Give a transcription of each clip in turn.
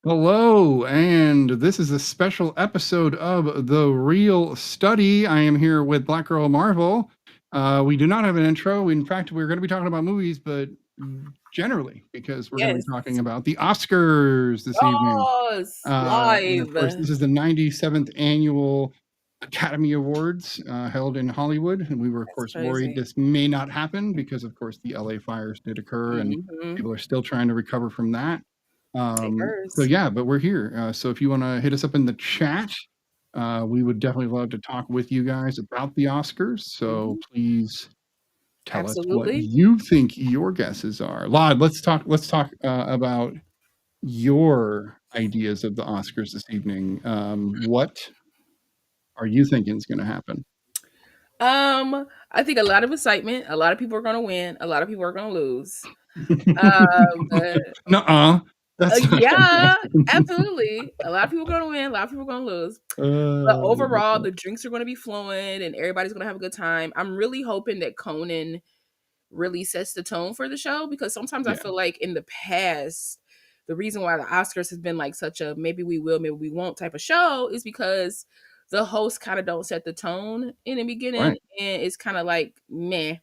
Hello, and this is a special episode of The Real Study. I am here with BlackGirlMarvel. We do not have an intro. In fact, we're going to be talking about movies, but generally, because we're going to be Yes. talking about the Oscars this evening. Yes, And of course, live. this is the 97th annual Academy Awards held in Hollywood. And we were, of That's course, worried crazy. this may not happen because, of course, the LA fires did occur and Mhm. people are still trying to recover from that. It So hurts. yeah, but we're here. So if you want to hit us up in the chat, we would definitely love to talk with you guys about the Oscars. So Mhm. please tell us what Absolutely. you think your guesses are. Lod, let's talk. Let's talk about your ideas of the Oscars this evening. What are you thinking is going to happen? I think a lot of excitement. A lot of people are gonna win. A lot of people are gonna lose. But Nuh-uh. That's not gonna yeah, happen. absolutely. A lot of people are gonna win. A lot of people are gonna lose. But overall, the drinks are gonna be flowing, and everybody's gonna have a good time. I'm really hoping that Conan really sets the tone for the show because sometimes I Yeah, feel like in the past, the reason why the Oscars has been like such a maybe we will, maybe we won't type of show is because the hosts kind of don't set the tone in the beginning right, and it's kind of like meh,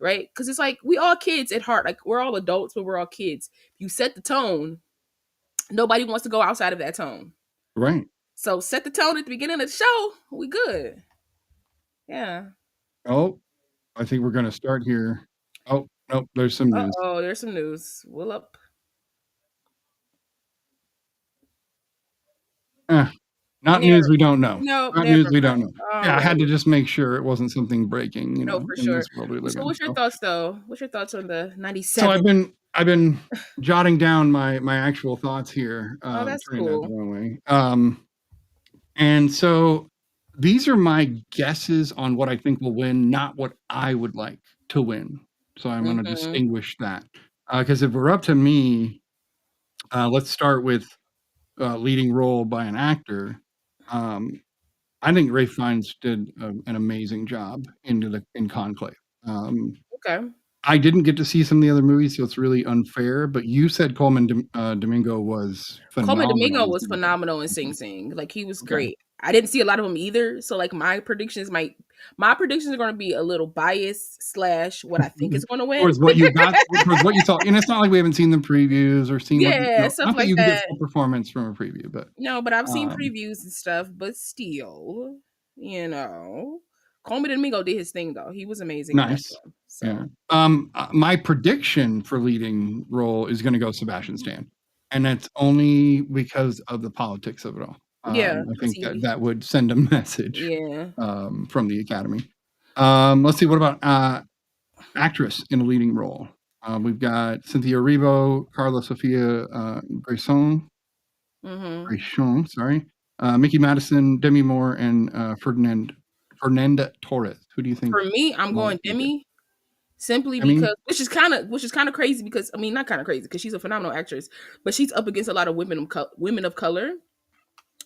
right? Because it's like we all kids at heart, like we're all adults, but we're all kids. You set the tone, nobody wants to go outside of that tone. right. So set the tone at the beginning of the show, we good. Yeah. Oh, I think we're going to start here. Oh, nope, there's some Uh news. oh, there's some news. Will up. Not Never. news we don't know. Nope, Not never news we don't mind. know. Yeah, I had to Alrighty. just make sure it wasn't something breaking, No, for in sure. this world we live So in. what's your thoughts though? What's your thoughts on the So 97? I've been jotting down my actual thoughts here, Oh, that's turning that the cool. wrong way. And so these are my guesses on what I think will win, not what I would like to win. So I'm going to Mhm. distinguish that. Because if we're up to me, let's start with leading role by an actor. Um, I think Ray Fiennes did an amazing job in Conclave. Um, Okay. I didn't get to see some of the other movies, so it's really unfair. But you said Domingo was Coleman phenomenal Domingo in was Sing Sing. phenomenal in Sing Sing. Like he was Okay, great. I didn't see a lot of them either, so like my predictions are going to be a little biased slash what I think is going to win. towards what you got, towards what you saw, and it's not like we haven't seen the previews or seen what Yeah, stuff not that like you can get that. full performance from a preview, but No, but I've seen um, previews and stuff, but still, you know, Coleman Domingo did his thing though. He was amazing in that nice. film. Yeah. So My prediction for leading role is going to go Sebastian Stan, and that's only because of the politics of it all. yeah, I because think that he that would send a message yeah. from the Academy. Let's see. What about actress in a leading role? We've got Cynthia Erivo, Carla Sofia Mhm. Grayson, sorry, Mickey Madison, Demi Moore, and Fernanda Torres. Who do you think For me, I'm might going make it? Demi simply Demi? because which is kind of crazy because I mean not kind of crazy because she's a phenomenal actress, but she's up against a lot of women of color,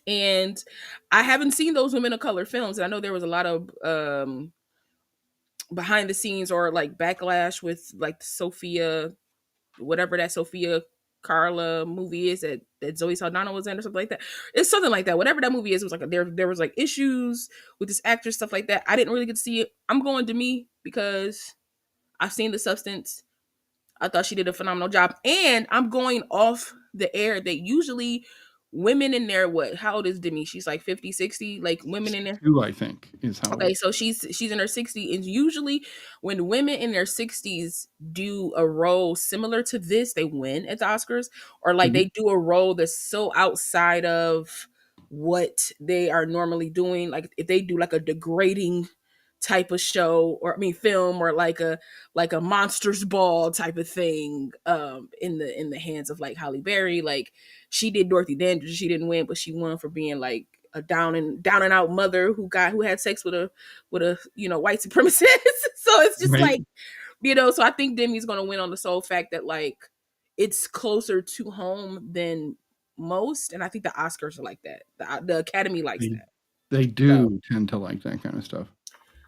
and I haven't seen those women of color films. And I know there was a lot of behind the scenes or like backlash with like Sophia, whatever that Sophia Carla movie is that Zoe Saldana was in or something like that. It's something like that. Whatever that movie is, it was like there was like issues with this actress, stuff like that. I didn't really get to see it. I'm going to me because I've seen the substance. I thought she did a phenomenal job. And I'm going off the air that usually women in there, what? How old is Demi? She's like 50, 60. Like women in there. 62, I think, is how old. Okay, so she's in her 60s. And usually when women in their 60s do a role similar to this, they win at the Oscars. Or like Mhm. they do a role that's so outside of what they are normally doing. Like if they do like a degrading type of show or I mean film or like a monsters ball type of thing in the hands of like Holly Berry. Like she did Dorothy Dandridge, she didn't win, but she won for being like a down and out mother who had sex with a white supremacist. So it's just Right. like so I think Demi's gonna win on the sole fact that like it's closer to home than most, and I think the Oscars are like that. The Academy likes They that. they So do tend to like that kind of stuff.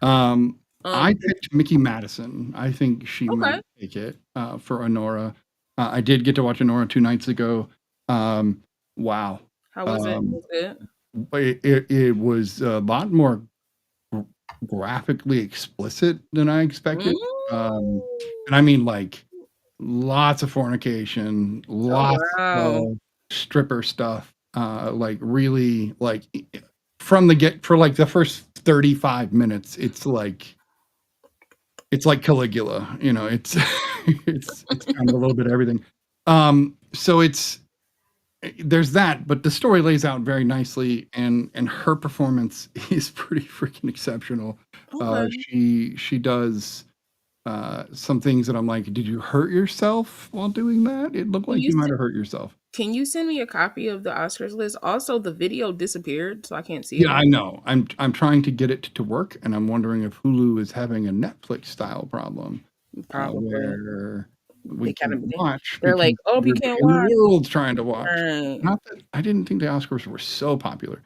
Um, I um picked Mickey Madison. I think she okay. might take it for Honora. I did get to watch Honora 2 nights ago. Um, Wow. How was it? Was it? But it was a lot more graphically explicit than I expected. And I mean, like, lots of fornication, Oh lots wow. of stripper stuff, like, really, like, from the get for, like, the first 35 minutes, it's like Caligula, you know, it's it's kind of a little bit of everything. So it's there's that, but the story lays out very nicely, and her performance is pretty freaking exceptional. Okay. She does some things that I'm like, did you hurt yourself while doing that? It looked Can like you you might se- have hurt yourself. can you send me a copy of the Oscars list? Also, the video disappeared, so I can't see it Yeah, I now. know. I'm trying to get it to work, and I'm wondering if Hulu is having a Netflix style problem, Probably. where we They kind can't of watch they're because like, oh, you everybody can't in the watch. world's trying to watch. Right. Not that I didn't think the Oscars were so popular.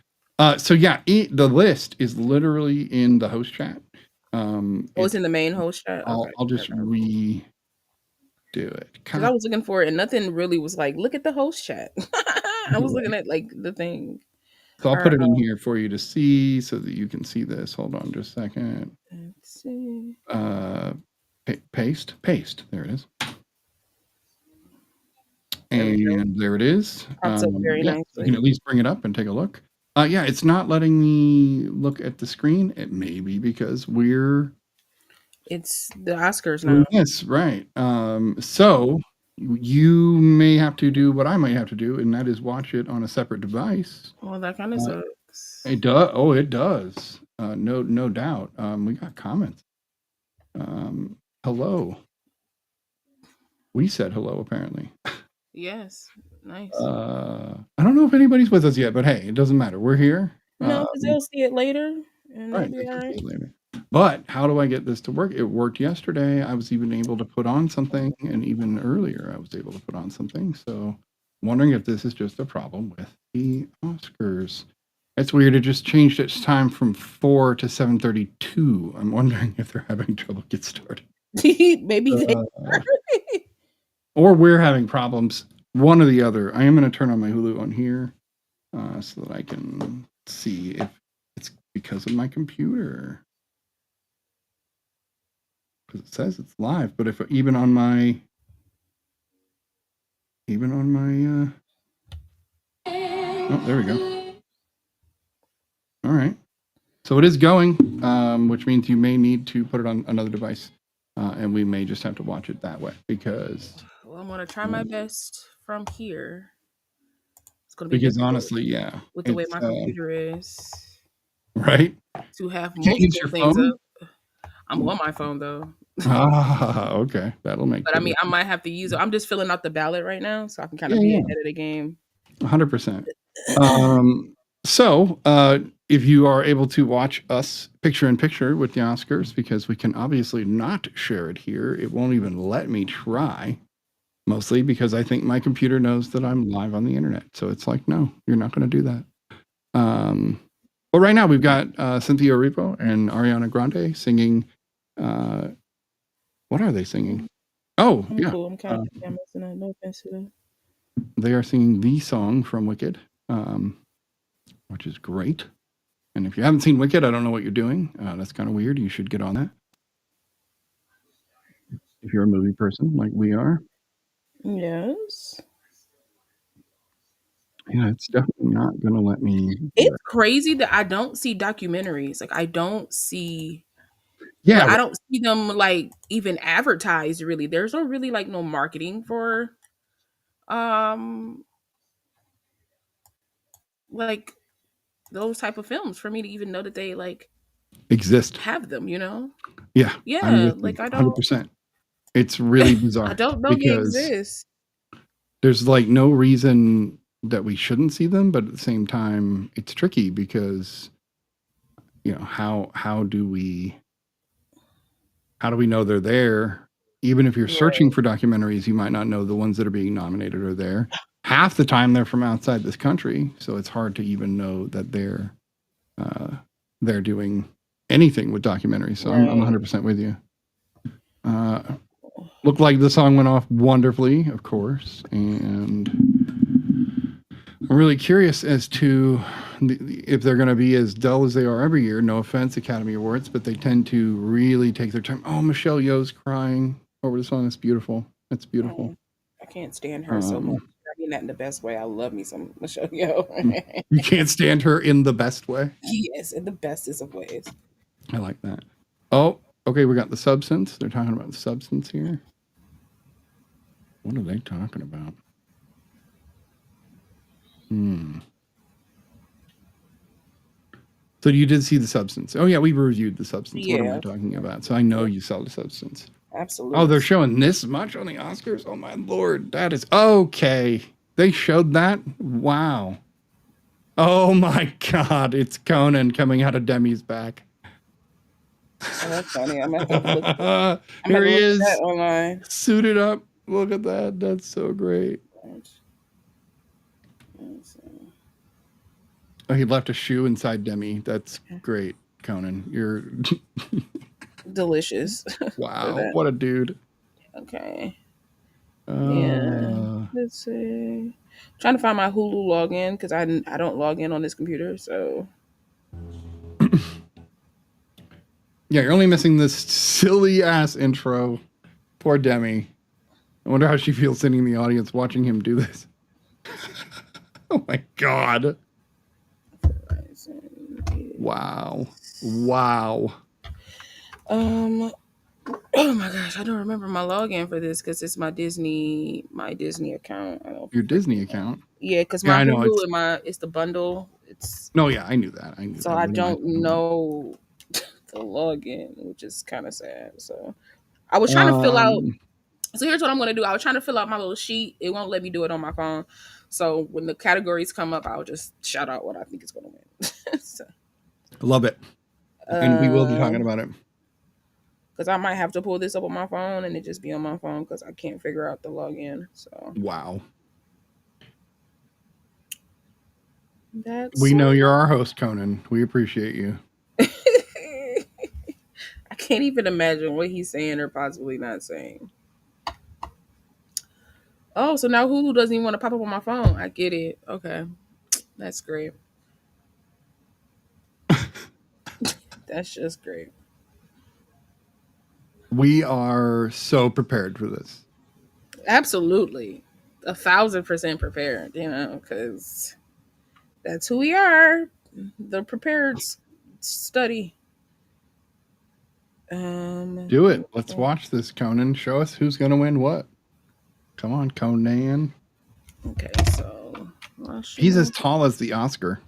So yeah, the list is literally in the host chat. Oh, it's It's in the main host chat. Okay. I'll just redo it. Because I was looking for it and nothing really was like, look at the host chat. I was looking at like the thing. So I'll All put right. it in here for you to see so that you can see this. Hold on just a second. Let's see. Paste. There it is. There we go. And there it is. Pops up very Yeah, you can nicely. at least bring it up and take a look. Yeah, it's not letting me look at the screen. It may be because we're It's the Oscars doing now. this, right. So you may have to do what I might have to do, and that is watch it on a separate device. Well, that kind of sucks. It does. Oh, it does. No doubt. We got comments. Hello. We said hello, apparently. Yes. Nice. I don't know if anybody's with us yet, but hey, it doesn't matter. We're here. No, because they'll see it later and they'll Right. be They all can see right. it later. But how do I get this to work? It worked yesterday. I was even able to put on something, and even earlier, I was able to put on something. So, I'm wondering if this is just a problem with the Oscars. It's weird. It just changed its time from 4 to 7:32. I'm wondering if they're having trouble get started. Maybe they Or we're having problems. One or the other. I am going to turn on my Hulu on here so that I can see if it's because of my computer. Because it says it's live, but if even on my oh, there we go. All right. So it is going, which means you may need to put it on another device, and we may just have to watch it that way because. Well, I'm gonna try my best from here. It's gonna be Because difficult honestly, yeah, with the way it's my computer is right. to have You can't use multiple your things phone. up. I'm on my phone though. Okay, that'll make. But I mean, I might have to use it. I'm just filling out the ballot right now, so I can kind of be Yeah, ahead of the game. 100%. So, if you are able to watch us picture in picture with the Oscars, because we can obviously not share it here, it won't even let me try. Mostly because I think my computer knows that I'm live on the internet. So it's like, no, you're not going to do that. But right now we've got Cynthia Erivo and Ariana Grande singing. What are they singing? Oh, I'm yeah. cool. I'm kind of messing up. No offense to them. They are singing the song from Wicked, which is great. And if you haven't seen Wicked, I don't know what you're doing. That's kind of weird. You should get on that. If you're a movie person like we are. Yes. Yeah, it's definitely not going to let me. It's crazy that I don't see documentaries. Like I don't see. Yeah, I don't see them like even advertised. Really, there's no really like no marketing for, um, like those type of films for me to even know that they like exist. have them. You know. Yeah, I'm Yeah. with you Like I don't. 100%. It's really I bizarre don't know they because exist. there's like no reason that we shouldn't see them, but at the same time, it's tricky because how do we know they're there? Even if you're searching for documentaries, you might not know the ones that are being nominated are there. Half the time they're from outside this country, so it's hard to even know that they're doing anything with documentaries. So I'm 100% with you. Looked like the song went off wonderfully, of course, and I'm really curious as to if they're going to be as dull as they are every year. No offense, Academy Awards, but they tend to really take their time. Oh, Michelle Yeoh's crying over the song. It's beautiful. It's beautiful. I can't stand her so much. I mean that in the best way. I love me some Michelle Yeoh. You can't stand her in the best way. Yes, in the bestest of ways. I like that. Oh, okay. We got the substance. They're talking about the substance here. What are they talking about? So you did see the substance. Oh, yeah, we reviewed the substance. Yeah. What am I talking about? So I know you saw the substance. Absolutely. Oh, they're showing this much on the Oscars? Oh, my Lord. That is okay. They showed that? Wow. Oh, my God. It's Conan coming out of Demi's back. Oh, that's funny. I'm going to have to look. Here he is. That online. Suited up. Look at that. That's so great. Oh, he left a shoe inside Demi. That's great, Conan. You're delicious. Wow, what a dude. Okay. Yeah. Let's see. I'm trying to find my Hulu login because I don't log in on this computer. So. Yeah, you're only missing this silly ass intro. Poor Demi. I wonder how she feels sitting in the audience watching him do this. Oh my God. Wow. Wow. Oh my gosh, I don't remember my login for this because it's my Disney account. Your Disney account? Yeah, because my Hulu and it's the bundle. It's no, yeah, I knew that. So I don't know the login, which is kind of sad. So I was trying to fill out. So here's what I'm going to do. I was trying to fill out my little sheet. It won't let me do it on my phone. So when the categories come up, I'll just shout out what I think is going to win. So. Love it. And we will be talking about it. Because I might have to pull this up on my phone and it just be on my phone because I can't figure out the login. So wow. We know you're our host, Conan. We appreciate you. I can't even imagine what he's saying or possibly not saying. Oh, so now Hulu doesn't even want to pop up on my phone. I get it. Okay. That's great. That's just great. We are so prepared for this. Absolutely. 1,000% prepared, because that's who we are. The prepared study. Do it. Let's watch this, Conan. Show us who's going to win what. Come on, Conan. Okay, so he's as tall as the Oscar.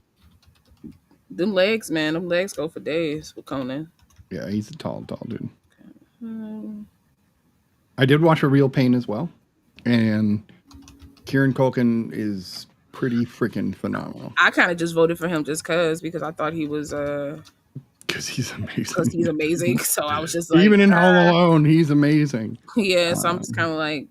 Them legs, man. Them legs go for days with Conan. Yeah, he's a tall dude. Okay. I did watch A Real Pain as well. And Kieran Culkin is pretty freaking phenomenal. I kind of just voted for him just because I thought he was... Because he's amazing. So I was just like... Even in Home Alone, he's amazing. Yeah, so I'm just kind of like...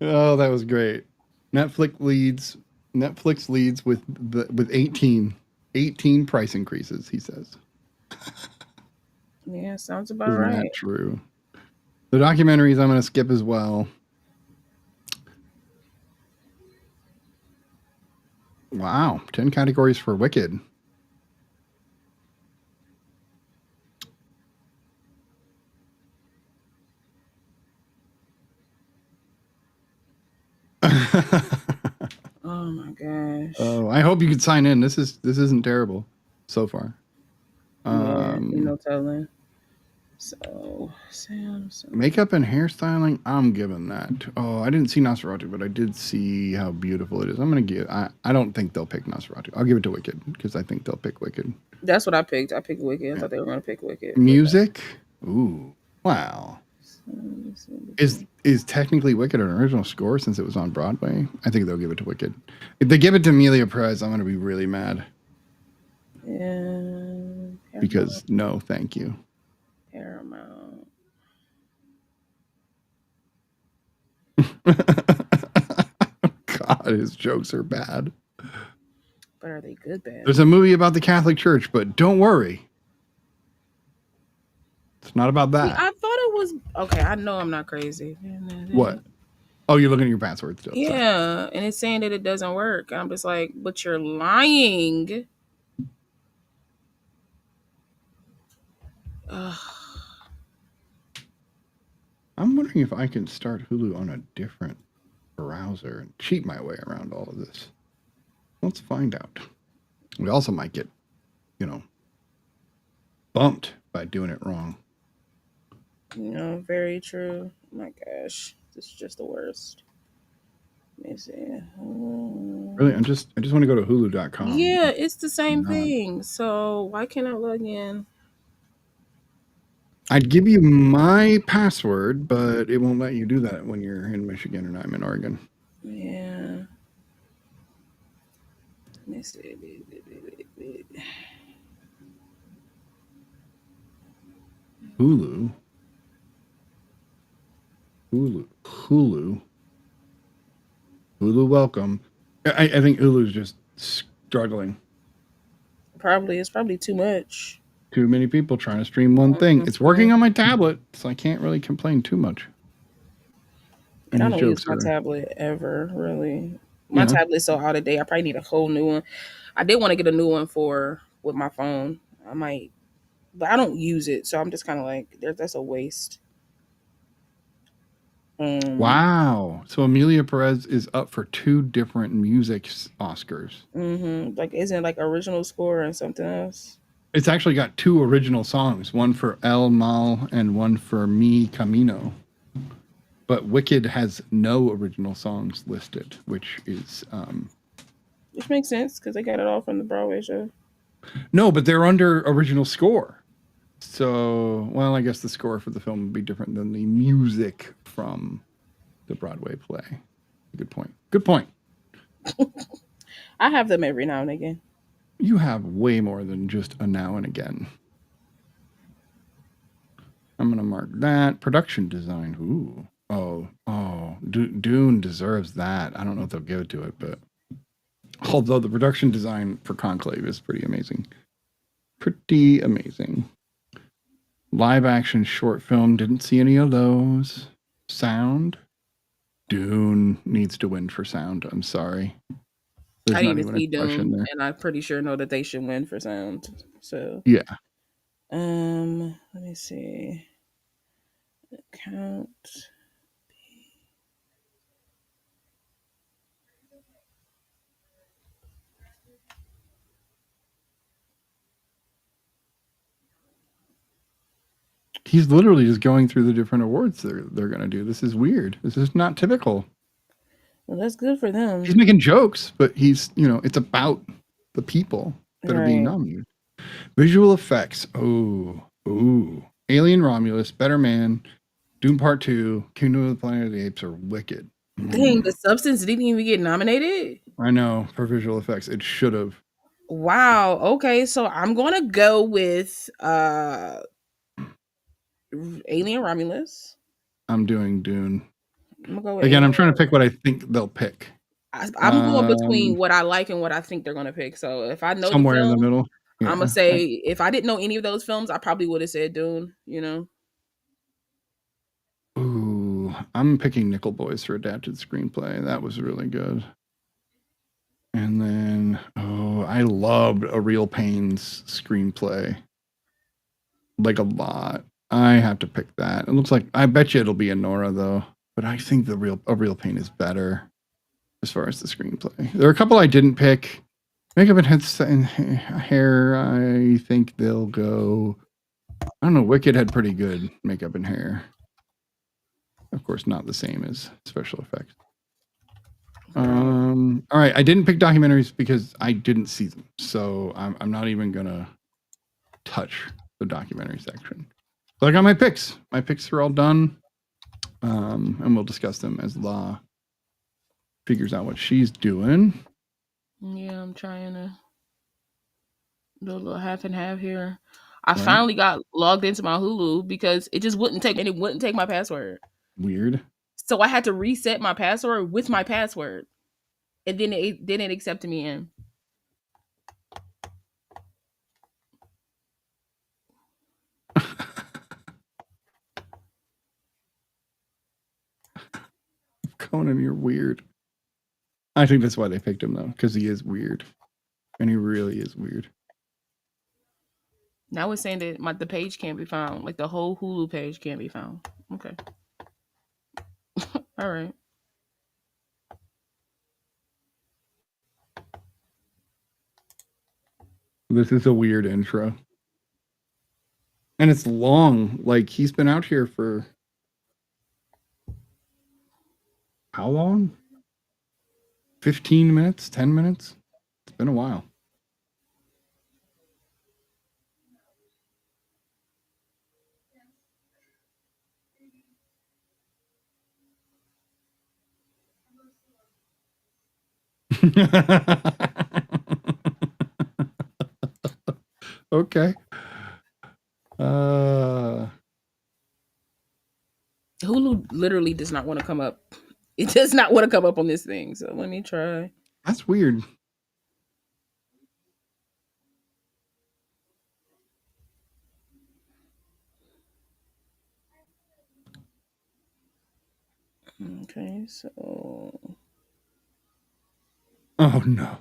Oh, that was great. Netflix leads with 18 price increases, he says. Yeah, sounds about right. Isn't that true? The documentaries I'm going to skip as well. Wow, 10 categories for Wicked. Oh my gosh. Oh, I hope you can sign in. This isn't terrible so far. Yeah, no telling. So, makeup and hairstyling, I'm giving that. Oh, I didn't see Nosferatu, but I did see how beautiful it is. I'm gonna give. I don't think they'll pick Nosferatu. I'll give it to Wicked because I think they'll pick Wicked. That's what I picked. I picked Wicked. I thought they were gonna pick Wicked. Music, ooh, wow. Is technically Wicked an original score since it was on Broadway? I think they'll give it to Wicked. If they give it to Amelia Perez, I'm gonna be really mad. Yeah. Because no, thank you. Paramount. God, his jokes are bad. But are they good, bad? There's a movie about the Catholic Church, but don't worry. It's not about See, that. I thought it was okay. I know I'm not crazy. What? Oh, you're looking at your password still. Sorry. Yeah, and it's saying that it doesn't work. I'm just like, but you're lying. Ugh. I'm wondering if I can start Hulu on a different browser and cheat my way around all of this. Let's find out. We also might get, bumped by doing it wrong. Very true. Oh my gosh, this is just the worst. Let me see. Really, I just want to go to Hulu.com. Yeah, it's the same thing. So why can't I log in? I'd give you my password, but it won't let you do that when you're in Michigan and I'm in Oregon. Yeah. Let me see. Hulu. Hulu, welcome. I think Hulu's just struggling. It's probably too much. Too many people trying to stream one thing. It's working on my tablet, so I can't really complain too much. And I don't use my tablet ever, really. My tablet's so out of date. I probably need a whole new one. I did want to get a new one with my phone. I might, but I don't use it, so I'm just kind of like, that's a waste. Wow. So Amelia Perez is up for 2 different music Oscars. Like, isn't it like original score and something else? It's actually got 2 original songs, one for El Mal and one for Mi Camino. But Wicked has no original songs listed, which is... which makes sense, because they got it all from the Broadway show. No, but they're under original score. So, well, I guess the score for the film would be different than the music from the Broadway play. Good point. I have them every now and again. You have way more than just a now and again. I'm going to mark that. Production design. Ooh. Oh. Dune deserves that. I don't know if they'll give it to it, but although the production design for Conclave is pretty amazing. Live action short film. Didn't see any of those. Sound. Dune needs to win for sound. I'm sorry. There's I didn't even see Dune, there. And I'm pretty sure know that they should win for sound. So yeah. Let me see. Account. He's literally just going through the different awards they're going to do. This is weird. This is not typical. Well, that's good for them. He's making jokes, but he's, it's about the people that are being nominated. Visual effects. Oh. Alien Romulus, Better Man, Dune Part 2, Kingdom of the Planet of the Apes, or Wicked. Dang, The Substance didn't even get nominated? I know, for visual effects. It should have. Wow. Okay, so I'm going to go with Alien Romulus. I'm doing Dune. I'm gonna go with Again, I'm trying to pick what I think they'll pick. I'm going between what I like and what I think they're going to pick. So if I know somewhere the film, in the middle, I'm gonna say if I didn't know any of those films, I probably would have said Dune. Ooh, I'm picking Nickel Boys for adapted screenplay. That was really good. And then, I loved A Real Pain's screenplay. Like a lot. I have to pick that. It looks like, I bet you it'll be a Nora though. But I think A Real Pain is better as far as the screenplay. There are a couple I didn't pick. Makeup and hair, I think they'll go... I don't know, Wicked had pretty good makeup and hair. Of course, not the same as special effects. All right, I didn't pick documentaries because I didn't see them. So I'm not even going to touch the documentary section. But I got my picks. My picks are all done. And we'll discuss them as Law figures out what she's doing. Yeah, I'm trying to do a little half and half here. I finally got logged into my Hulu because it just wouldn't take, and it wouldn't take my password. Weird. So I had to reset my password with my password, and then it accepted me in. Conan, you're weird. I think that's why they picked him though, because he is weird, and he really is weird. Now it's saying that the page can't be found. Like the whole Hulu page can't be found. Okay. All right. This is a weird intro. And it's long. Like, he's been out here for how long? 15 minutes? 10 minutes? It's been a while. Okay. Hulu literally does not want to come up. It does not want to come up on this thing. So let me try. That's weird. Okay, so Oh no.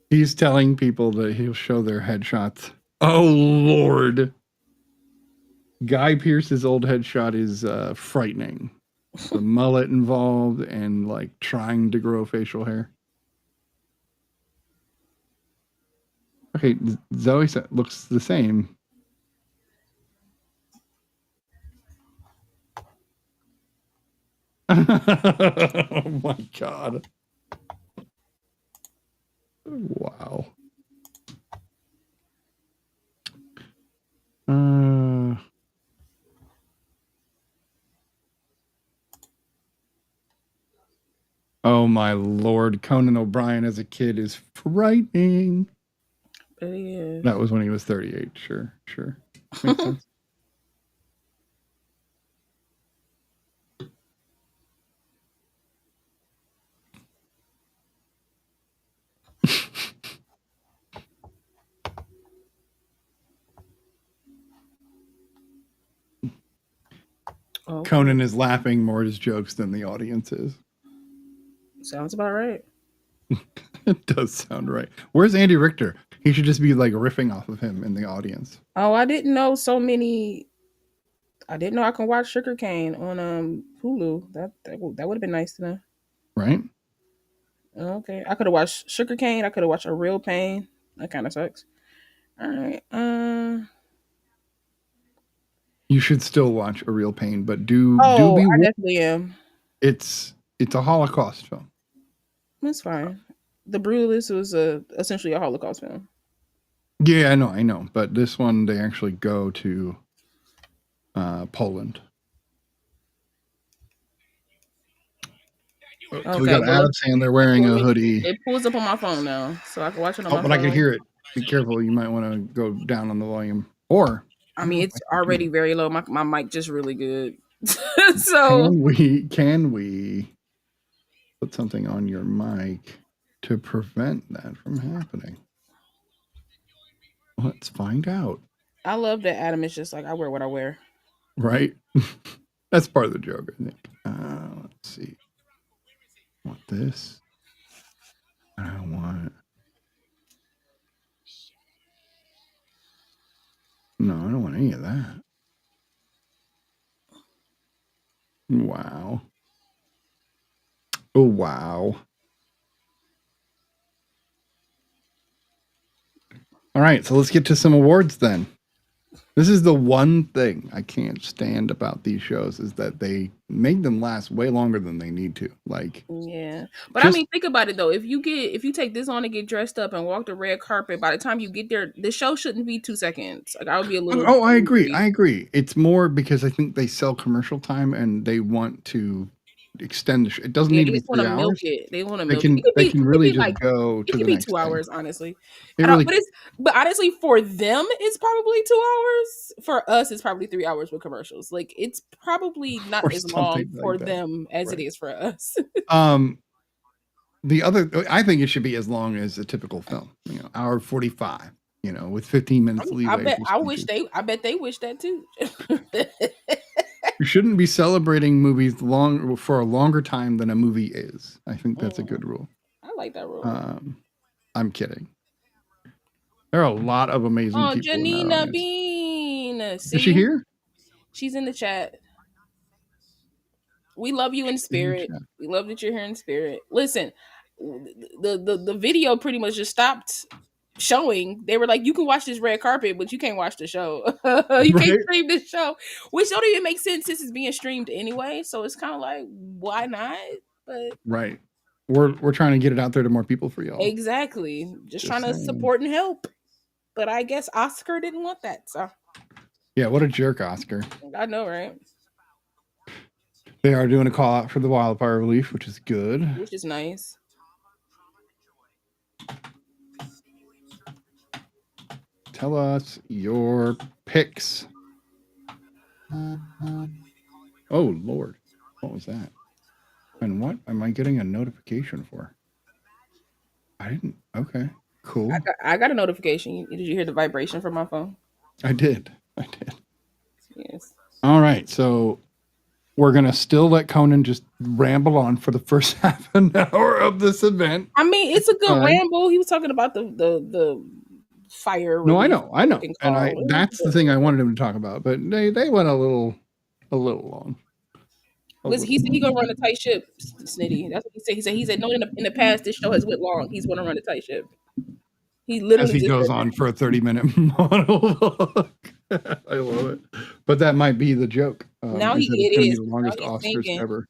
He's telling people that he'll show their headshots. Oh Lord. Guy Pearce's old headshot is frightening. The mullet involved and like trying to grow facial hair. Okay, Zoe looks the same. Oh my god. Wow. Oh my lord, Conan O'Brien as a kid is frightening. yeah. That was when he was 38. Sure. Makes sense. Okay. Conan is laughing more at his jokes than the audience is. Sounds about right. It does sound right. Where's Andy Richter? He should just be like riffing off of him in the audience. Oh, I didn't know so many. I didn't know I can watch Sugarcane on Hulu. That would have been nice to know. Right? Okay, I could have watched Sugarcane. I could have watched A Real Pain. That kind of sucks. All right. You should still watch A Real Pain, but do be. I definitely am. It's a Holocaust film. That's fine. The Brutalist was essentially a Holocaust film. Yeah, I know. But this one, they actually go to Poland. Okay, so we got Adam Sandler wearing a hoodie. It pulls up on my phone now, so I can watch it on my phone. But I can hear it. Be careful. You might want to go down on the volume. Or I mean, it's already very low. My mic just really good. So can we put something on your mic to prevent that from happening? Let's find out. I love that Adam is just like, I wear what I wear. Right? That's part of the joke, I think. Let's see. I want this. I don't want. No, I don't want any of that. Wow. Oh, wow. All right, so let's get to some awards then. This is the one thing I can't stand about these shows is that they make them last way longer than they need to. Like, yeah, but I mean, think about it though. If you take this on and get dressed up and walk the red carpet, by the time you get there, the show shouldn't be 2 seconds. Like, I would be a little. Oh, I agree. It's more because I think they sell commercial time and they want to extend the show. It doesn't need to be 3 hours. Milk it. They want to milk it. They can really just go to the next 2 hours, honestly. Really, but honestly, for them, it's probably 2 hours. For us, it's probably 3 hours with commercials. Like, it's probably not as long for them as it is for us. The other, I think it should be as long as a typical film. Hour 45. With 15 minutes leeway. I bet they wish that too. You shouldn't be celebrating movies for a longer time than a movie is. I think that's a Mm, good rule. I like that rule. I'm kidding. There are a lot of amazing Oh, people in that audience. JeannineDaBean. Is she See? here? She's in the chat. We love you in She's in the spirit. chat. We love that you're here in spirit. Listen, the video pretty much just stopped showing. They were like, you can watch this red carpet, but you can't watch the show. You can't Right? stream this show, which don't even make sense since it's being streamed anyway. So it's kind of like, why not? But Right. We're trying to get it out there to more people for y'all. exactly, just trying Just to saying. support and help. But I guess Oscar didn't want that, so Yeah, what a jerk, Oscar. I know, right? They are doing a call out for the wildfire relief, which is good. Which is nice. Tell us your picks. Oh, Lord. What was that? And what am I getting a notification for? I didn't. Okay, cool. I got a notification. Did you hear the vibration from my phone? I did. Yes. All right, so we're going to still let Conan just ramble on for the first half an hour of this event. I mean, it's a good ramble. He was talking about the fire. No, I know. And that's the thing I wanted him to talk about, but they went a little long. Listen, he said he's gonna run a tight ship, Snitty. That's what he said. He said no. In the past, this show has went long. He's gonna run a tight ship. He literally As he just goes on for a 30-minute monologue. I love it. But that might be the joke. Now it's it gonna is be the longest now he's Oscars thinking. ever.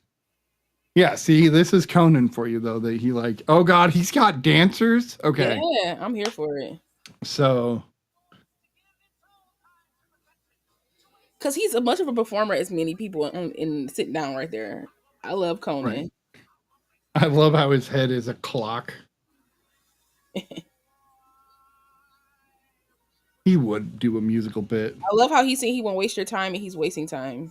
Yeah, see, this is Conan for you though. That he like, oh God, he's got dancers. Okay, Yeah, I'm here for it. So, because he's as much of a performer as many people in sitting down right there. I love Conan. Right. I love how his head is a clock. He would do a musical bit. I love how he's saying he won't waste your time and he's wasting time.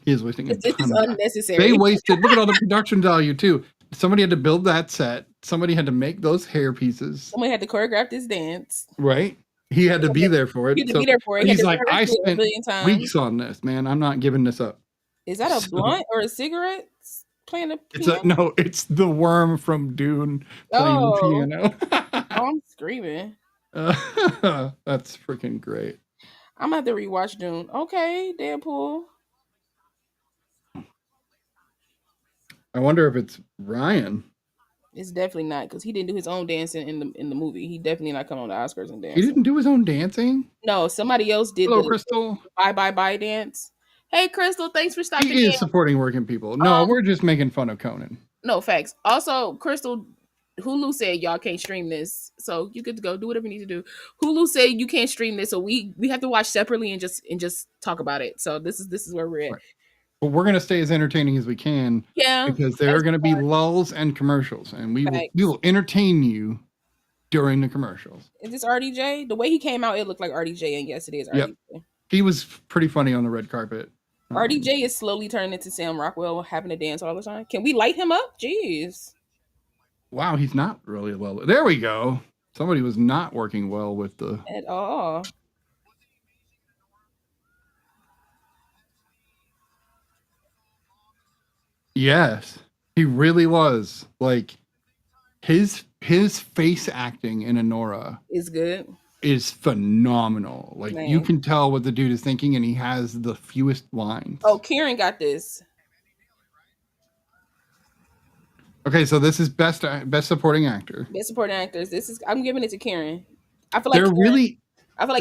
He is wasting a This ton is of time. unnecessary. They wasted. Look at all the production value too. Somebody had to build that set. Somebody had to make those hair pieces. Somebody had to choreograph this dance. Right. He had to be there for it. He had to be there for it. He's like, I spent weeks on this, man. I'm not giving this up. Is that a blunt or a cigarette playing the piano? No, it's the worm from Dune playing the piano. I'm screaming. That's freaking great. I'm gonna have to rewatch Dune. Okay, Deadpool. I wonder if it's Ryan. It's definitely not because he didn't do his own dancing in the movie. He definitely not coming on the Oscars and dancing. He didn't do his own dancing? No, somebody else did. Hello, Crystal. Bye dance. Hey, Crystal, thanks for stopping in. He is supporting working people. No, we're just making fun of Conan. No, facts. Also, Crystal, Hulu said y'all can't stream this, so you get to go do whatever you need to do. Hulu said you can't stream this, so we have to watch separately and just talk about it. So this is where we're at. Right. But we're gonna stay as entertaining as we can. Yeah, because there are gonna be lulls and commercials, and we will entertain you during the commercials. Is this RDJ? The way he came out, it looked like RDJ, and yes, it is RDJ. Yep. He was pretty funny on the red carpet. RDJ is slowly turning into Sam Rockwell, having to dance all the time. Can we light him up? Jeez. Wow, he's not really well. There we go. Somebody was not working well with the at all. Yes, he really was. Like his face acting in Anora is good. Is phenomenal. Like you can tell what the dude is thinking, and he has the fewest lines. Oh, Kieran got this. Okay, so this is best supporting actor. Best supporting actors. I'm giving it to Kieran. I feel like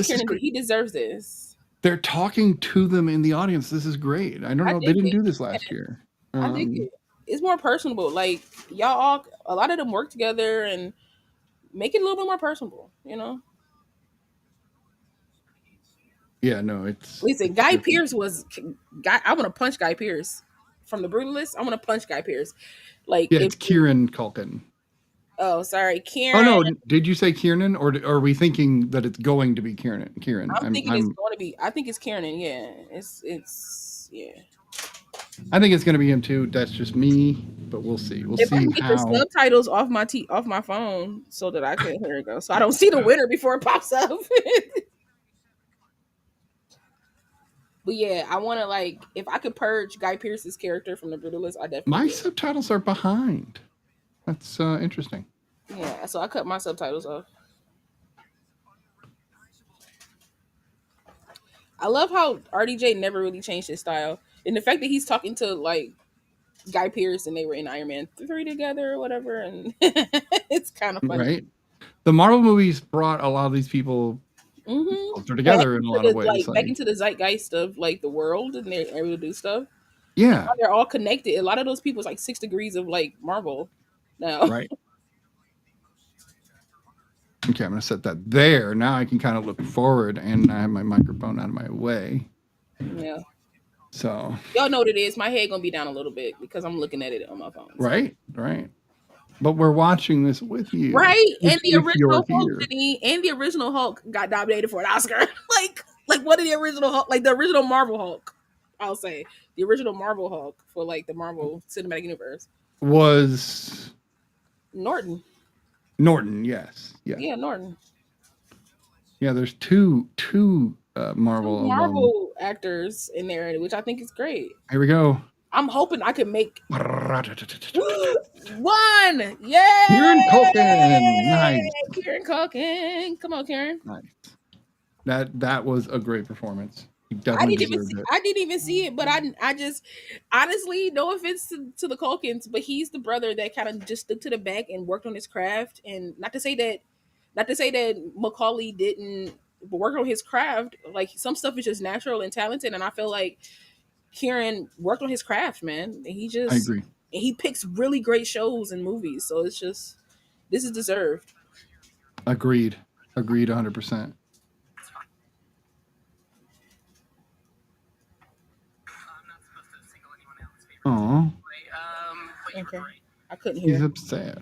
Kieran, he deserves this. They're talking to them in the audience. This is great. I don't know. They didn't do this last year. I think it's more personable. Like y'all a lot of them work together and make it a little bit more personable, you know? Yeah, no, it's... Listen, Guy Pearce was... I want to punch Guy Pearce. From the Brutalist, I want to punch Guy Pearce. Like, yeah, it's Kieran Culkin. Oh, sorry, Kieran. Oh, no, did you say Kieran? Or are we thinking that it's going to be Kieran? I'm thinking it's going to be... I think it's Kieran, yeah. It's yeah. I think it's going to be him, too. That's just me, but we'll see. We'll see how... If I get the subtitles off my phone so that I can... Here it goes. So I don't see the winner before it pops up. But yeah, I want to like if I could purge Guy Pearce's character from the Brutalist, I definitely My would. subtitles are behind. That's interesting. Yeah, so I cut my subtitles off. I love how RDJ never really changed his style, and the fact that he's talking to like Guy Pearce and they were in Iron Man 3 together or whatever, and it's kind of funny. Right. The Marvel movies brought a lot of these people closer Back together in a into lot of the ways. back into the zeitgeist of like the world, and they're able to do stuff. Yeah. They're all connected. A lot of those people is like 6 degrees of like Marvel now. Right. Okay, I'm going to set that there. Now I can kind of look forward, and I have my microphone out of my way. Yeah. So Y'all know what it is. My head gonna be down a little bit because I'm looking at it on my phone. So. Right. But we're watching this with you. Right. And the If original Hulk, here. and the original Hulk got nominated for an Oscar. like what are the original Hulk? Like the original Marvel Hulk. I'll say the original Marvel Hulk for like the Marvel Cinematic Universe Was Norton. Yes. Yeah, Norton. Yeah, there's two Marvel actors in there, which I think is great. Here we go. I'm hoping I can make one. Yeah. Kieran Culkin. Nice. Kieran Culkin. Come on, Kieran. Nice. That was a great performance. He I definitely didn't even see it, but I just honestly, no offense to the Culkins, but he's the brother that kind of just stood to the back and worked on his craft. And not to say that Macaulay didn't work on his craft. Like some stuff is just natural and talented, and I feel like Kieran worked on his craft, man. And I agree. And he picks really great shows and movies, so it's just this is deserved. Agreed 100%. Oh, okay. I couldn't hear. He's upset.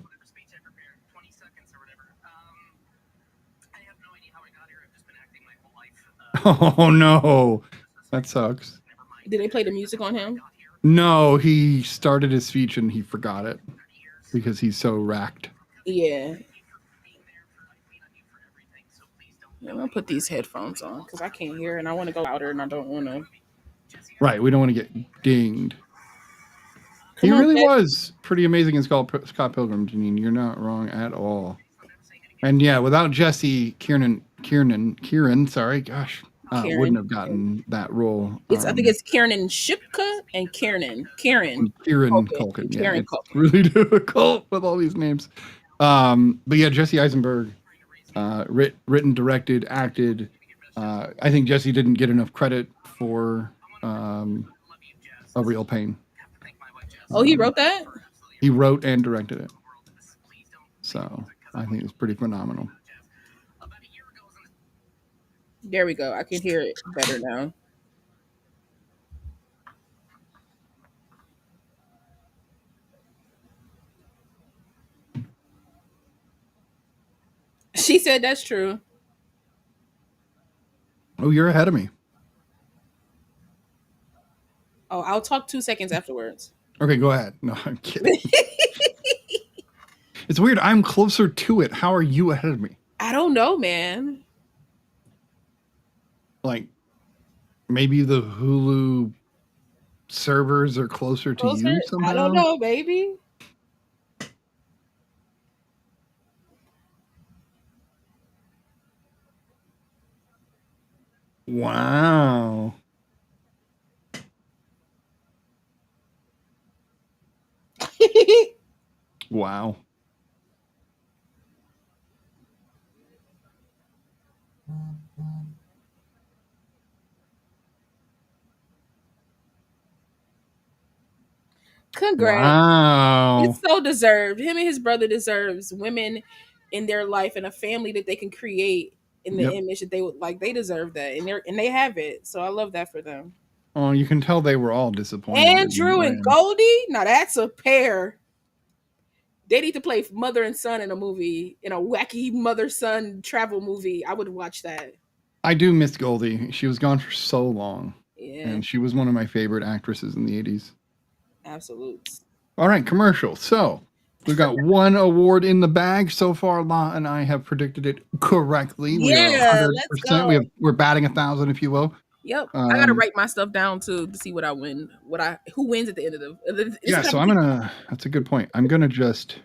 Oh no, that sucks. Did they play the music on him? No, he started his speech and he forgot it because he's so racked. Yeah. I'm gonna put these headphones on because I can't hear and I want to go louder and I don't want to. Right, we don't want to get dinged. He really was pretty amazing in Scott Pilgrim, Janine. You're not wrong at all. And yeah, without Jesse, Kieran, sorry, gosh, wouldn't have gotten that role. I think it's Kieran Shipka and Kieran Culkin. Yeah, it's Culkin. Really difficult with all these names. But yeah, Jesse Eisenberg, written, directed, acted. I think Jesse didn't get enough credit for A Real Pain. Oh, he wrote that? He wrote and directed it. So I think it's pretty phenomenal. There we go. I can hear it better now. She said that's true. Oh, you're ahead of me. Oh, I'll talk 2 seconds afterwards. Okay, go ahead. No, I'm kidding. It's weird. I'm closer to it. How are you ahead of me? I don't know, man. Like, maybe the Hulu servers are closer to you somehow? I don't know, baby. Wow. Wow. Congrats. Wow. It's so deserved. Him and his brother deserves women in their life and a family that they can create in the image that they would like. They deserve that, and they have it. So I love that for them. Oh, you can tell they were all disappointed. Andrew and Goldie, now that's a pair. They need to play mother and son in a movie, in a wacky mother-son travel movie. I would watch that. I do miss Goldie. She was gone for so long. Yeah. And she was one of my favorite actresses in the 80s. Absolutely. All right, commercial. So we've got one award in the bag so far. La and I have predicted it correctly. Yeah, let's go. We're batting 1,000, if you will. Yep. I gotta write my stuff down to see what I win. Who wins at the end of the. It's Yeah, gonna so be. that's a good point. I'm gonna just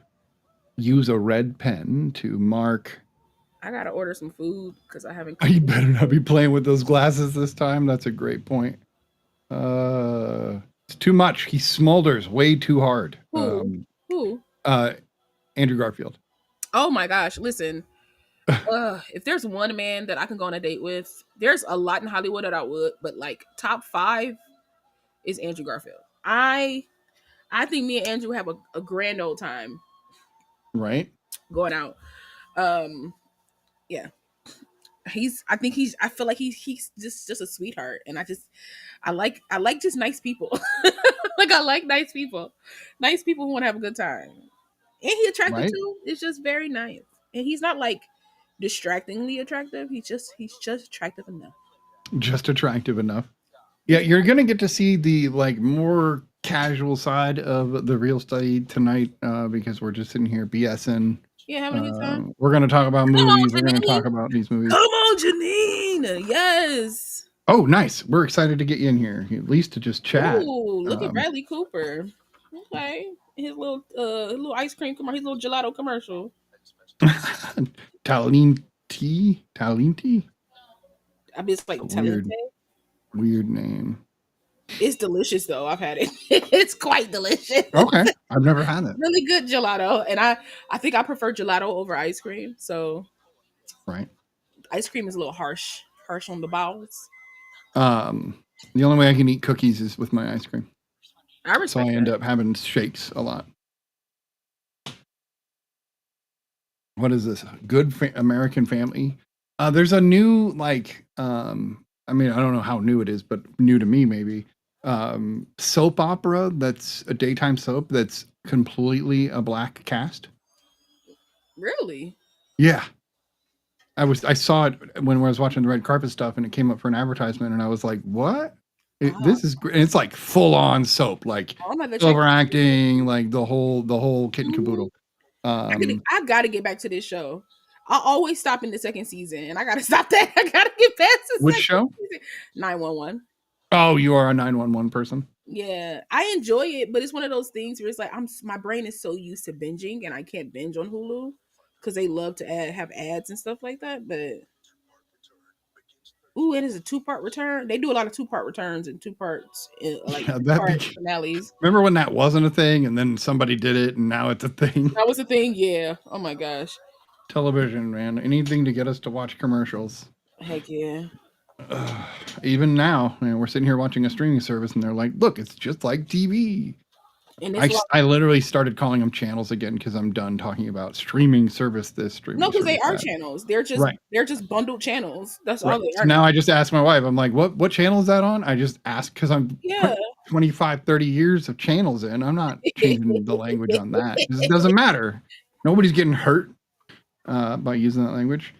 use a red pen to mark. I gotta order some food because I haven't. You better not be playing with those glasses this time. That's a great point. It's too much. He smolders way too hard. Who? Andrew Garfield. Oh my gosh! Listen, if there's one man that I can go on a date with, there's a lot in Hollywood that I would, but like top 5 is Andrew Garfield. I think me and Andrew have a grand old time Right? going out. Um, yeah, I feel like he's just a sweetheart, and I like just nice people. Like I like nice people who want to have a good time, and he attractive Right? too. It's just very nice, and he's not like distractingly attractive. He's just attractive enough. Just attractive enough. Yeah, you're gonna get to see the like more casual side of the real study tonight because we're just sitting here BSing. Yeah, having a good time. We're gonna talk about Come on, movies. We're gonna Janine. talk about these movies. Come on, Janine. Yes. Oh, nice. We're excited to get you in here, at least to just chat. Ooh, look at Bradley Cooper. Okay. His little ice cream commercial, his little gelato commercial. Taline tea? Taline tea? I mean, it's like Weird name. It's delicious though. I've had it. It's quite delicious. Okay. I've never had it. Really good gelato. And I think I prefer gelato over ice cream. So Right. ice cream is a little harsh on the bowels. The only way I can eat cookies is with my ice cream. I respect So I end that. up having shakes a lot. What is this? Good American Family. There's a new like I mean, I don't know how new it is, but new to me maybe. Soap opera that's a daytime soap that's completely a black cast. Really? Yeah. I saw it when I was watching the red carpet stuff and it came up for an advertisement and I was like, "What? This is great." It's like full on soap, like I'm gonna check. overacting, like the whole kit and caboodle. I gotta get back to this show. I always stop in the second season, and I gotta stop that. I gotta get past the Which second show? season. 911. Oh, you are a 911 person. Yeah, I enjoy it, but it's one of those things where it's like my brain is so used to binging, and I can't binge on Hulu because they love to have ads and stuff like that. But ooh, it is a 2-part return. They do a lot of 2-part returns and 2 parts, like Yeah, 2-part finales. Remember when that wasn't a thing and then somebody did it and now it's a thing? That was the thing, yeah. Oh my gosh. Television, man. Anything to get us to watch commercials. Heck yeah. Even now, we're sitting here watching a streaming service and they're like, look, it's just like TV. And I literally started calling them channels again because I'm done talking about streaming service this, streaming no, because they are that. channels. They're just bundled channels. That's all they are. So now I just ask my wife, I'm like, what channel is that on? I just ask because I'm 25, 30 years of channels in. I'm not changing the language on that. It doesn't matter. Nobody's getting hurt by using that language.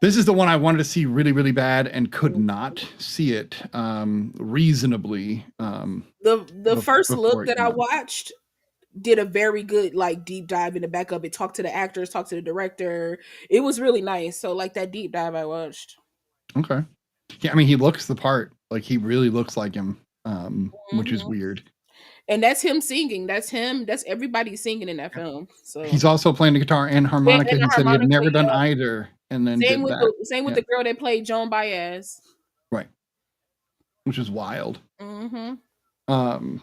This is the one I wanted to see really, really bad and could not see it reasonably. The first look that I watched did a very good like deep dive in the back of it. Talked to the actors, talked to the director. It was really nice. So like that deep dive I watched. Okay. Yeah, I mean he looks the part. Like he really looks like him, which is weird. And that's him singing. That's him. That's everybody singing in that film. So he's also playing the guitar and harmonica. He said he had never done either, and then same with the girl that played Joan Baez. Right, which is wild. Mm-hmm. All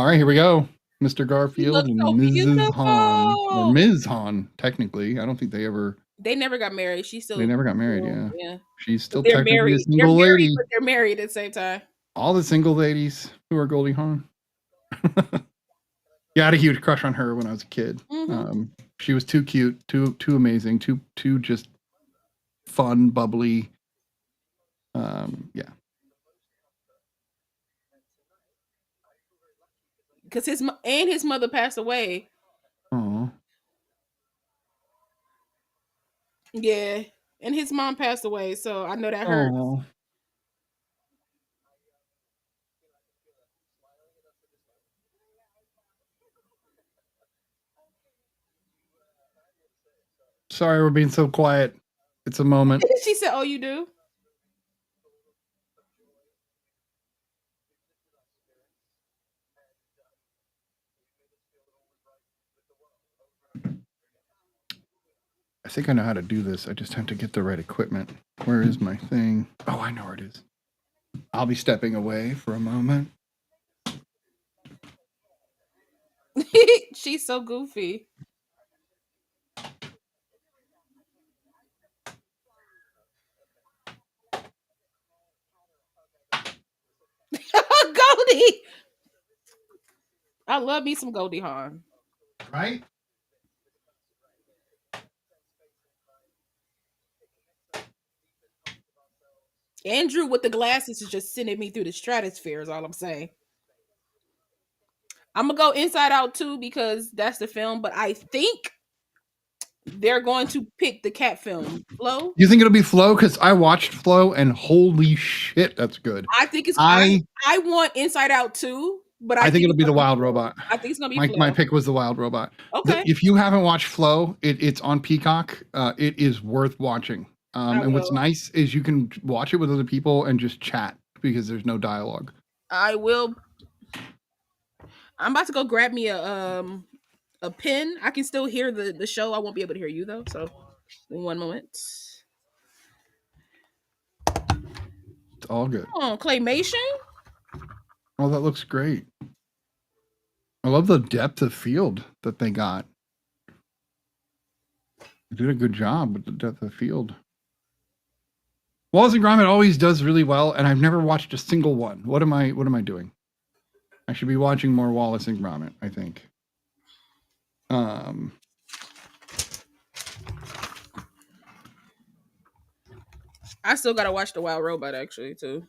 right, here we go. Mr. Garfield and Mrs. Hahn, or Ms. Hahn, technically. I don't think they never got married. They never got married. Yeah. She's still they're technically married. a single lady. But they're married at the same time. All the single ladies who are Goldie Hawn. Yeah, I had a huge crush on her when I was a kid. Mm-hmm. She was too cute, too amazing, too just fun, bubbly. Yeah. Because his mother passed away. Oh. Yeah, and his mom passed away, so I know that hurts. Oh. Sorry, we're being so quiet. It's a moment. She said, "Oh, you do." think I know how to do this. I just have to get the right equipment. Where is my thing? Oh, I know where it is. I'll be stepping away for a moment. She's so goofy. Goldie. I love me some Goldie Hawn. Right? Andrew with the glasses is just sending me through the stratosphere, is all I'm saying. I'm gonna go Inside Out too because that's the film, but I think they're going to pick the cat film. Flow? You think it'll be Flow? Because I watched Flow and holy shit, that's good. I think it's I want Inside Out too, but I think it'll be the Wild Robot. I think it's gonna be My pick was the Wild Robot. Okay. If you haven't watched Flow, it's on Peacock. It is worth watching. And what's nice is you can watch it with other people and just chat because there's no dialogue. I will. I'm about to go grab me a pen. I can still hear the show. I won't be able to hear you though. So, in one moment. It's all good. Oh, claymation. Oh, that looks great. I love the depth of field that they got. They did a good job with the depth of field. Wallace and Gromit always does really well, and I've never watched a single one. What am I doing? I should be watching more Wallace and Gromit, I think. I still gotta watch the Wild Robot actually too.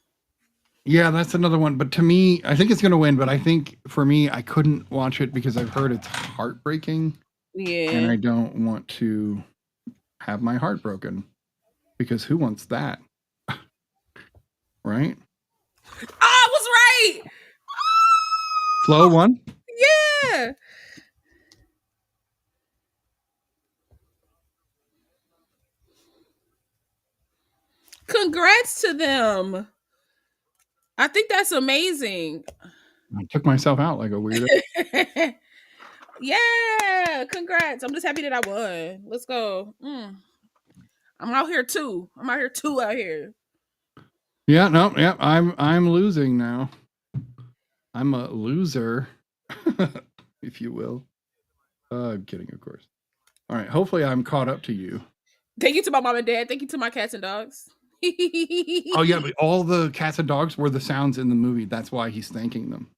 Yeah, that's another one. But to me, I think it's gonna win. But I think for me, I couldn't watch it because I've heard it's heartbreaking. Yeah. And I don't want to have my heart broken. Because who wants that? Right? I was right. Flow won? Yeah. Congrats to them. I think that's amazing. I took myself out like a weirdo. Yeah, congrats. I'm just happy that I won. Let's go. I'm out here too. Out here. Yeah, no, yeah, I'm losing now. I'm a loser, if you will. I'm kidding, of course. All right, hopefully I'm caught up to you. Thank you to my mom and dad. Thank you to my cats and dogs. Oh yeah, but all the cats and dogs were the sounds in the movie. That's why he's thanking them.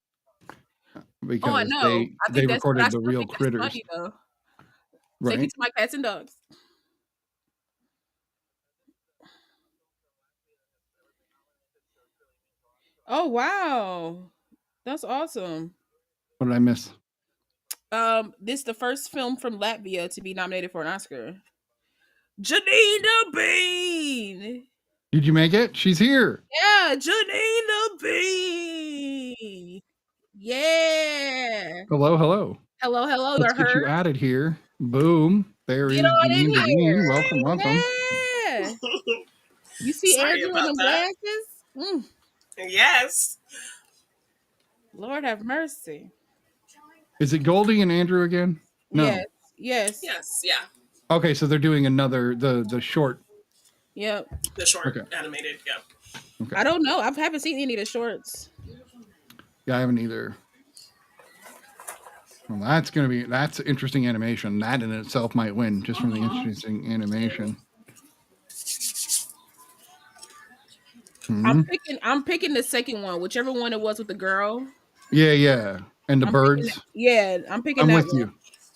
Because I know. they recorded the real critters. Funny, though. Right? Thank you to my cats and dogs. Oh wow, that's awesome. What did I miss? This is the first film from Latvia to be nominated for an Oscar. JeannineDaBean. Did you make it? She's here. Yeah, JeannineDaBean. Yeah. Hello. Hello. Let's get you added here. Boom. There is JeannineDaBean. Welcome. Yeah. You see Andrew in the glasses? Yes. Lord have mercy. Is it Goldie and Andrew again? No. Yes. Yeah. Okay, so they're doing another the short. Yep. The short animated, yeah. Okay. I don't know. I haven't seen any of the shorts. Yeah, I haven't either. Well, that's interesting animation. That in itself might win just from the interesting animation. I'm picking the second one, whichever one it was with the girl. Yeah. And the birds. I'm picking that one.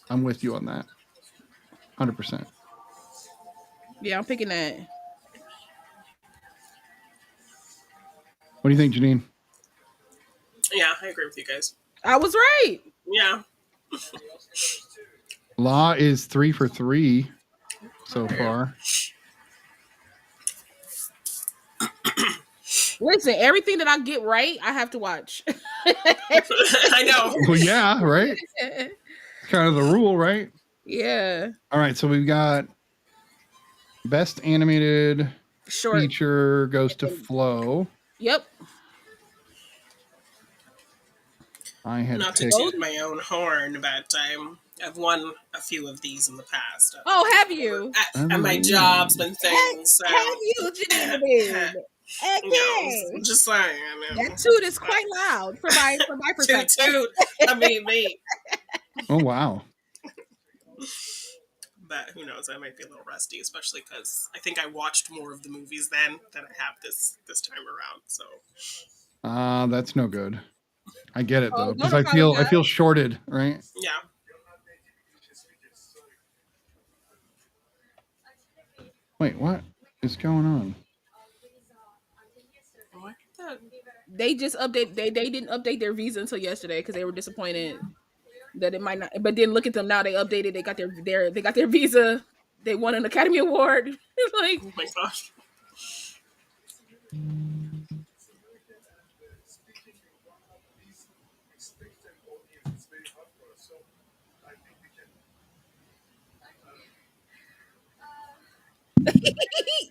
I'm with you on that. 100%. Yeah, I'm picking that. What do you think, Janine? Yeah, I agree with you guys. I was right. Yeah. Law is 3 for 3 so far. Listen, everything that I get right, I have to watch. I know. Well, yeah, right? It's kind of the rule, right? Yeah. All right, so we've got best animated short feature goes to Flow. Yep. I had Not picked... to toot my own horn, but I've won a few of these in the past. Oh, have you? At my jobs and things. So. Have you, JeannineDaBean? Okay. I'm just saying. That toot is quite loud for my perspective. Toot. I mean, me. Oh, wow. But who knows? I might be a little rusty, especially because I think I watched more of the movies then than I have this time around. So. That's no good. I get it though, because don't I feel shorted, right? Yeah. Wait, what is going on? They just update. They didn't update their visa until yesterday because they were disappointed that it might not. But then look at them now. They updated. They got their visa. They won an Academy Award. Like, oh my gosh.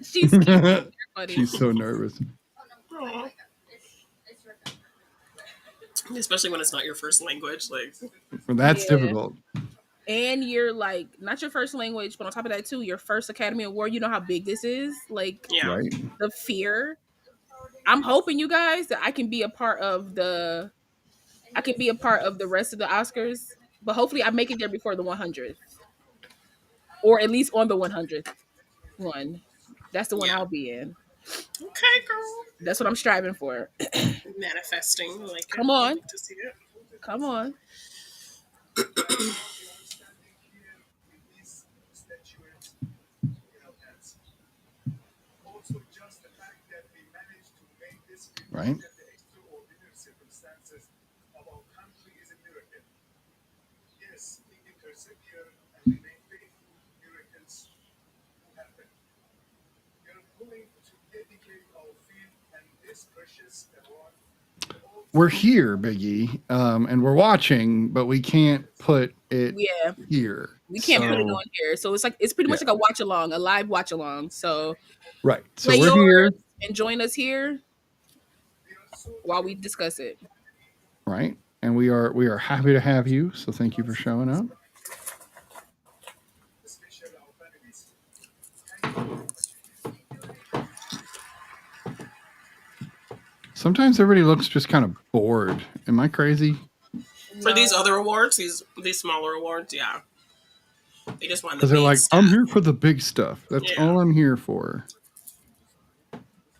she's funny. She's so nervous. Aww. Especially when it's not your first language, like that's difficult. And you're like not your first language, but on top of that too, your first Academy Award. You know how big this is. Like, right. The fear. I'm hoping, you guys, that I can be a part of the rest of the Oscars, but hopefully I make it there before the 100th, or at least on the 100th one. That's the one I'll be in. Okay, girl. That's what I'm striving for. Manifesting, like, come on, like to see it. Come on. Right. We're here, Biggie, and we're watching, but we can't put it here. We can't put it on here. So it's pretty much like a watch along, a live watch along. So right. So we're here and join us here while we discuss it. Right. And we are happy to have you. So thank you for showing up. Sometimes everybody looks just kind of bored. Am I crazy? For these other awards, these smaller awards, yeah. They just want the because they're like, stuff. I'm here for the big stuff. That's all I'm here for.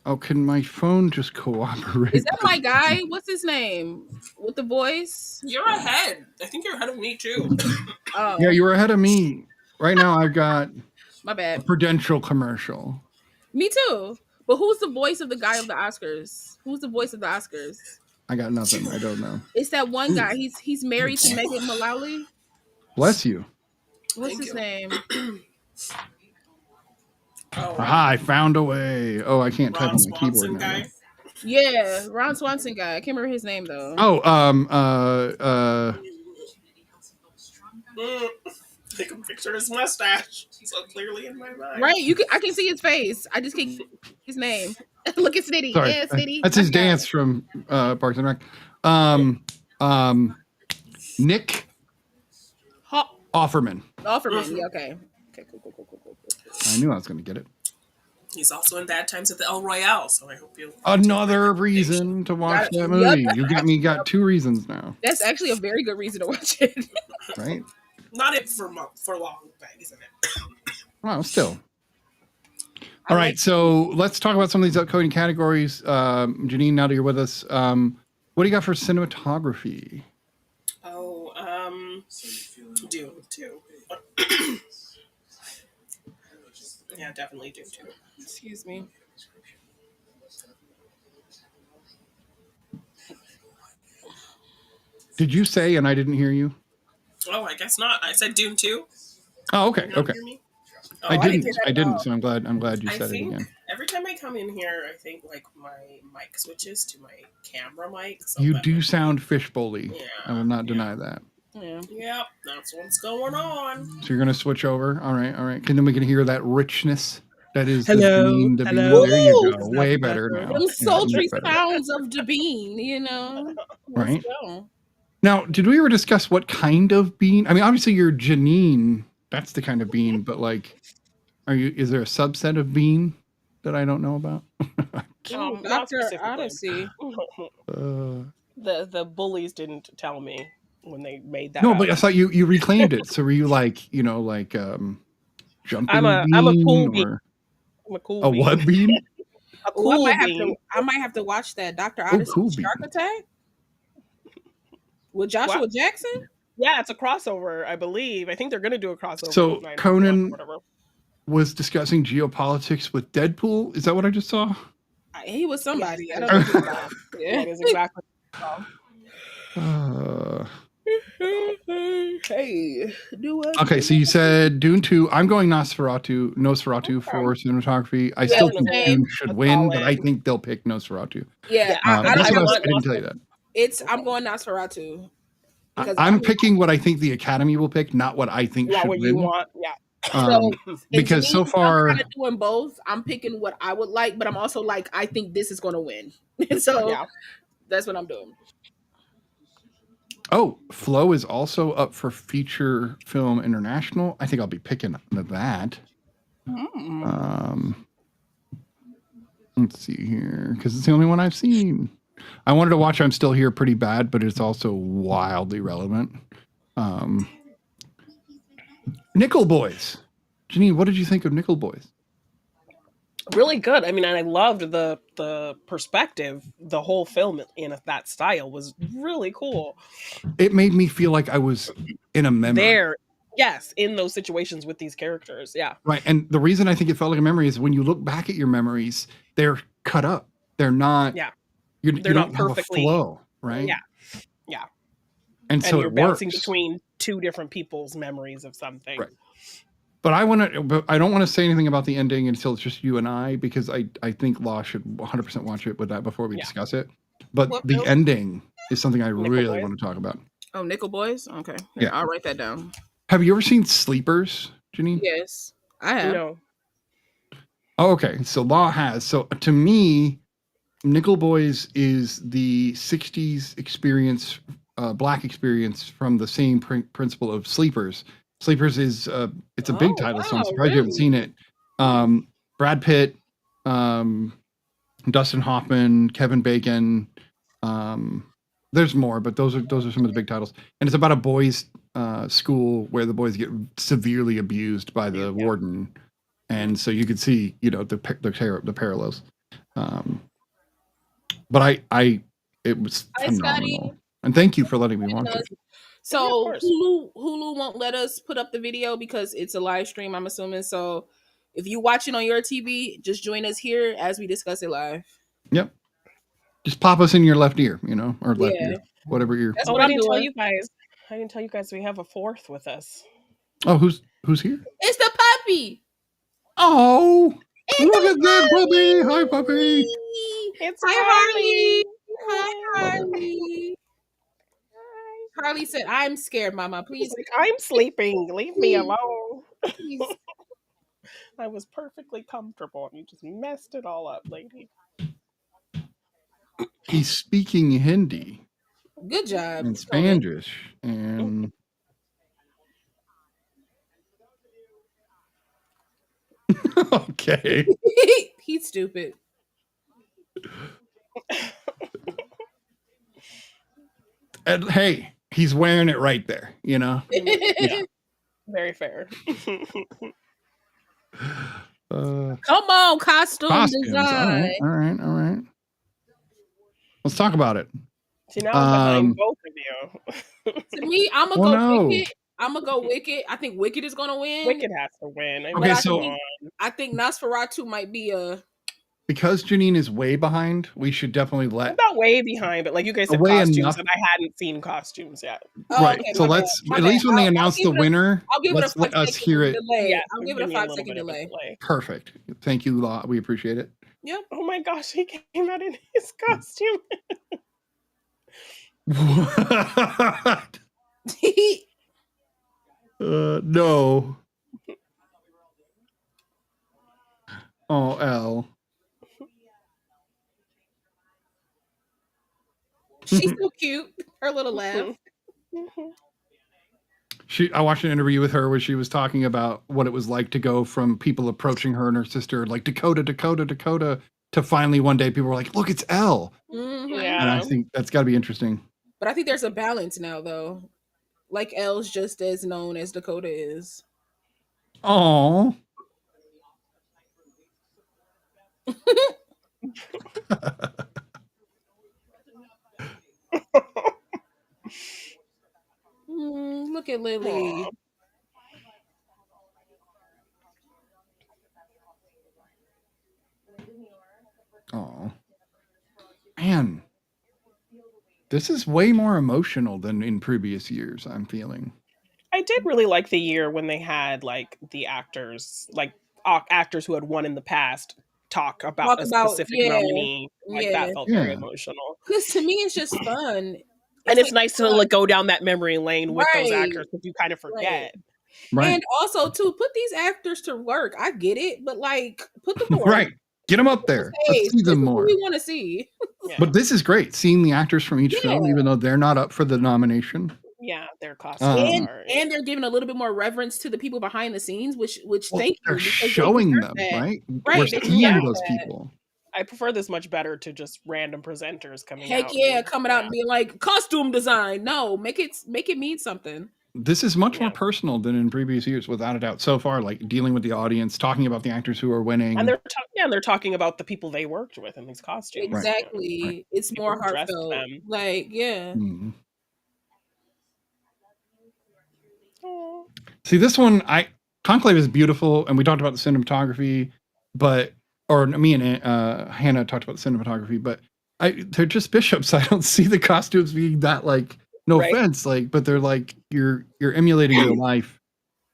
Oh, can my phone just cooperate? Is that my guy? What's his name? With the voice? You're ahead. I think you're ahead of me too. Oh. Yeah, you were ahead of me. Right now I've got my bad. A Prudential commercial. Me too. But who's the voice of the guy of the Oscars? Who's the voice of the Oscars? I got nothing. I don't know. It's that one guy. He's married to Megan Mullally. Bless you. What's his name? Aha, I found a way. Oh, I can't type on my keyboard now. Guy? Yeah, Ron Swanson guy. I can't remember his name though. Oh, I can picture his mustache. So clearly in my mind. Right, I can see his face. I just can't his name. Look at Snitty. Sorry. Yeah, Snitty. That's his dance from Parks and Rec. Nick Offerman. Offerman. Yeah, okay. Okay, cool. I knew I was going to get it. He's also in Bad Times at the El Royale, so I hope you. Another reason to watch that movie. Yep. You got 2 reasons now. That's actually a very good reason to watch it. Right? Not it for long, but isn't it? Well, still. All right, so let's talk about some of these upcoming categories. Janine, now that you're with us, what do you got for cinematography? Oh, Dune 2. Yeah, definitely Dune 2. Excuse me. Did you say, and I didn't hear you? Oh, I guess not. I said Dune 2. Oh, okay, okay. Oh, I didn't. So I'm glad you said it again. Every time I come in here, I think like my mic switches to my camera mic. So you do sound fishbowly. Yeah, I will not deny that. Yeah. Yep, that's what's going on. So you're gonna switch over. All right. And then we can hear that richness that is Hello. There you go. Way better now. Them sultry sounds of DaBean, you know. Right. Now, did we ever discuss what kind of bean? I mean, obviously you're Janine. That's the kind of bean, but like, is there a subset of bean that I don't know about? Ooh, Not Dr. specifically. Odyssey. The bullies didn't tell me when they made that No, up. but I thought you reclaimed it. So were you like, jumping I'm a bean cool bean. or I'm a cool a bean. what bean? A Oh, cool bean. I might have to watch that Dr. Oh, Odyssey cool Shark bean. Attack with Joshua What? Jackson. Yeah, it's a crossover, I believe. I think they're gonna do a crossover So with 911 Conan or whatever. was discussing geopolitics with Deadpool. Is that what I just saw? He was somebody. Yes, I that don't is know. exactly. Yeah. That is exactly. Hey, do what? Okay, so you said Dune 2. I'm going Nosferatu for Okay. cinematography. I Yeah, still think same. Dune should That's win, but I solid. think they'll pick Nosferatu. Yeah, Yeah, but That's I what I was. want I didn't tell you that. I'm going Nosferatu because I'm picking what I think the Academy will pick, not what I think not should what you win. want. Yeah. so Because so I'm far, kind of doing both. I'm picking what I would like, but I'm also like I think this is going to win. So Yeah. that's what I'm doing. Flow is also up for feature film international. I think I'll be picking that. Let's see here, because it's the only one I've seen. I wanted to watch I'm Still Here pretty bad, but it's also wildly relevant. Nickel Boys. Janine, what did you think of Nickel Boys? Really good. I mean, and I loved the perspective. The whole film in that style was really cool. It made me feel like I was in a memory. There, yes, in those situations with these characters. Yeah. Right. And the reason I think it felt like a memory is when you look back at your memories, they're cut up. They're not. Yeah. You They're don't not have a perfectly. flow, right? Yeah. Yeah. And so you're it bouncing works. between two different people's memories of something. Right. But I don't want to say anything about the ending until it's just you and I, because I think Law should 100% watch it with that before we discuss it. But What the film? ending is something I Nickel really Boys? want to talk about. Oh, Nickel Boys. Okay, Yeah. I'll write that down. Have you ever seen Sleepers, Janine? Yes, I have. No. Oh, okay. So Law has. So to me, Nickel Boys is the 60s experience, Black experience from the same principle of Sleepers. Sleepers is it's a big title, so I'm surprised you haven't seen it. Brad Pitt, Dustin Hoffman, Kevin Bacon. There's more, but those are some of the big titles. And it's about a boys' school where the boys get severely abused by the warden, and so you could see, the parallels. But it was phenomenal. And thank you for letting me watch it. So Hulu won't let us put up the video because it's a live stream, I'm assuming. So if you watch it on your TV, just join us here as we discuss it live. Yep. Just pop us in your left ear, or left ear, whatever ear. That's I didn't tell you guys. I didn't tell you guys we have a fourth with us. Oh, who's here? It's the puppy. Oh, look at that puppy! Hi, puppy. It's Harley. Hi, Harley. Harley said, "I'm scared, Mama. Please." Like, I'm sleeping. Leave me alone. I was perfectly comfortable, and you just messed it all up, lady. He's speaking Hindi. Good job. And Spanish and. Okay. He's stupid. And hey, he's wearing it right there, Yeah. Very fair. Come on, costumes. Design. All right. Let's talk about it. See, now I'm behind both of you. To me, I'm gonna go Wicked. I'm gonna go Wicked. I think Wicked is gonna win. Wicked has to win. I think Nosferatu might be a. Because Janine is way behind, we should definitely let. I'm not way behind, but like you guys said, costumes, and I hadn't seen costumes yet. Right. Okay, so let's at least when they announce the winner, let's let us hear it. Yeah, I'll give it a 5-second delay. Perfect. Thank you, Law. We appreciate it. Yep. Oh my gosh, he came out in his costume. What? No. Oh, L. She's so cute. Her little laugh. I watched an interview with her where she was talking about what it was like to go from people approaching her and her sister, like Dakota, to finally one day people were like, look, it's Elle. Mhm. And I think that's got to be interesting. But I think there's a balance now, though. Like Elle's just as known as Dakota is. Oh. Look at Lily. Oh. Man. This is way more emotional than in previous years, I'm feeling. I did really like the year when they had like the actors, like actors who had won in the past, talk about a specific nominee. Like that felt very emotional. Because to me, it's just fun. And it's nice to like go down that memory lane with those actors because you kind of forget. Right. And also, to put these actors to work. I get it, but like, put them to work. Right. Get them up there. Let's see them more. We want to see. But this is great, seeing the actors from each film, even though they're not up for the nomination. Yeah, their costumes and they're giving a little bit more reverence to the people behind the scenes, which thank you. They're showing them, right? We're seeing those people. I prefer this much better to just random presenters coming out. Heck yeah, coming out and being like, costume design. No, make it mean something. This is much more personal than in previous years, without a doubt. So far, like dealing with the audience, talking about the actors who are winning, and they're talking about the people they worked with in these costumes. Exactly, right. It's people more heartfelt. Like, Mm-hmm. See, this one, Conclave is beautiful, and we talked about the cinematography, me and Hannah talked about the cinematography, but they're just bishops. I don't see the costumes being that like. No offense, like, but they're like you're emulating your life.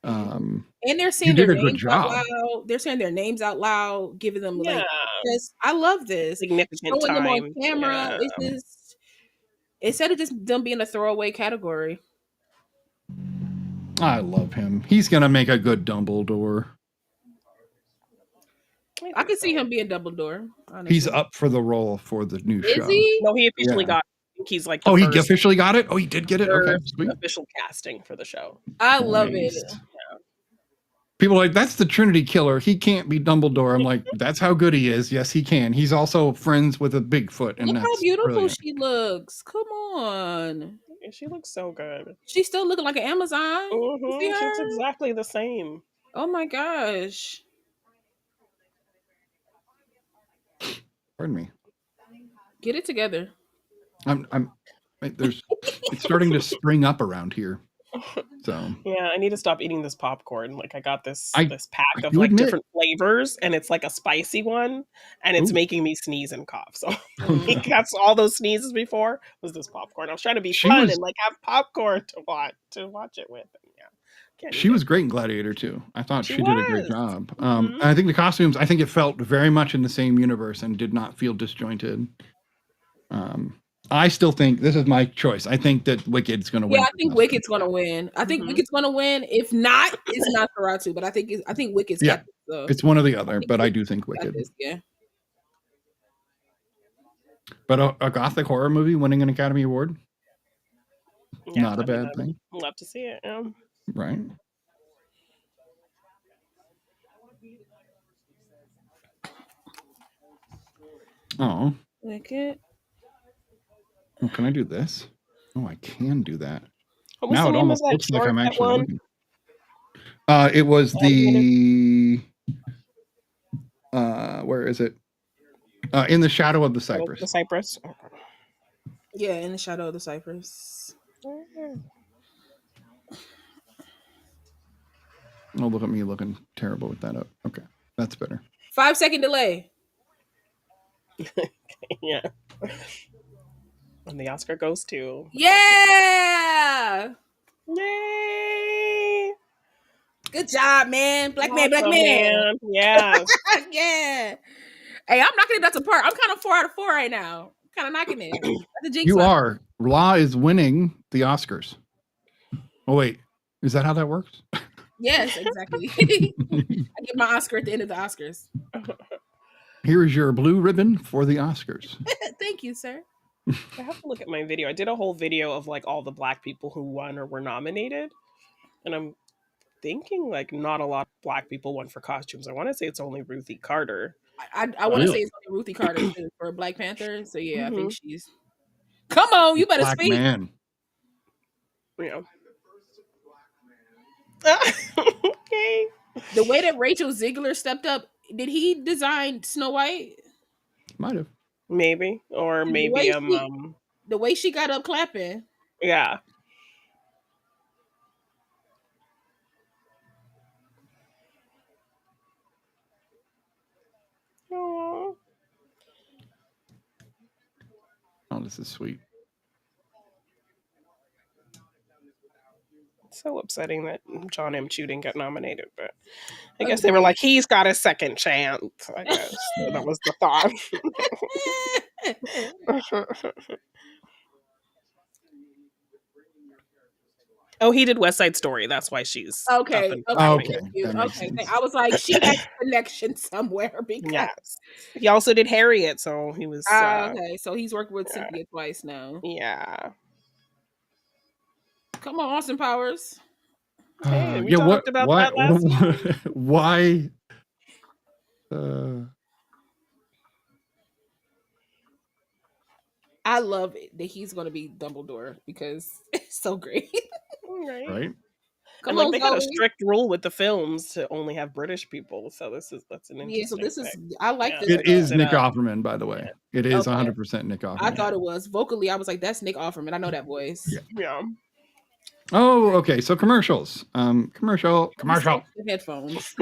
And they're saying their names out loud. They're saying their names out loud, giving them like. I love this. Significant showing time. them on camera. It's just instead of just them being a throwaway category. I love him. He's gonna make a good Dumbledore. I could see him being Dumbledore. Honestly. He's up for the role for the new show. Is he? No, he officially got. He's like he officially got it. Oh, he did get it. Okay, sweet. Official casting for the show. I love it. Yeah. People are like, that's the Trinity Killer. He can't be Dumbledore. I'm like, that's how good he is. Yes, he can. He's also friends with a Bigfoot, and look that's how beautiful brilliant. She looks. Come on, she looks so good. She's still looking like an Amazon. She looks exactly the same. Oh my gosh. Pardon me. Get it together. It's starting to spring up around here. So yeah, I need to stop eating this popcorn. Like I got this pack of like different flavors, and it's like a spicy one, and it's making me sneeze and cough. So that's all those sneezes before was this popcorn. I was trying to be fun and like have popcorn to watch it with. She was great in Gladiator too. I thought she did a great job. I think the costumes, I think it felt very much in the same universe and did not feel disjointed. I still think this is my choice. I think that Wicked's going to win. Yeah, I think Wicked's going to win. I think Wicked's going to win. If not, it's not Nosferatu, but I think Wicked's got this, so. It's one or the other, but I do think Wicked. Yeah. But a gothic horror movie winning an Academy Award? Yeah, not a bad thing. Love to see it. Yeah. Right. Oh. Wicked. Oh, can I do this? Oh, I can do that. What was now it almost looks like I'm actually looking. It was the where is it? In the Shadow of the Cypress. The Cypress. Yeah, In the Shadow of the Cypress. Oh, look at me looking terrible with that up. Okay, that's better. 5-second delay. Yeah. And the Oscar goes to. Yeah! Yay! Good job, man. Black man. Yeah. Yeah. Hey, I'm knocking it out the park. I'm kind of 4 out of 4 right now. Kind of knocking it. The jinx you are. Law is winning the Oscars. Oh, wait. Is that how that works? Yes, exactly. I get my Oscar at the end of the Oscars. Here is your blue ribbon for the Oscars. Thank you, sir. I have to look at my video. I did a whole video of like all the Black people who won or were nominated, and I'm thinking like not a lot of Black people won for costumes. I want to say it's only Ruthie Carter. I want to say it's only Ruthie Carter too, for Black Panther. So yeah, I think Mm-hmm. she's. Come on, you better Black speak. man. Yeah. Okay. The way that Rachel Ziegler stepped up, did he design Snow White? Might have. Maybe. Or maybe the way she got up clapping. Yeah. Aww. Oh, this is sweet. So upsetting that John M. Chu didn't get nominated, but I guess they were like, he's got a second chance. I guess that was the thought. Oh, he did West Side Story. That's why she's okay. Okay. I was like, she had a connection somewhere because yes. He also did Harriet, so he was okay. So he's worked with Cynthia twice now. Yeah. Come on, Austin Powers. Hey, we talked about that last week. Why? I love it that he's going to be Dumbledore because it's so great. Right? Come on, they got a strict rule with the films to only have British people, so that's an interesting. So this is I like this. It is Nick Offerman, by the way. Yeah. It is 100% Nick Offerman. I thought it was vocally. I was like, that's Nick Offerman. I know that voice. Yeah. Oh, okay. So commercials. Commercial. Headphones.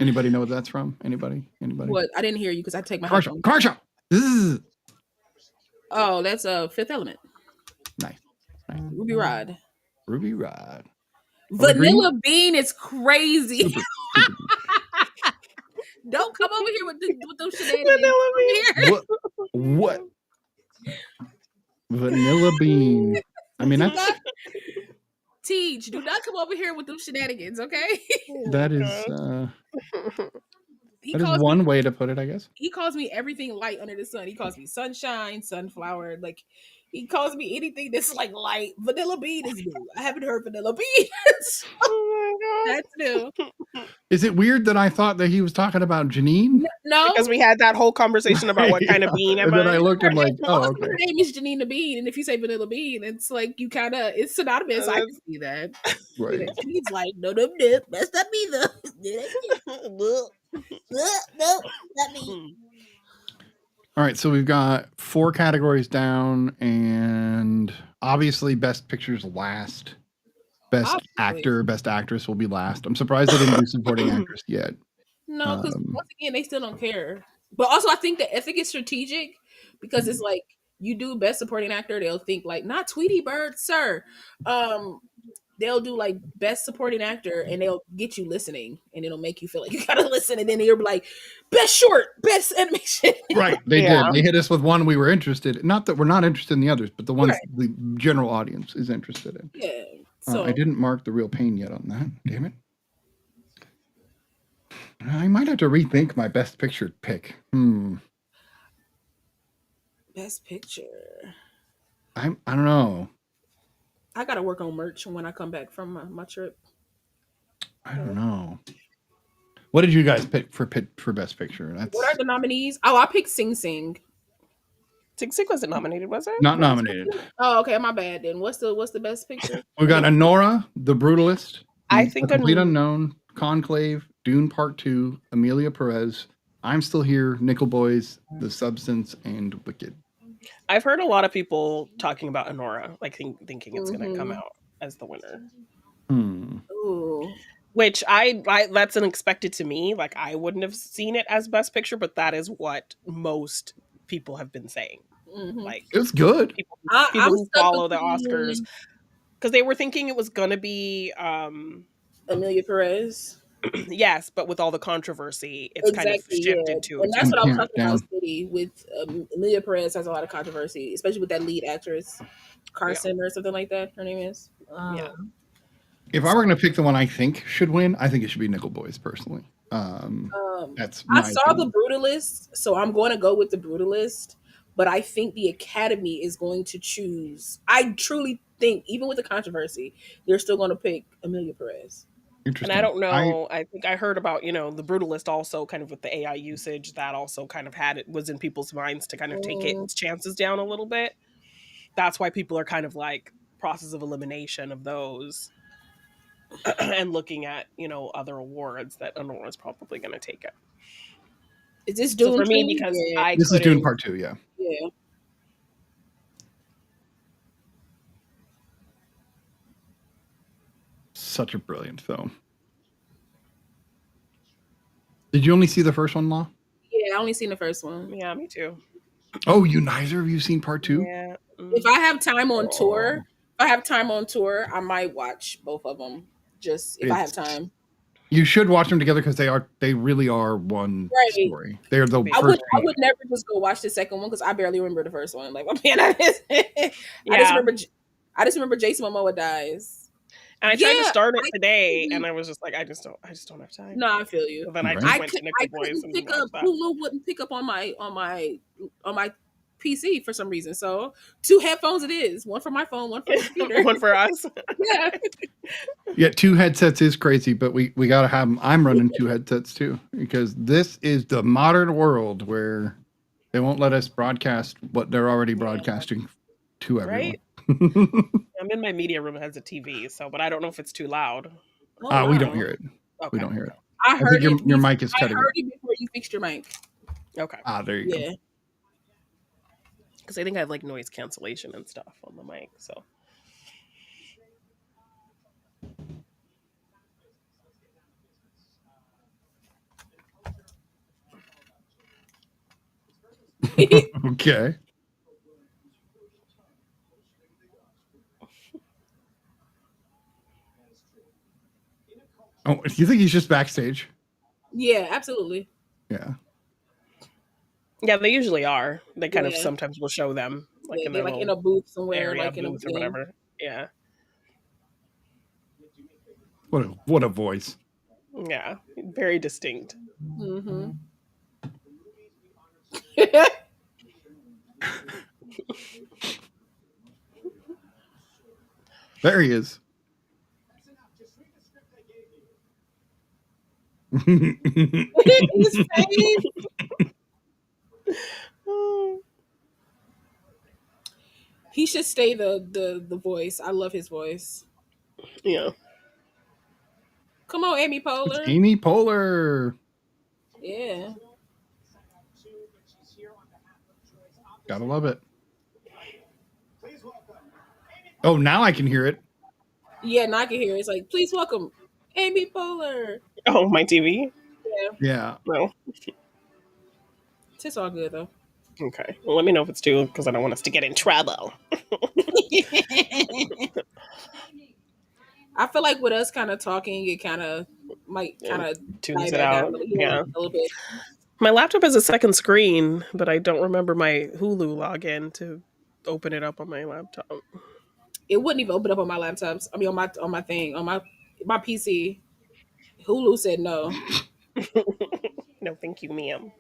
Anybody know what that's from? Anybody? What? I didn't hear you because I take my commercial. headphones. Commercial. Oh, that's Fifth Element. Nice. Ruby Rod. Vanilla Bean is crazy. Don't come over here with those shenanigans. What? Vanilla Bean. I mean, that's... Teach, do not come over here with those shenanigans, okay? That is... that is one way to put it, I guess. He calls me everything light under the sun. He calls me sunshine, sunflower. Like, he calls me anything that's like light. Vanilla Bean is new. I haven't heard Vanilla Bean. Oh my God. That's new. Is it weird that I thought that he was talking about Janine? No. Because we had that whole conversation about what kind of bean am I? And then I looked and like, oh, okay. Her name is JeannineDaBean. And if you say Vanilla Bean, it's like you kind of, it's synonymous. I can see that. Right. He's like, no, that's not me though. No, not me. All right, so we've got 4 categories down, and obviously Best Picture's last. Best Actor, Best Actress will be last. I'm surprised they didn't do Supporting Actress yet. No, because once again, they still don't care. But also, I think that think it's strategic because it's like you do Best Supporting Actor, they'll think like, not Tweety Bird, sir. They'll do like Best Supporting Actor and they'll get you listening and it'll make you feel like you gotta listen, and then you'll be like, Best Short, Best Animation. Right, they did. They hit us with one we were interested in. Not that we're not interested in the others, but the ones the general audience is interested in. Yeah. So I didn't mark the Real Pain yet on that. Damn it. I might have to rethink my Best Picture pick. Best Picture. I don't know. I gotta work on merch when I come back from my trip. I don't know. What did you guys pick for Best Picture? What are the nominees? Oh, I picked Sing Sing. Sing Sing wasn't nominated, was it? Not nominated. Oh, okay, my bad. Then what's the Best Picture? We got Anora, The Brutalist. I think A Complete Unknown, Conclave, Dune Part 2, Amelia Perez, I'm Still Here, Nickel Boys, The Substance, and Wicked. I've heard a lot of people talking about Anora, like thinking it's going to come out as the winner. Ooh. Which I that's unexpected to me. Like, I wouldn't have seen it as Best Picture, but that is what most people have been saying. Like, it was good. People who follow the Oscars, because they were thinking it was going to be Amelia Perez. Yes, but with all the controversy, it's kind of shifted to. And that's what I was talking about. City with Amelia Perez has a lot of controversy, especially with that lead actress, Carson or something like that. Her name is. If I were going to pick the one I think should win, I think it should be Nickel Boys. Personally, that's. I saw The Brutalist, so I'm going to go with The Brutalist. but I think the Academy is going to choose. I truly think, even with the controversy, they're still going to pick Emilia Perez. And I don't know. I think I heard about, the Brutalist also kind of with the AI usage that also kind of was in people's minds to kind of take its chances down a little bit. That's why people are kind of like process of elimination of those and looking at, other awards that Honora is probably going to take it. Is this Dune for me, because this is Dune Part 2, yeah. Yeah. Such a brilliant film. Did you only see the first one, Law? Yeah, I only seen the first one. Yeah, me too. Oh, you neither of you seen Part 2? Yeah. If I have time on tour, I might watch both of them. Just if I have time. You should watch them together because they really are one story. They're the first. I would never just go watch the second one because I barely remember the first one. Like, man, I just remember Jason Momoa dies. And I tried to start it today, and I was just like, I just don't have time. No, I feel you. So then I just went to Nickel Boys and pick up. Hulu wouldn't pick up on my PC for some reason. So 2 headphones it is. One for my phone, one for the computer. One for us. Yeah. Yeah, 2 headsets is crazy, but we gotta have them. I'm running 2 headsets too because this is the modern world where they won't let us broadcast what they're already broadcasting to everyone. Right? I'm in my media room that has a TV, but I don't know if it's too loud. We don't hear it. Okay. We don't hear it. I heard your mic is cutting. I heard it before you fixed your mic. Okay. There you go. Because I think I have like noise cancellation and stuff on the mic, so. Okay. Oh, do you think he's just backstage? Yeah, absolutely. Yeah. Yeah, they usually are. They kind of sometimes will show them in a booth somewhere, like in a booth or whatever. Yeah. What a voice. Yeah, very distinct. Mm-hmm. There he is. His face. He should stay the voice. I love his voice. Yeah. Come on, Amy Poehler. It's Amy Poehler. Yeah. Gotta love it. Oh, now I can hear it. Yeah, now I can hear it. It's like, please welcome Amy Poehler. Oh, my TV? Yeah. No. It's all good, though. Okay. Well, let me know if it's too, because I don't want us to get in trouble. I feel like with us kind of talking, it kind of might kind of tunes it out. Yeah. A little bit. My laptop has a second screen, but I don't remember my Hulu login to open it up on my laptop. It wouldn't even open up on my laptops. I mean, on my thing, on my PC. Hulu said no. No, thank you, ma'am.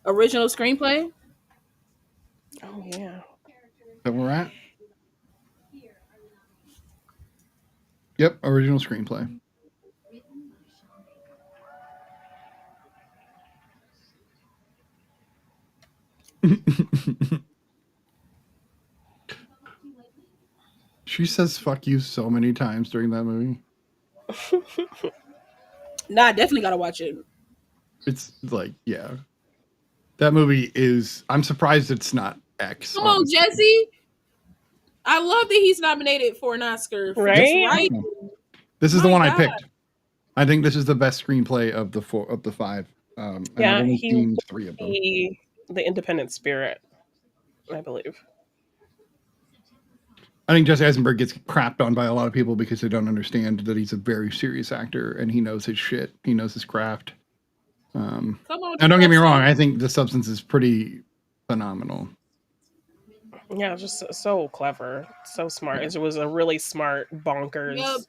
Original screenplay? Oh, yeah. That we're at? Yep, original screenplay. She says fuck you so many times during that movie. Nah, I definitely gotta watch it. It's like, yeah. That movie is, I'm surprised it's not X. Come on, Jesse. I love that he's nominated for an Oscar. Right? This is the one I picked. I think this is the best screenplay of the 5. Yeah, I've only seen 3 of them. The independent spirit, I believe. I think Jesse Eisenberg gets crapped on by a lot of people because they don't understand that he's a very serious actor and he knows his shit. He knows his craft. Come on, and don't get me wrong, I think The Substance is pretty phenomenal. Yeah, just so clever, so smart. It was a really smart, bonkers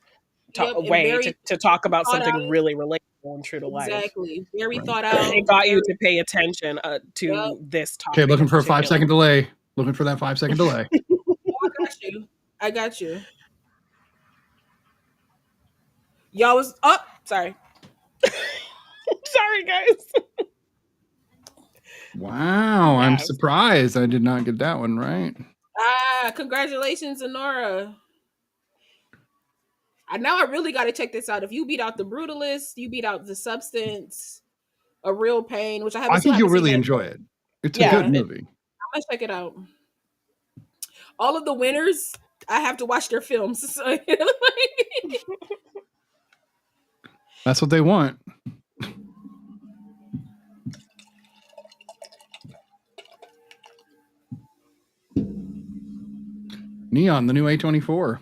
way to talk about something really relatable. faithful and true to life. Exactly. Very thought out. It got you to pay attention to this topic. Okay, looking for a 5-second delay. Looking for that 5-second delay. I got you. Y'all was up. Sorry. Sorry, guys. Wow, I'm surprised I did not get that one right. Congratulations, Honora. Now I really got to check this out. If you beat out The Brutalist, you beat out The Substance, A Real Pain, which I haven't. I think you'll really enjoy it. It's a good movie. I'm gonna check it out. All of the winners, I have to watch their films. So, that's what they want. Neon, the new A24.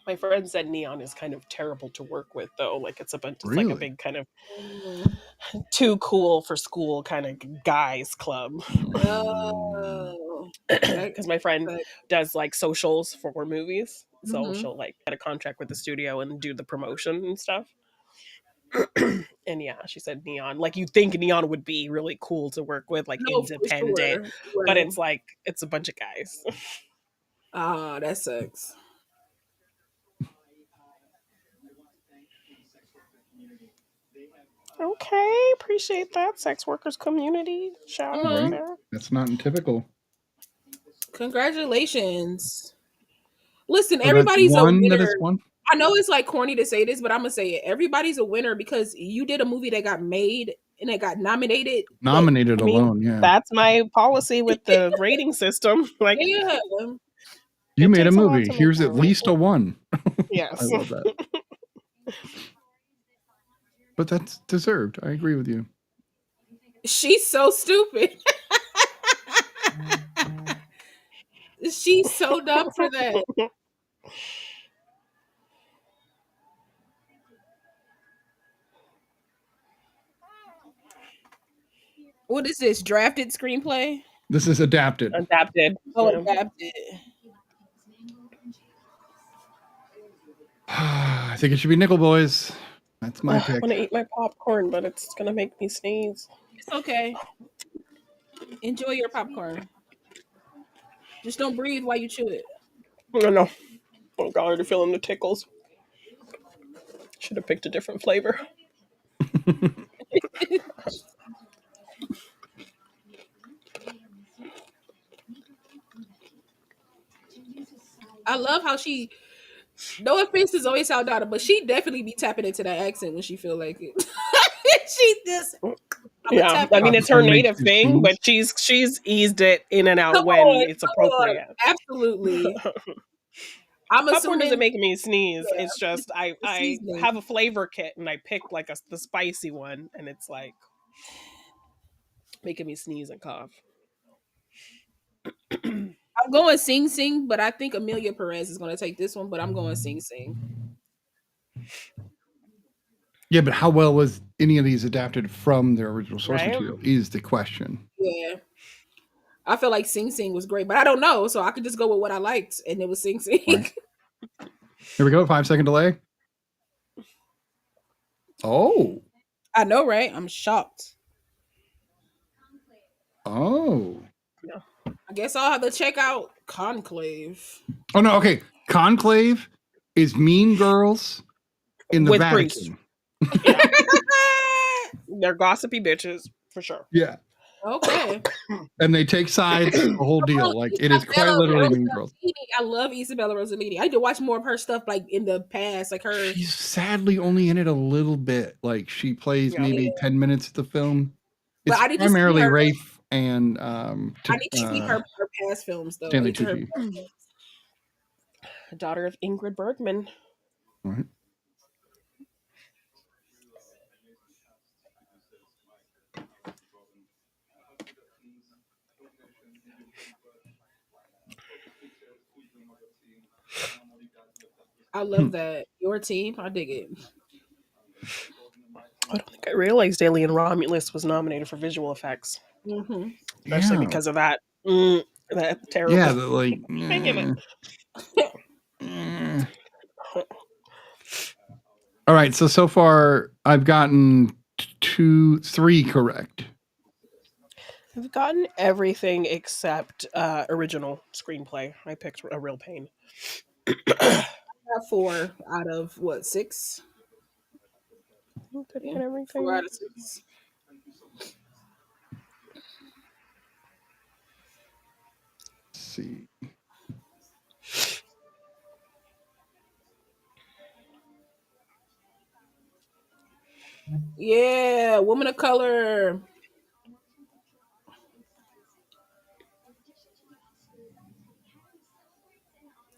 My friend said Neon is kind of terrible to work with, though. Like it's like a big kind of too cool for school kind of guys club. Because my friend does like socials for movies, so she'll like get a contract with the studio and do the promotion and stuff. And yeah, she said Neon. Like you'd think Neon would be really cool to work with, like independent, but it's like it's a bunch of guys. That sucks. Okay, appreciate that. Sex workers community. Shout out there. That's not typical. Congratulations. Listen, everybody's a winner. I know it's like corny to say this, but I'm gonna say it. Everybody's a winner because you did a movie that got made and it got nominated. Nominated alone, yeah. That's my policy with the rating system. Like, yeah. You made a movie. Here's at least a 1. Yes. I love that. But that's deserved. I agree with you. She's so stupid. She's so dumb for that. What is this? Drafted screenplay? This is adapted. Adapted. Oh, adapted. I think it should be Nickel Boys. That's my pick. I want to eat my popcorn, but it's going to make me sneeze. It's okay. Enjoy your popcorn. Just don't breathe while you chew it. No. Oh, God, I'm already feeling the tickles. Should have picked a different flavor. I love how she, no offense to Zoe Saldana, but she definitely be tapping into that accent when she feel like it. She just, yeah. I mean, it's her native thing, but she's eased it in and out when it's appropriate. Absolutely. I'm assuming doesn't make me sneeze. Yeah. It's just I have a flavor kit and I pick like the spicy one, and it's like making me sneeze and cough. I'm going Sing Sing, but I think Amelia Perez is going to take this one, but I'm going Sing Sing. Yeah, but how well was any of these adapted from their original source material is the question. Yeah. I feel like Sing Sing was great, but I don't know, so I could just go with what I liked, and it was Sing Sing. Right. Here we go, 5-second delay. Oh. I know, right? I'm shocked. Oh. Yeah. I guess I'll have to check out Conclave. Oh, no, okay. Conclave is Mean Girls in the with Vatican. Yeah. They're gossipy bitches, for sure. Yeah. Okay. And they take sides, the whole deal. Like, it is quite literally Mean Girls. I love Isabella Rossellini. I need to watch more of her stuff, like, in the past. Like, her. She's sadly only in it a little bit. Like, she plays maybe 10 minutes of the film. It's primarily Rafe and... I need to see her past films, though. Stanley Tucci. Daughter of Ingrid Bergman. All right. I love that. Your team, I dig it. I don't think I realized Alien Romulus was nominated for visual effects. Mm-hmm. Especially because of that. That terrible. Yeah, like... All right, so far I've gotten 3 correct. I've gotten everything except original screenplay. I picked a real pain. I got 4 out of what, 6? Did I Yeah, get everything? 4 out of 6. Let's see. Yeah, woman of color.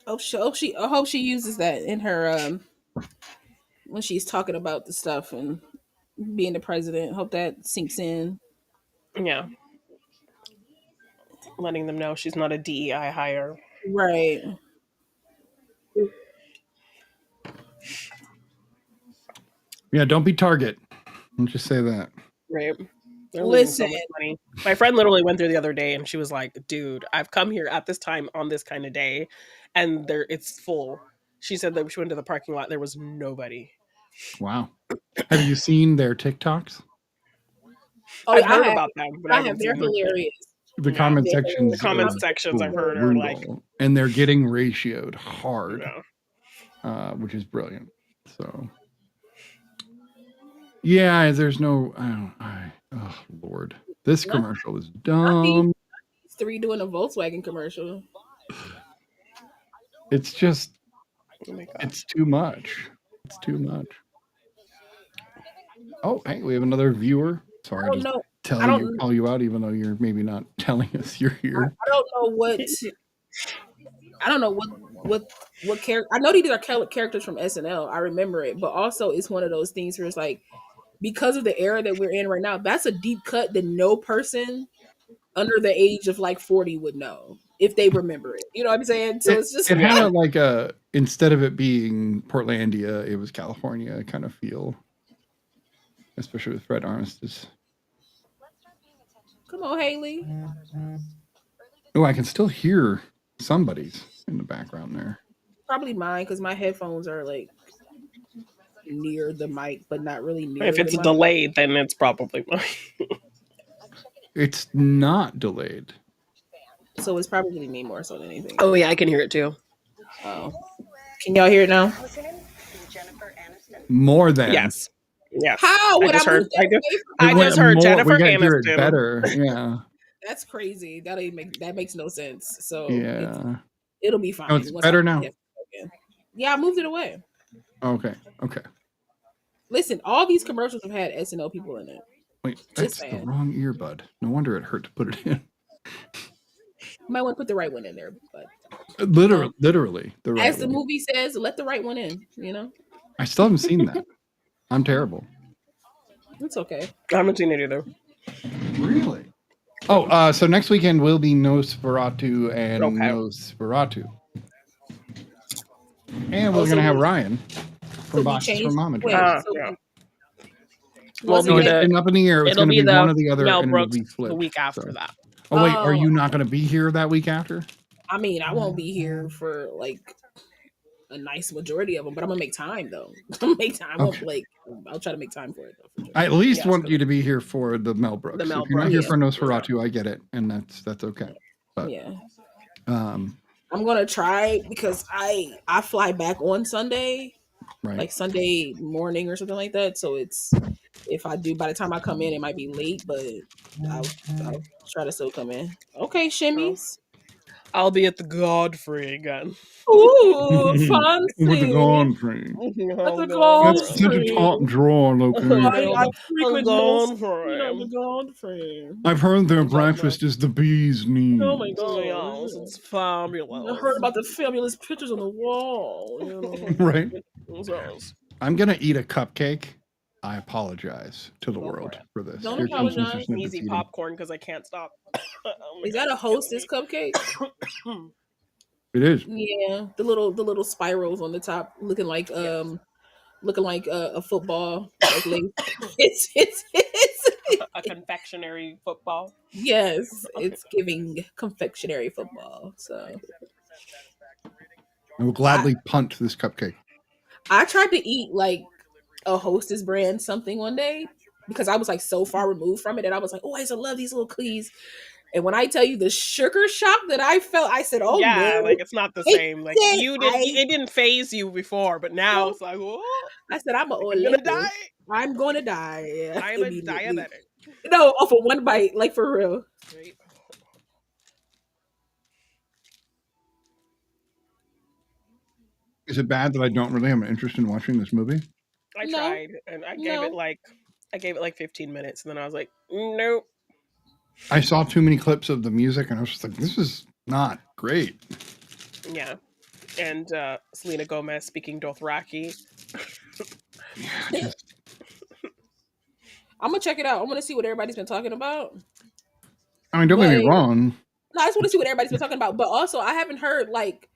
I hope she uses that in her when she's talking about the stuff and being the president. Hope that sinks in. Yeah. Letting them know she's not a DEI hire. Right. Yeah, don't be Target. I'll just say that. Right. They're losing so much money. My friend literally went there the other day and she was like, dude, I've come here at this time on this kind of day and it's full. She said that she went to the parking lot. There was nobody. Wow. Have you seen their TikToks? Oh, I've heard about them, but I haven't they're seen them. hilarious. The comment sections. The comment sections I've heard are like, and they're getting ratioed hard, which is brilliant. So, yeah, there's no. Oh Lord, this commercial is dumb. These 3 doing a Volkswagen commercial. It's just, it's too much. It's too much. Oh, hey, we have another viewer. Sorry, I just call you out, even though you're maybe not telling us you're here. I don't know what character. I know these are characters from SNL. I remember it, but also it's one of those things where it's like, because of the era that we're in right now, that's a deep cut that no person under the age of like 40 would know if they remember it. You know what I'm saying? So it's just it had like instead of it being Portlandia, it was California kind of feel, especially with Fred Armistead. Come on, Haley. Oh, I can still hear somebody's in the background there. Probably mine, because my headphones are like near the mic, but not really near. If it's delayed, then it's probably mine. It's not delayed. So it's probably me more so than anything. Oh yeah, I can hear it too. Oh, can y'all hear it now? More than yes. Yeah. How? I just heard Jennifer Aniston. Hear it better. Yeah. That's crazy. That makes no sense. So yeah, it'll be fine. No, it's better now. Yeah, I moved it away. Okay. Listen, all these commercials have had SNL people in it. Wait, that's the wrong earbud. No wonder it hurt to put it in. You might want to put the right one in there, but literally, the right as the movie says, let the right one in. You know. I still haven't seen that. I'm terrible. It's okay. I haven't seen it either. Really? Oh, so next weekend will be Nosferatu and Nosferatu. And we're going to have Ryan from Boxes from Mama. Well, it's up in the air. It's going to be one or the other. Mel Brooks the week after that. Oh, wait. Are you not going to be here that week after? I mean, I won't be here for like a nice majority of them, but I'm gonna make time though. I'm gonna make time. I'll try to make time for it though. For sure. I at least want you to be here for the Mel Brooks. If you're not here for Nosferatu, I get it, and that's okay. But, I'm gonna try because I fly back on Sunday, like Sunday morning or something like that. So it's if I do, by the time I come in, it might be late, but I'll try to still come in. Okay, shimmies. I'll be at the Godfrey again. Ooh, fancy. With the Godfrey. At the Godfrey. That's such a top drawer location. I frequent the Godfrey. I've heard their breakfast is the bee's knees. Oh my god. Yes, it's fabulous. I heard about the fabulous pictures on the wall. You know? Right. I'm going to eat a cupcake. I apologize to the world for this. Don't apologize. Easy popcorn because I can't stop. Is that a Hostess cupcake? It is. Yeah, the little spirals on the top, looking like a football. It's a confectionery football. Yes, it's giving confectionery football. So I will gladly punt this cupcake. I tried to eat like a Hostess brand something one day because I was like so far removed from it, and I was like, oh, I used to love these little cookies. And when I tell you the sugar shock that I felt, I said, "Oh Yeah, no, like it's not the same. Like it didn't phase you before, but now it's like, whoa, I said, I'm gonna die. I'm gonna die I'm a immediately." diabetic. No, off of one bite, like for real. Right. Is it bad that I don't really have an interest in watching this movie? I tried, and I gave it like 15 minutes, and then I was like, nope. I saw too many clips of the music, and I was just like, this is not great. Yeah, and Selena Gomez speaking Dothraki. Yeah, I'm gonna check it out. I want to see what everybody's been talking about. I mean, don't get me wrong. No, I just want to see what everybody's been talking about. But also, I haven't heard like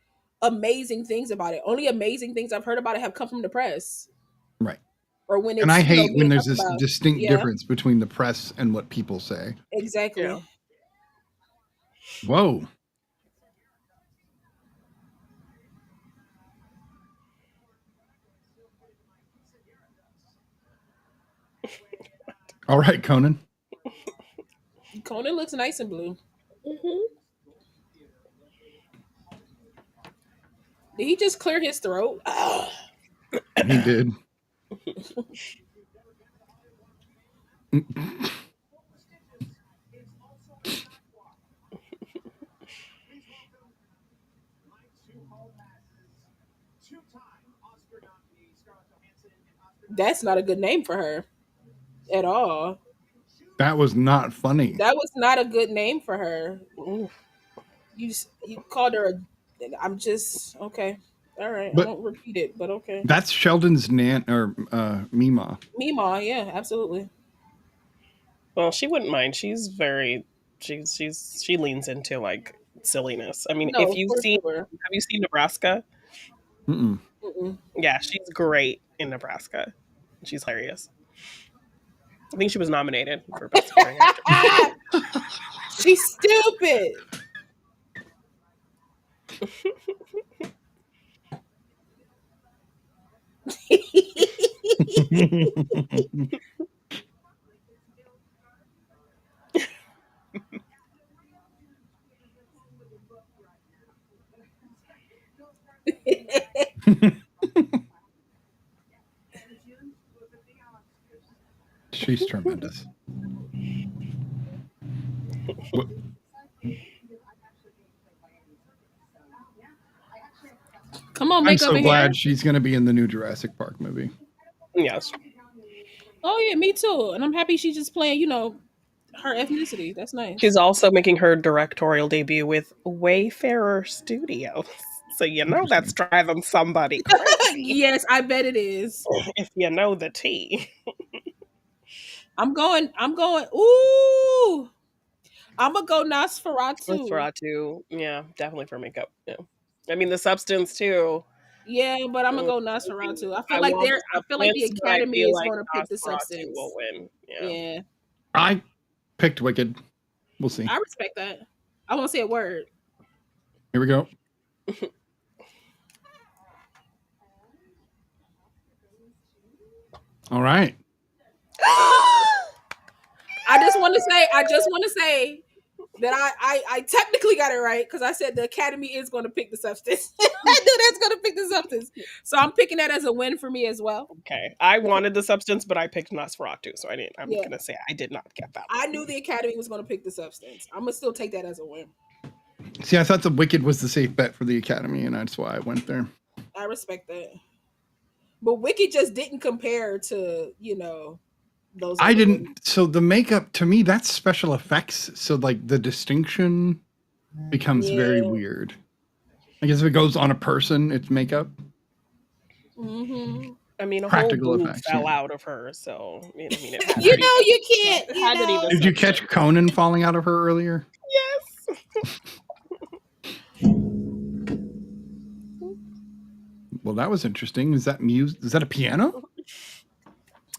amazing things about it. Only amazing things I've heard about it have come from the press. Right. Or when it's, and I hate when there's this about. distinct difference between the press and what people say. Exactly. Yeah. Whoa. All right, Conan. Conan looks nice and blue. Mm-hmm. Did he just clear his throat? He did. That's not a good name for her at all. That was not funny. That was not a good name for her. You called her I'm just okay. All right, but I won't repeat it, but okay. That's Sheldon's Nan or Mima. Mima, yeah, absolutely. Well, she wouldn't mind. She's very she leans into like silliness. I mean, if you've seen have you seen Nebraska? Mm-mm. Mm-mm. Yeah, she's great in Nebraska. She's hilarious. I think she was nominated for Best Supporting Actress. She's stupid. She's tremendous. Come on, I'm makeup. so glad she's going to be in the new Jurassic Park movie. Yes. Oh yeah, me too. And I'm happy she's just playing, her ethnicity. That's nice. She's also making her directorial debut with Wayfarer Studios. So that's driving somebody crazy. Yes, I bet it is. If you know the tea. I'm going. Ooh. I'm gonna go Nosferatu. Nosferatu, yeah, definitely for makeup. Yeah, I mean the substance too. Yeah, but I'm gonna go Nosferatu. I feel like the Academy is going to pick the substance. Will win. Yeah. I picked Wicked. We'll see. I respect that. I won't say a word. Here we go. All right. I just want to say that I technically got it right because I said the Academy is going to pick the substance. I knew that's going to pick the substance. So I'm picking that as a win for me as well. Okay. I wanted the substance, but I picked Nosferatu, so I'm going to say I did not get that. I knew the Academy was going to pick the substance. I'm going to still take that as a win. See, I thought the Wicked was the safe bet for the Academy, and that's why I went there. I respect that. But Wicked just didn't compare to, those. I didn't. Ones. So the makeup, to me, that's special effects. So like the distinction becomes very weird. I guess if it goes on a person, it's makeup. Mm-hmm. I mean, a practical whole effects fell out of her, so I mean, it you can't. Did you catch Conan falling out of her earlier? Yes. Well, that was interesting. Is that music? Is that a piano?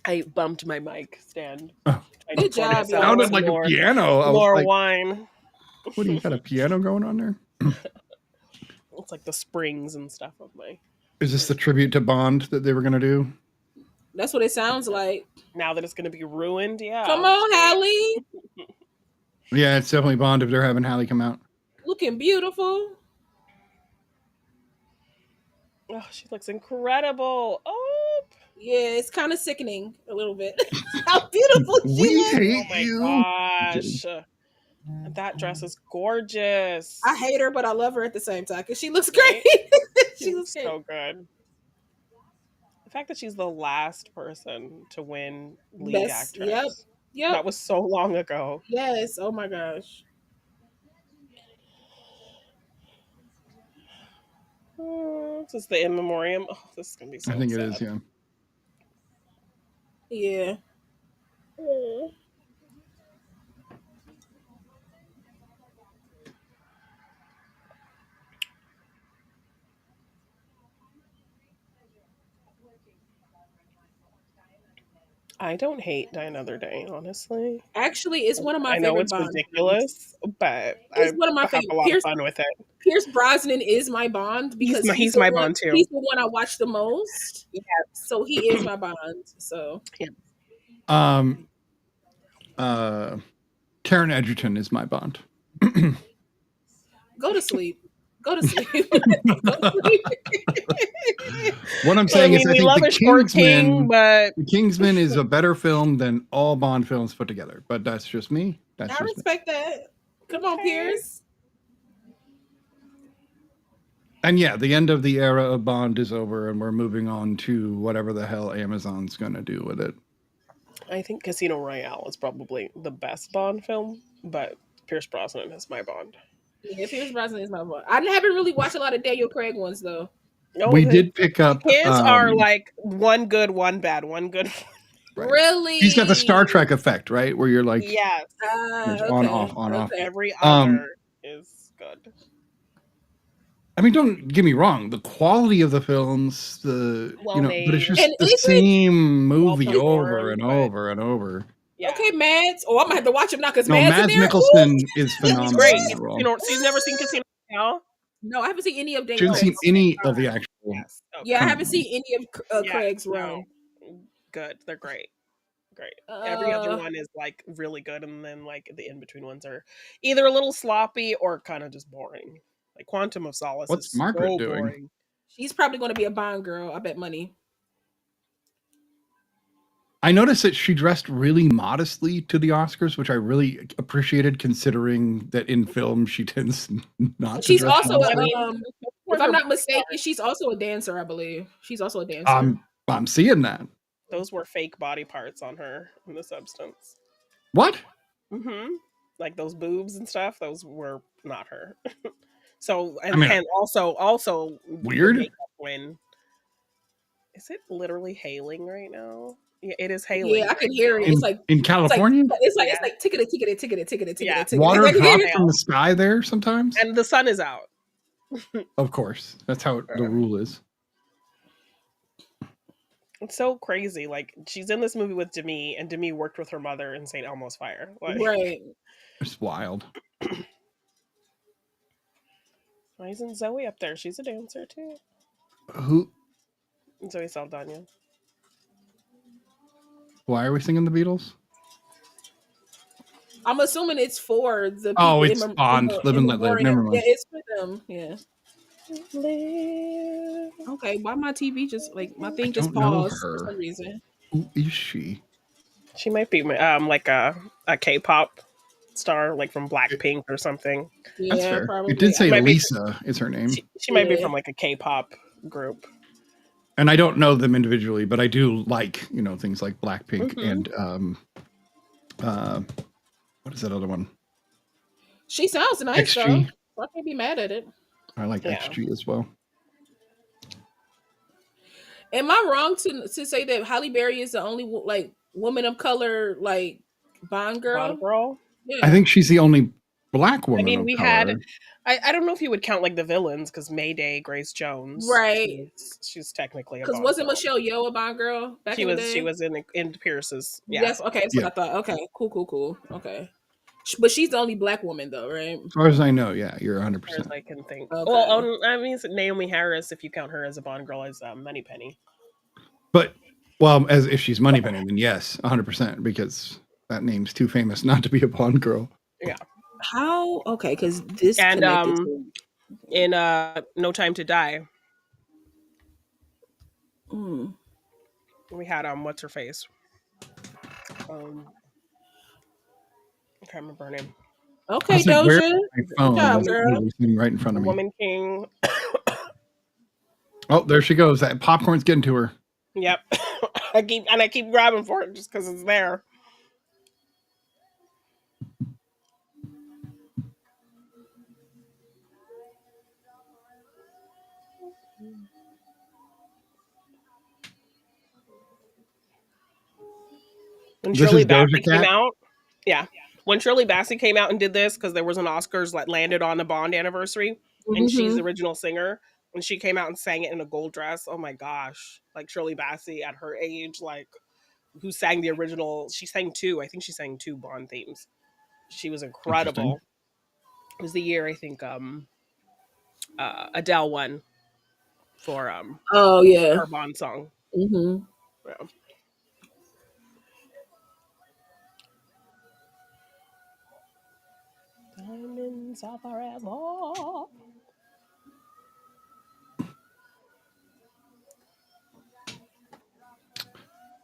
I bumped my mic stand. Oh. Good job. It sounded like a piano. More wine. What do you got? A piano going on there? It's like the springs and stuff of my. Is this the tribute to Bond that they were going to do? That's what it sounds like. Now that it's going to be ruined, yeah. Come on, Halle. Yeah, it's definitely Bond if they're having Halle come out. Looking beautiful. Oh, she looks incredible. Oh, yeah, it's kind of sickening a little bit. How beautiful she looks! Oh my gosh. That dress is gorgeous. I hate her, but I love her at the same time because she looks great. She looks so good. The fact that she's the last person to win lead actress. Yep. That was so long ago. Yes. Oh my gosh. This is the in memoriam. Oh, this is gonna be so I think sad. it is, yeah. Yeah. I don't hate Die Another Day, honestly. Actually, it's one of my favorite. I know it's ridiculous, but it's one of my favorite. I have a lot of fun with it. Pierce Brosnan is my Bond because he's my Bond too. He's the one I watch the most. Yeah. So he is my Bond. So Taron Egerton is my Bond. Go to sleep. Go to sleep. Go to sleep. What I'm saying is I think The Kingsman is a better film than all Bond films put together. But that's just me. I respect that. Come on, Pierce. And yeah, the end of the era of Bond is over, and we're moving on to whatever the hell Amazon's going to do with it. I think Casino Royale is probably the best Bond film, but Pierce Brosnan is my Bond. Yeah, Pierce Brosnan is my Bond. I haven't really watched a lot of Daniel Craig ones, though. We did pick up... His are like one good, one bad, one good... Right. Really? He's got the Star Trek effect, right? Where you're like... Yes. On, off, on, off. Every other is good. I mean, don't get me wrong. The quality of the films, but it's just the same movie over and over and over. Yeah. Okay, Mads. Oh, I'm gonna have to watch him now because Mads Mikkelsen is phenomenal. He's great. So you've never seen Casino Royale? No, I haven't seen any of Daniel. You haven't seen any of the actual. Yes. Okay. Yeah, I haven't seen any of Craig's run. Good. They're great. Great. Every other one is like really good, and then like the in between ones are either a little sloppy or kind of just boring. Like Quantum of Solace. What's Margaret doing? Boring. She's probably going to be a Bond girl. I bet money. I noticed that she dressed really modestly to the Oscars, which I really appreciated, considering that in film she tends not. She's also, if I'm not mistaken, she's also a dancer. I believe she's also a dancer. I'm seeing that. Those were fake body parts on her in the substance. What? Mm-hmm. Like those boobs and stuff. Those were not her. So and also weird. When is it literally hailing right now? Yeah, it is hailing. Yeah, I can hear it. It's like in California. It's like ticket. Yeah, water drops from the sky there sometimes, and the sun is out. Of course, that's how the rule is. It's so crazy. Like she's in this movie with Demi, and Demi worked with her mother in St. Elmo's Fire. Like, right. It's wild. Why isn't Zoe up there? She's a dancer too. Who? Zoe Saldana. Why are we singing the Beatles? I'm assuming it's for the. Oh, it's Bond. Live and Let Live. Never mind. Yeah, it's for them. Yeah. Okay, why my TV just like my thing just paused for some reason? Who is she? She might be like a K-pop star, like from Blackpink or something. Yeah, probably. It did say Lisa is her name. She might be from like a K-pop group. And I don't know them individually, but I do like, things like Blackpink and what is that other one? She sounds nice XG. though. I can't be mad at it. I like XG as well. Am I wrong to say that Halle Berry is the only like woman of color like Bond girl? Bond girl? Yeah. I think she's the only black woman. I mean, we had. I don't know if you would count like the villains because Mayday, Grace Jones, right? She's technically because wasn't Michelle Yeoh a Bond girl back in the day? She was in Pierce's. Yeah. Yes. Okay. That's what I thought. Okay. Cool. Okay. But she's the only black woman, though, right? As far as I know, yeah, you're 100%. As I can think. Okay. Well, I mean, Naomi Harris, if you count her as a Bond girl, is Moneypenny. But Well, as if she's Moneypenny, then yes, 100%, because that name's too famous not to be a Bond girl. Yeah. How? Okay, because this and connected to... in No Time to Die. We had what's her face? I can't remember her name. Okay, Doja. My phone job, girl. sitting right in front of me. Woman King. Oh, there she goes. That popcorn's getting to her. Yep. I keep grabbing for it just because it's there. When Shirley Bassey came out, when Shirley Bassey came out and did this, because there was an Oscars that landed on the Bond anniversary, and she's the original singer. When she came out and sang it in a gold dress, oh my gosh! Like Shirley Bassey at her age, like who sang the original? She sang two. I think she sang two Bond themes. She was incredible. It was the year I think Adele won for her Bond song. Yeah. Diamonds are forever.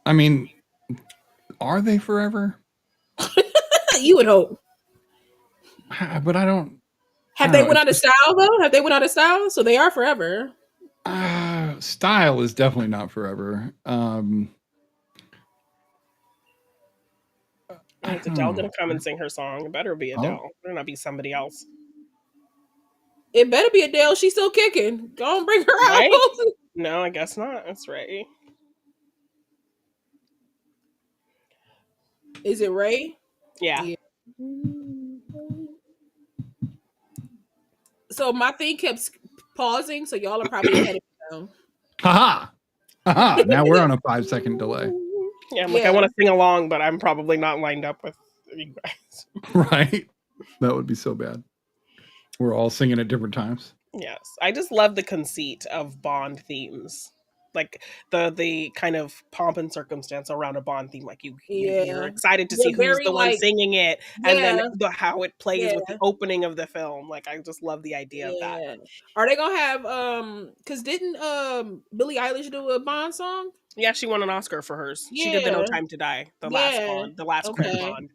I mean, are they forever? You would hope. But I don't. Have they went out of style though? Have they went out of style? So they are forever. Style is definitely not forever. Is Adele gonna come and sing her song? It better be Adele. It better not be somebody else. It better be Adele. She's still kicking. Go and bring her out. No, I guess not. That's right. Is it Ray? Yeah. So my thing kept pausing, so y'all are probably ahead of me now. Haha. Haha. Now we're on a 5-second delay. Yeah, I'm like, I want to sing along, but I'm probably not lined up with you guys. Right? That would be so bad. We're all singing at different times. Yes. I just love the conceit of Bond themes. Like the kind of pomp and circumstance around a Bond theme. Like you're excited to see who's the one singing it, and then how it plays with the opening of the film. Like I just love the idea of that. Are they gonna have because didn't Billie Eilish do a Bond song? Yeah, she won an Oscar for hers. She did the No Time to Die, the last Bond, the last Craig Bond.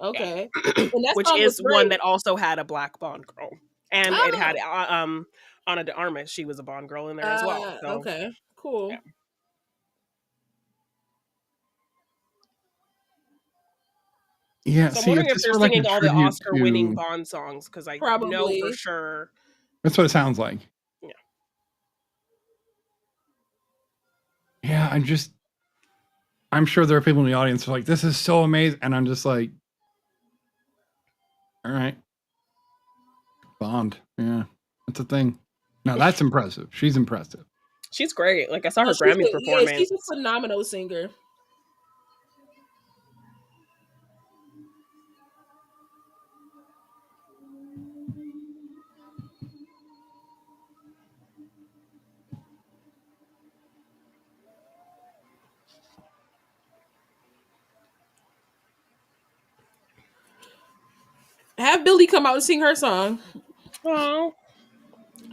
Okay. Yeah. Which is one that also had a black Bond girl. And it had Ana de Armas. She was a Bond girl in there as well. So, okay, cool. Yeah, so I'm wondering if they're singing all the Oscar-winning Bond songs, because I know for sure. That's what it sounds like. Yeah. Yeah, I'm sure there are people in the audience who are like, this is so amazing. And I'm just like, all right. Bond. Yeah, that's a thing. Now that's impressive. She's impressive. She's great. Like I saw her Grammy performance. Yeah, she's a phenomenal singer. Have Billie come out and sing her song. Oh.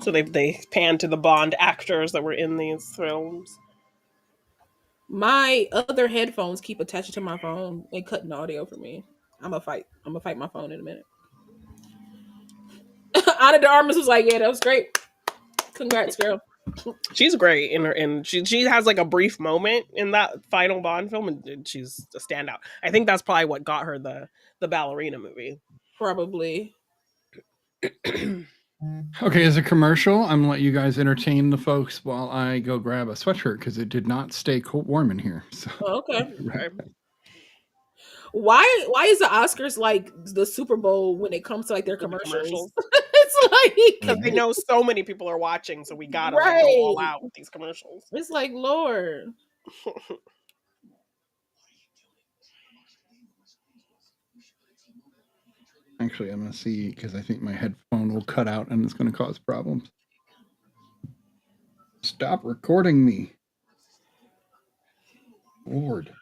So they panned to the Bond actors that were in these films. My other headphones keep attaching to my phone and cutting audio for me. I'm gonna fight my phone in a minute. Ana de Armas was like, yeah, that was great. Congrats, girl. She's great and she has like a brief moment in that final Bond film, and she's a standout. I think that's probably what got her the ballerina movie. Probably. Okay, as a commercial, I'm gonna let you guys entertain the folks while I go grab a sweatshirt because it did not stay warm in here. So. Okay. Why is the Oscars like the Super Bowl when it comes to like their commercials? It's like because they know so many people are watching, so we gotta like, go all out with these commercials. It's like, Lord. Actually, I'm gonna see because I think my headphone will cut out and it's gonna cause problems. Stop recording me. Lord.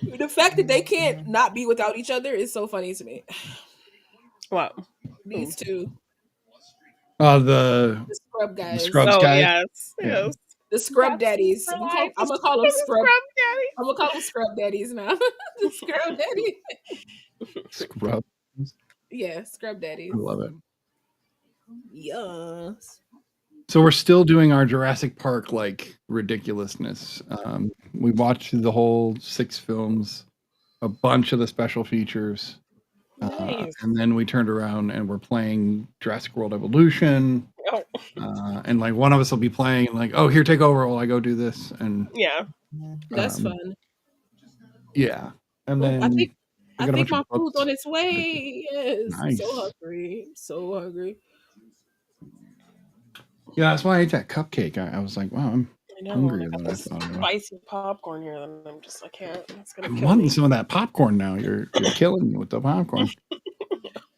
The fact that they can't not be without each other is so funny to me. What? These two. The Scrub guys. Scrubs Oh, guys. yes. Yeah. Yes. The scrub daddies. I'm gonna call them scrub. Daddies. I'm gonna call them scrub daddies now. The scrub daddies. Scrub. Yeah, scrub daddies. I love it. Yes. So we're still doing our Jurassic Park like ridiculousness. We watched the whole 6 films, a bunch of the special features. Nice. And then we turned around and we're playing Jurassic World Evolution. Oh. And like one of us will be playing and like, oh, here, take over while I go do this. And yeah, that's fun. Yeah. And then I think my food's on its way. Yes. Nice. I'm so hungry. So hungry. Yeah, that's why I ate that cupcake. I was like, wow, I'm hungrier than I thought. Spicy popcorn here, and I'm just like, can't. I'm wanting some of that popcorn now. You're killing me with the popcorn.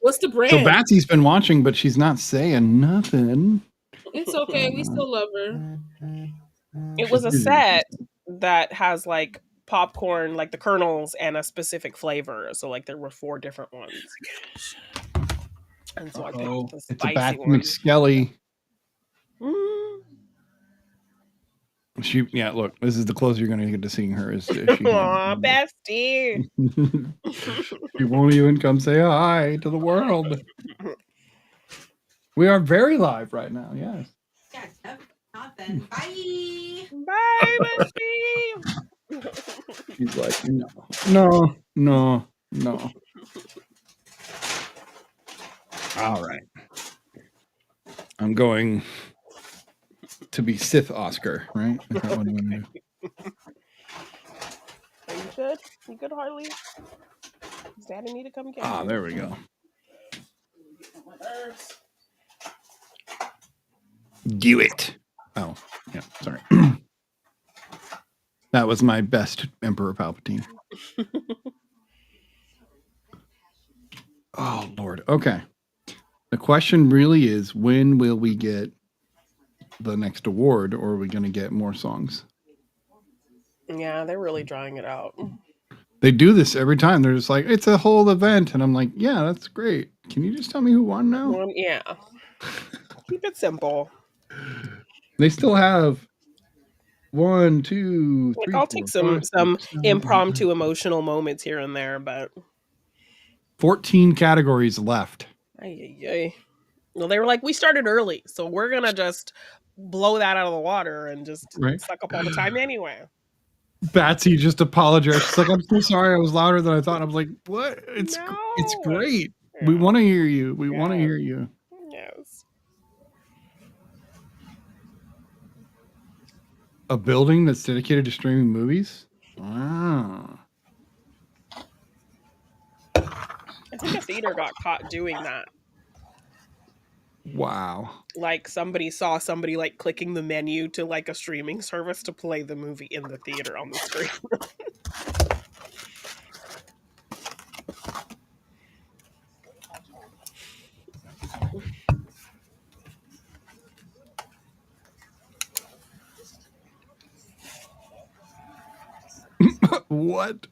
What's the brand? So Batsy's been watching, but she's not saying nothing. It's okay. We still love her. It was a set that has like popcorn, like the kernels, and a specific flavor. So like there were 4 different ones. And so I picked the spicy it's a Batsy one. McSkelly. Look, this is the closer you're going to get to seeing her. Aw, bestie. She won't even come say hi to the world. We are very live right now, yes. Yeah, not then. Bye. Bye, bestie. She's like, no. All right. I'm going to be Sith Oscar, right? Is that what I'm gonna do? Are you good? You good, Harley? Does Daddy need to come get you? There we go. Do it. Oh, yeah, sorry. That was my best Emperor Palpatine. Oh, Lord. Okay. The question really is, when will we get the next award, or are we going to get more songs? Yeah, they're really drawing it out. They do this every time. They're just like, it's a whole event. And I'm like, yeah, that's great. Can you just tell me who won now? Yeah. Keep it simple. They still have 1, 2, 3. I'll take some impromptu emotional moments here and there, but 14 categories left. Well, they were like, we started early, so we're gonna just blow that out of the water and just suck up all the time anyway. Batsy just apologized. She's like, I'm so sorry, I was louder than I thought. I was like, what? It's great. Yeah. We want to hear you. We want to hear you. Yes. A building that's dedicated to streaming movies? Wow. I think a theater got caught doing that. Wow. Like somebody saw somebody like clicking the menu to like a streaming service to play the movie in the theater on the screen. What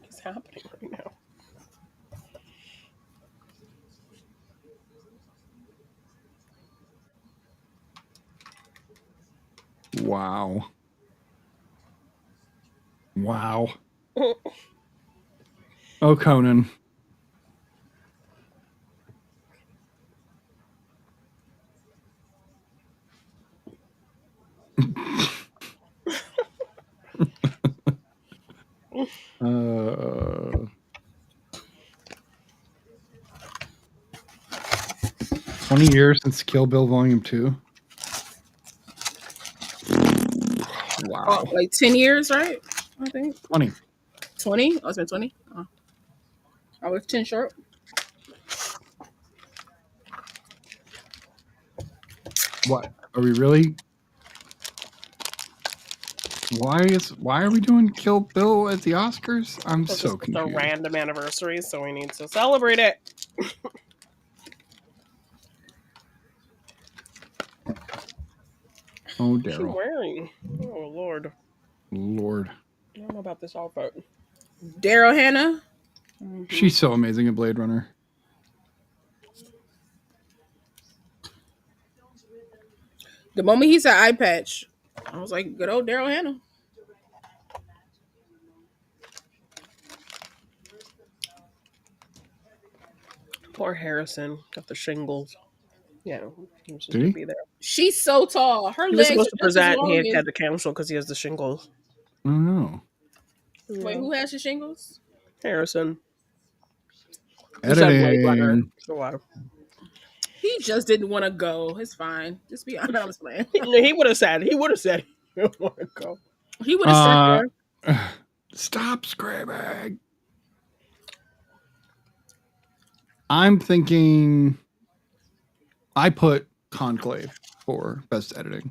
is happening right now? Wow. Oh, Conan. Uh, 20 years since Kill Bill Volume 2. Wow. Like 10 years, right? I think 20. 20? Oh, it's been 20. Oh, I was 10 short. What? Are we really? Why are we doing Kill Bill at the Oscars? I'm so confused. It's a random anniversary, so we need to celebrate it. Oh, Daryl. What's she wearing? Oh, Lord. Lord. I don't know about this all vote. Daryl Hannah. Mm-hmm. She's so amazing at Blade Runner. The moment he said eye patch, I was like, good old Daryl Hannah. Poor Harrison got the shingles. Yeah, he was supposed to be there. She's so tall. Her he legs was supposed to present. He as... had to cancel because he has the shingles. Oh no! Wait, who has the shingles? Harrison. Editing. He just didn't want to go. It's fine. Just be honest. I was playing. He would have said. He didn't want to go. He would have sat there. Stop screaming. I'm thinking I put Conclave for best editing.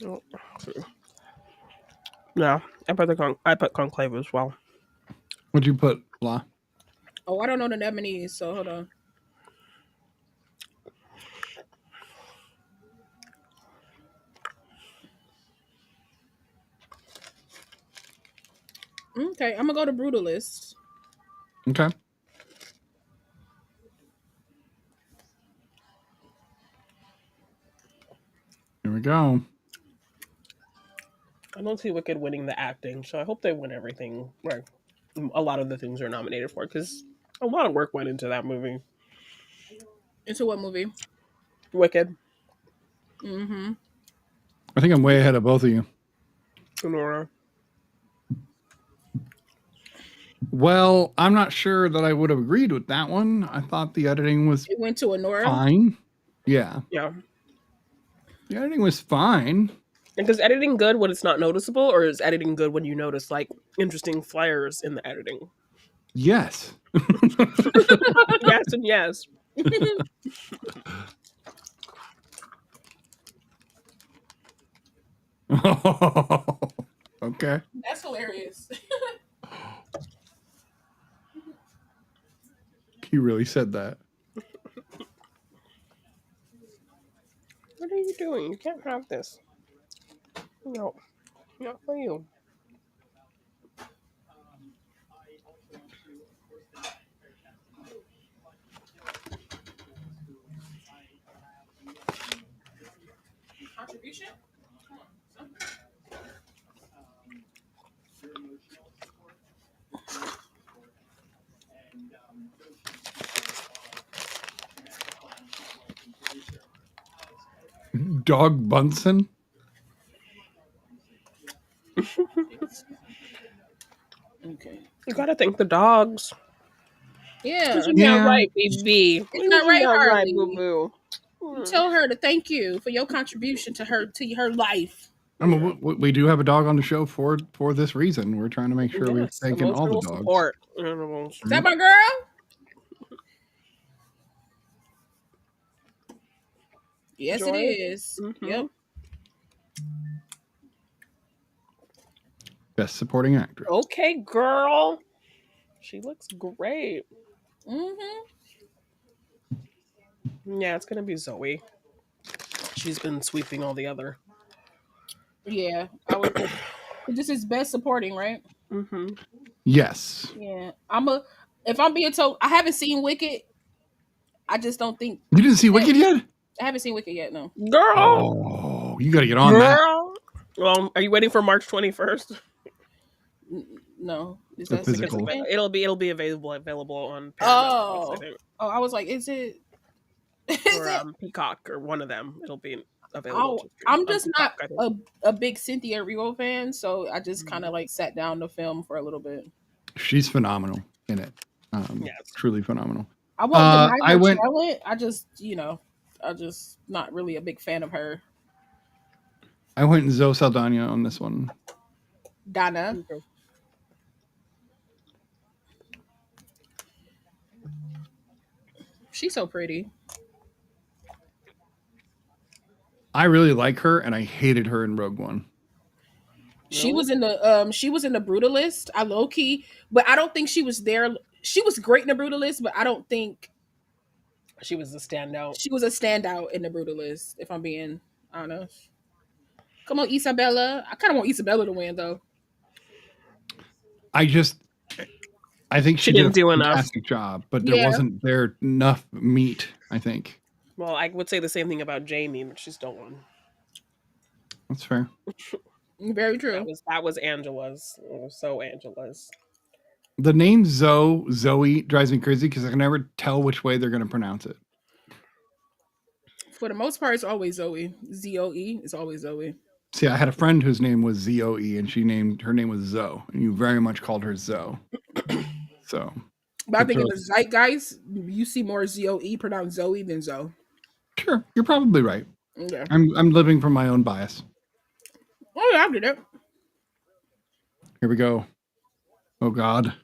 Oh. No, I put Conclave as well. What'd you put, La? Oh, I don't know the Lebanese, so hold on. Okay, I'm gonna go to Brutalist. Okay. Here we go. I don't see Wicked winning the acting, so I hope they win everything. Right, a lot of the things they're nominated for, because a lot of work went into that movie. Into what movie? Wicked. Mm-hmm. I think I'm way ahead of both of you. Nora. Well, I'm not sure that I would have agreed with that one. I thought the editing was it went to Anora. Fine. Yeah. Yeah. The editing was fine. And is editing good when it's not noticeable, or is editing good when you notice like interesting flares in the editing? Yes. Yes and yes. Okay. That's hilarious. He really said that. What are you doing? You can't have this. No. Not for you. Contribution? Dog Bunsen? Okay. You gotta thank the dogs. Yeah. You're not right, baby. It's not right, Harley. Boo-boo. Tell her to thank you for your contribution to her life. I mean, we do have a dog on the show for this reason. We're trying to make sure we're thanking all the dogs. Support. Is that my girl? Yes, Joy? It is. Mm-hmm. Yep. Best supporting actress. Okay, girl. She looks great. Mm-hmm. Yeah, it's gonna be Zoe. She's been sweeping all the other. Yeah, I would. This is best supporting, right? Mm-hmm. Yes. Yeah, if I'm being told, I haven't seen Wicked. I just don't think you didn't see Wicked yet. I haven't seen Wicked yet. No, girl. Oh, you got to get on that. Well, are you waiting for March 21st? No, is that physical? It'll be available on Paramount. Oh, I was like, is it? Or Peacock or one of them. It'll be available. I'm just Peacock, not a big Cynthia Erivo fan, so I just kind of like sat down to film for a little bit. She's phenomenal in it. Yes. Truly phenomenal. I won't deny her talent. I just not really a big fan of her. I went Zoe Saldana on this one. Donna. Okay. She's so pretty. I really like her, and I hated her in Rogue One. She was in the Brutalist. I low key, but I don't think she was there. She was great in the Brutalist, but I don't think She was the standout. She was a standout in the Brutalist, if I'm being honest. Come on, Isabella. I kind of want Isabella to win, though. I think she did didn't do a enough. fantastic job, but there wasn't enough meat, I think. Well, I would say the same thing about Jamie, but she still won. That's fair. Very true. That was Angela's. It was so Angela's. The name Zoe drives me crazy because I can never tell which way they're going to pronounce it. For the most part, it's always Zoe. Z-O-E. It's always Zoe. See, I had a friend whose name was Z-O-E, and her name was Zoe, and you very much called her Zoe. So, but I think in the zeitgeist, you see more Z-O-E pronounced Zoe than Zoe. Sure, you're probably right. Yeah. I'm living from my own bias. Oh yeah, I did it. Here we go. Oh God.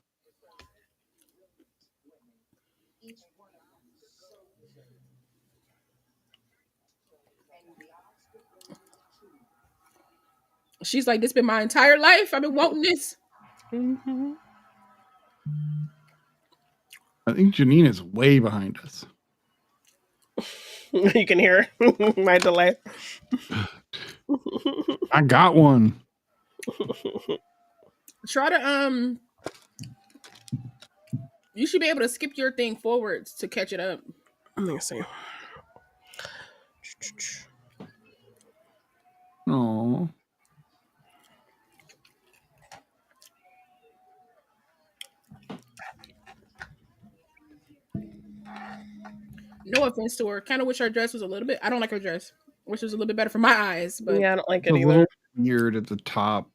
She's like, this been my entire life. I've been wanting this. Mm-hmm. I think Janine is way behind us. You can hear my delay. I got one. Try to you should be able to skip your thing forwards to catch it up. Let me see. Oh. No offense to her. Kind of wish her dress was a little bit. I don't like her dress. Wish it was a little bit better for my eyes. But yeah, I don't like it either. A little weird at the top.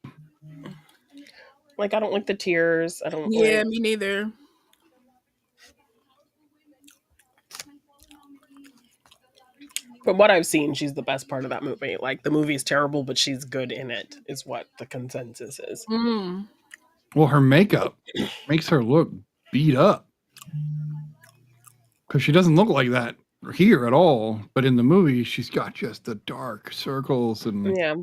Like I don't like the tears. I don't. Yeah, me neither. From what I've seen, she's the best part of that movie. Like the movie is terrible, but she's good in it. Is what the consensus is. Mm. Well, her makeup makes her look beat up because she doesn't look like that here at all. But in the movie, she's got just the dark circles and yeah.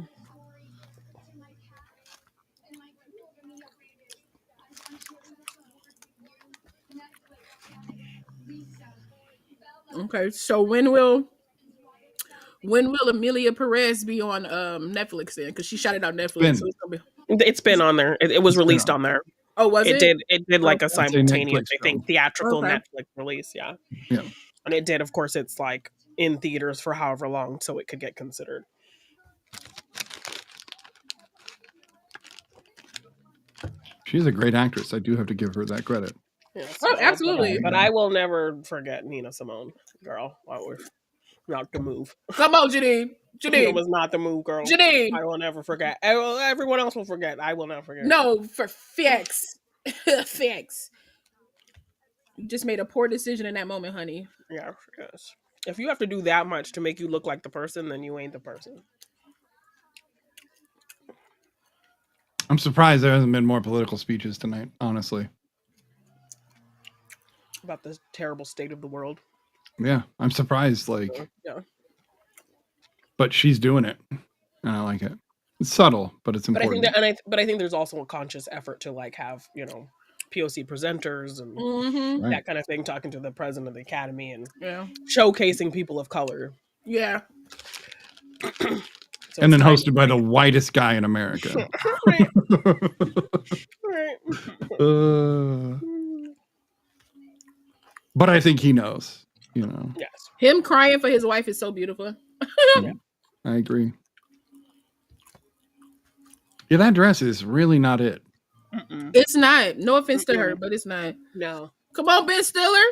Okay, so when will Amelia Perez be on Netflix then? Because she shot it on Netflix. So it's been on there. It was released on there. Oh, was it? It did like a simultaneous, I think, theatrical Okay. Netflix release. Yeah. Yeah. And it did, of course, it's like in theaters for however long, so it could get considered. She's a great actress. I do have to give her that credit. Yeah, oh, absolutely. But I will never forget Nina Simone, girl. That was not the move. Come on, Janine. It was not the move, girl. Janine. I will never forget. Everyone else will forget. I will not forget. No, for facts. Facts. You just made a poor decision in that moment, honey. Yeah, yes. If you have to do that much to make you look like the person, then you ain't the person. I'm surprised there hasn't been more political speeches tonight, honestly. About the terrible state of the world. Yeah, I'm surprised. Yeah. But she's doing it, and I like it. It's subtle, but it's important. But I think there's also a conscious effort to like have POC presenters and that kind of thing, talking to the president of the academy and showcasing people of color. Yeah. So and then hosted by the whitest guy in America. Right. Right. But I think he knows, Yes. Him crying for his wife is so beautiful. Yeah, I agree. Yeah, that dress is really not it. It's not. No offense to her, but it's not. No. Come on, Ben Stiller.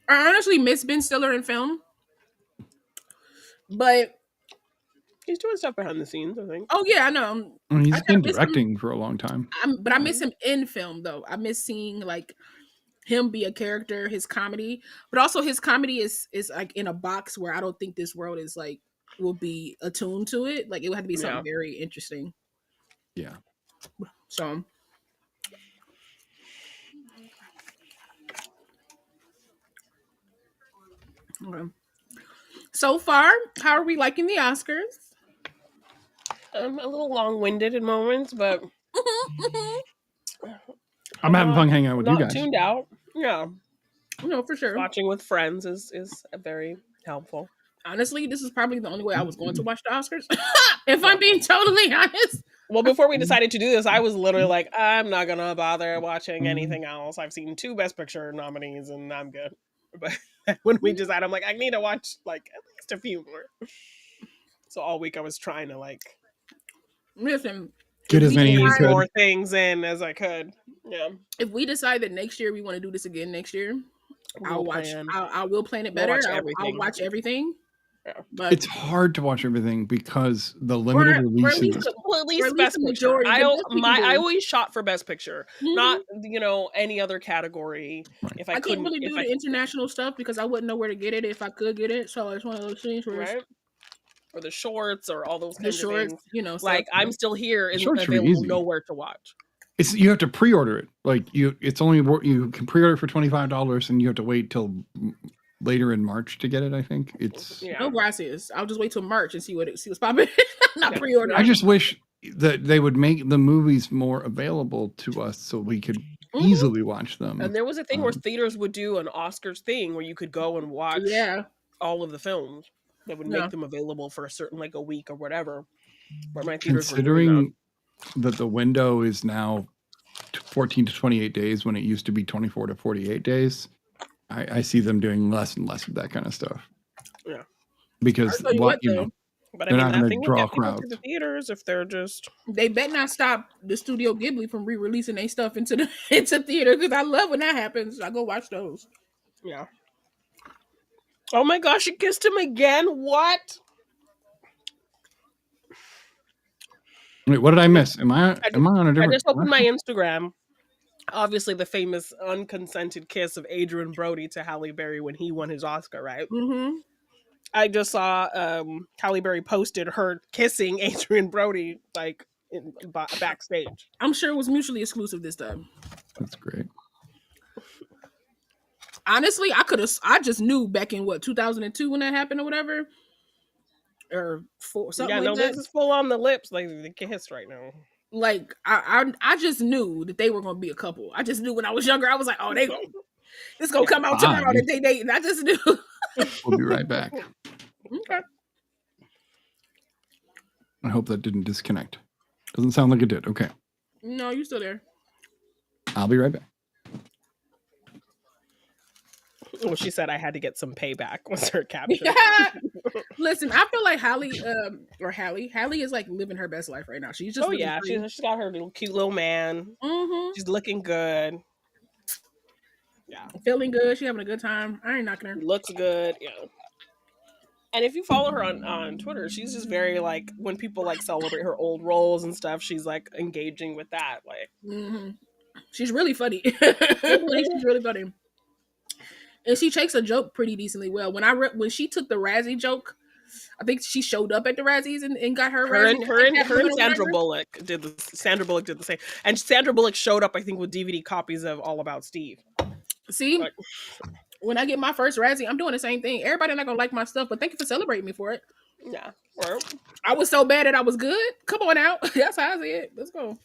I honestly miss Ben Stiller in film. But he's doing stuff behind the scenes, I think. Oh, yeah, I know. He's been directing for a long time. But I miss him in film, though. I miss seeing, like, him be a character, his comedy. But also his comedy is like, in a box where I don't think this world is, like, will be attuned to it. Like, it would have to be something very interesting. Yeah. So... Okay. So far, how are we liking the Oscars? I'm a little long-winded in moments, but I'm having fun hanging out with you not guys. tuned out. Yeah. No, for sure. Watching with friends is very helpful. Honestly, this is probably the only way I was going to watch the Oscars. If I'm being totally honest. Well, before we decided to do this, I was literally like, I'm not gonna bother watching anything else. I've seen 2 Best Picture nominees and I'm good. But when we decided, I'm like, I need to watch like at least a few more. So all week I was trying to like listen, get as many more things in as I could. Yeah. If we decide that next year we want to do this again next year, I will plan it better. I'll watch everything. Yeah. But it's hard to watch everything because the limited releases. At least Best Picture. I always shot for Best Picture, not any other category. Right. If I couldn't really do the international stuff because I wouldn't know where to get it if I could get it. So it's one of those things where or the shorts or all those kinds of things. Like I'm still here and available nowhere to watch. You have to pre-order it. Like it's only you can pre-order for $25 and you have to wait till later in March to get it. I think it's no gracias. I'll just wait till March and see what's popping. Not pre-order. I just wish that they would make the movies more available to us so we could easily watch them. And there was a thing where theaters would do an Oscars thing where you could go and watch all of the films. They would make them available for a certain a week or whatever. But my theaters considering that the window is now 14 to 28 days when it used to be 24 to 48 days, I see them doing less and less of that kind of stuff. Yeah, because but they're not going to draw crowds to the theaters if they're just. They bet not stop the Studio Ghibli from re-releasing their stuff into theater because I love when that happens. I go watch those. Yeah. Oh my gosh! She kissed him again. What? Wait, what did I miss? Am I on a different? I just opened my Instagram. Obviously, the famous unconsented kiss of Adrien Brody to Halle Berry when he won his Oscar, right? Mm-hmm. I just saw Halle Berry posted her kissing Adrien Brody backstage. I'm sure it was mutually exclusive this time. That's great. Honestly, I just knew back in 2002 when that happened or whatever. Or something like that. This is full on the lips, like the kiss right now. Like I just knew that they were gonna be a couple. I just knew when I was younger. I was like, oh, this gonna come out tomorrow that they date, and I just knew. We'll be right back. Okay. I hope that didn't disconnect. Doesn't sound like it did. Okay. No, you're still there. I'll be right back. Well, she said I had to get some payback was her caption. Listen, I feel like Halle is like living her best life right now. She's just she's got her little cute little man. Mm-hmm. She's looking good. Yeah, feeling good. She's having a good time. I ain't knocking her. Looks good. Yeah. And if you follow her on Twitter, she's just very when people celebrate her old roles and stuff, she's engaging with that. She's really funny. She's really funny. And she takes a joke pretty decently well. When she took the Razzie joke, I think she showed up at the Razzies and got her Razzie. Her and Sandra Bullock did the same. And Sandra Bullock showed up, I think, with DVD copies of All About Steve. See, when I get my first Razzie, I'm doing the same thing. Everybody not gonna like my stuff, but thank you for celebrating me for it. Yeah. Well, I was so bad that I was good. Come on out. That's how I see it. Let's go.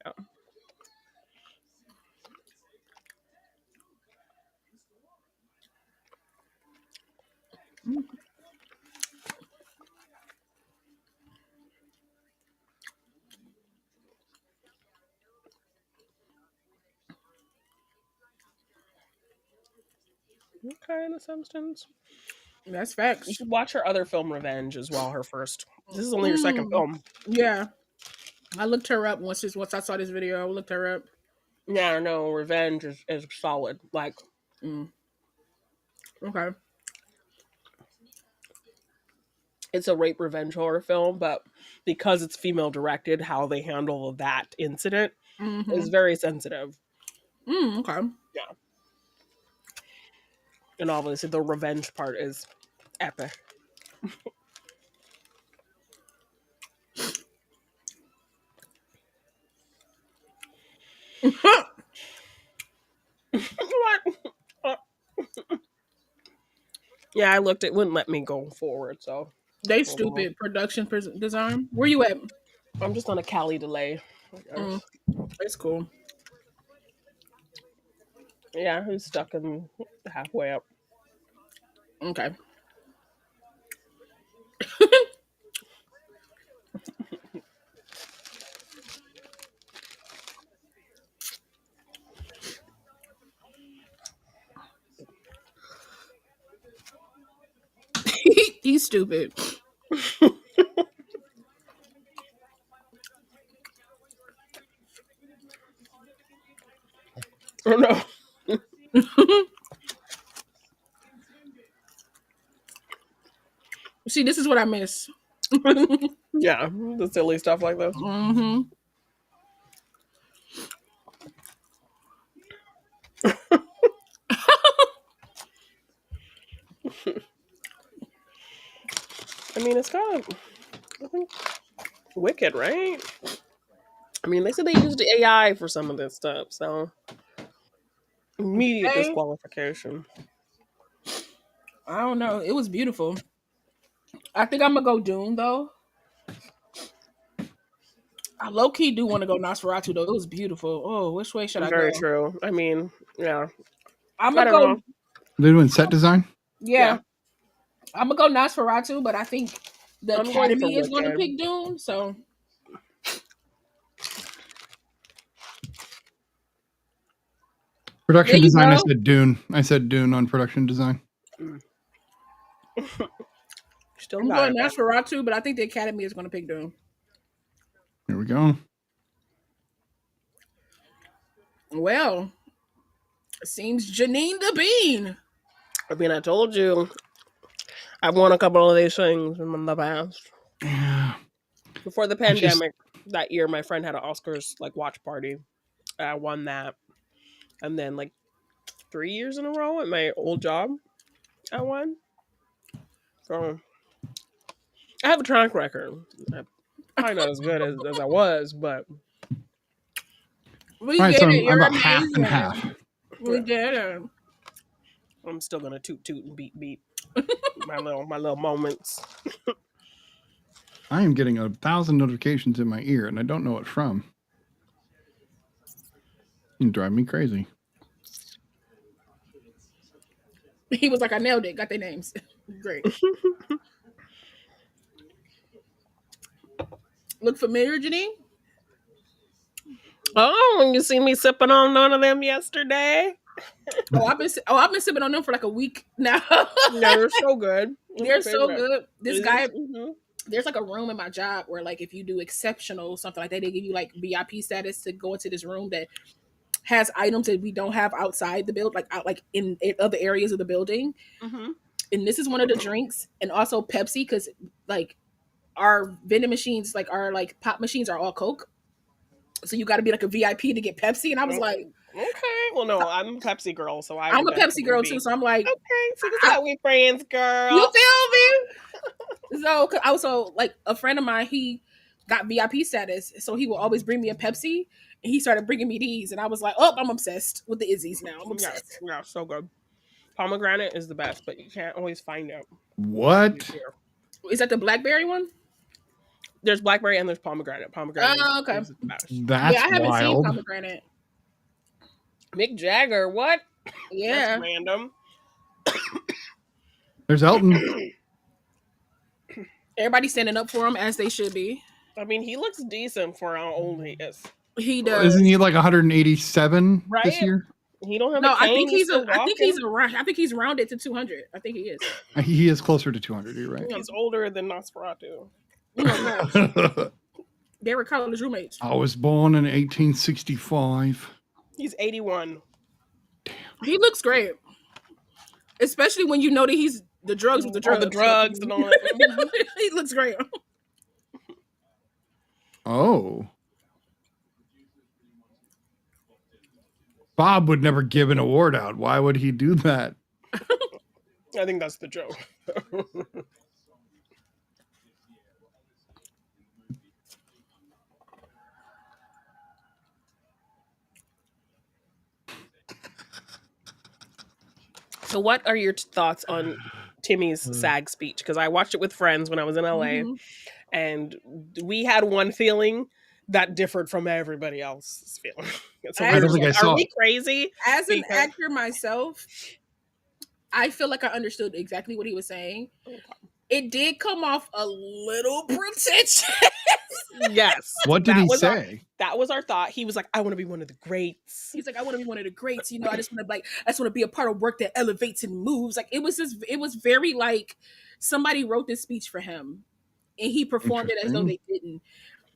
Yeah. Okay, in a substance. That's facts. You should watch her other film, Revenge, as well. Her first. This is only her second film. Yeah, I looked her up once I saw this video. I looked her up. Yeah, no, Revenge is solid. Okay. It's a rape revenge horror film, but because it's female directed, how they handle that incident is very sensitive. Okay. Yeah. And obviously the revenge part is epic. What? Yeah, I looked. It wouldn't let me go forward, so. They stupid production design. Where you at? I'm just on a Cali delay. It's cool. Yeah, he's stuck in halfway up. Okay. He's stupid. Oh no. See, this is what I miss. Yeah, the silly stuff like this. Mm-hmm. I mean, it's kind of, I think, wicked, right? I mean, they said they used AI for some of this stuff, so immediate Okay. disqualification. I don't know. It was beautiful. I think I'm gonna go Dune though. I low key do want to go Nosferatu though. It was beautiful. Oh, which way should I Very go? true. I mean, yeah. I'm I gonna don't go. know. They're doing set design. Yeah, I'm gonna go Nosferatu, but I think the I'm going for Academy is going to Wicked. pick Dune. So Production there you design. go. I said Dune on production design. Still I'm got going it. Nosferatu, but I think the Academy is going to pick Dune. Here we go. Well, it seems JeannineDaBean. I mean, I told you, I've won a couple of these things in the past. Yeah. Before the pandemic, that year, my friend had an Oscars like watch party. I won that, and then like 3 years in a row at my old job, I won. So I have a track record. Probably not as good as I was, but We All right, get so it. I'm You're about half and amazing. half. We get it. I'm still gonna toot and beat my little moments. I am getting 1,000 notifications in my ear, and I don't know what from. You drive me crazy. He was like, I nailed it. Got their names. Great. Look familiar, Janine? Oh, you see me sipping on none of them yesterday? I've been sipping on them for like a week now. They're so good. They're so good. This guy, Mm-hmm. there's like a room in my job where like if you do exceptional something like that, they give you like VIP status to go into this room that has items that we don't have outside the build, like out like in other areas of the building. Mm-hmm. And this is one of the drinks, and also Pepsi, because like our vending machines, like our like pop machines, are all Coke. So you got to be like a VIP to get Pepsi. And I was like, okay, well, no, I'm a Pepsi girl, so I'm a Pepsi girl too. So I'm like, okay, so this is how we friends, girl. You feel me? So I also like a friend of mine. He got VIP status, so he will always bring me a Pepsi. And he started bringing me these, and I was like, oh, I'm obsessed with the Izzy's now. I'm obsessed. Yeah, so good. Pomegranate is the best, but you can't always find it. What? Is that the blackberry one? There's blackberry and there's pomegranate. Pomegranate okay. is the best. That's I haven't wild. seen pomegranate. Mick Jagger, what? Yeah. That's random. There's Elton. Everybody's standing up for him, as they should be. I mean, he looks decent for how old he is. He does. Isn't he like 187 this year? He don't have no. a cane. I think he's rounded to 200. I think he is. He is closer to 200. You're right. He's older than Nosferatu. They were college roommates. I was born in 1865. He's 81. He looks great, especially when you know that he's the drugs with the drugs. All the drugs and all that. He looks great. Oh. Bob would never give an award out. Why would he do that? I think that's the joke. So what are your thoughts on Timmy's SAG speech? Because I watched it with friends when I was in LA, and we had one feeling, that differed from everybody else's feeling. So I don't think I saw are we crazy? As an actor myself, I feel like I understood exactly what he was saying. Okay. It did come off a little pretentious. Yes. What did he say? That was our thought. He was like, I want to be one of the greats. He's like, I want to be one of the greats. You know, I just want to be a part of work that elevates and moves. Like it was very like somebody wrote this speech for him and he performed it as though they didn't.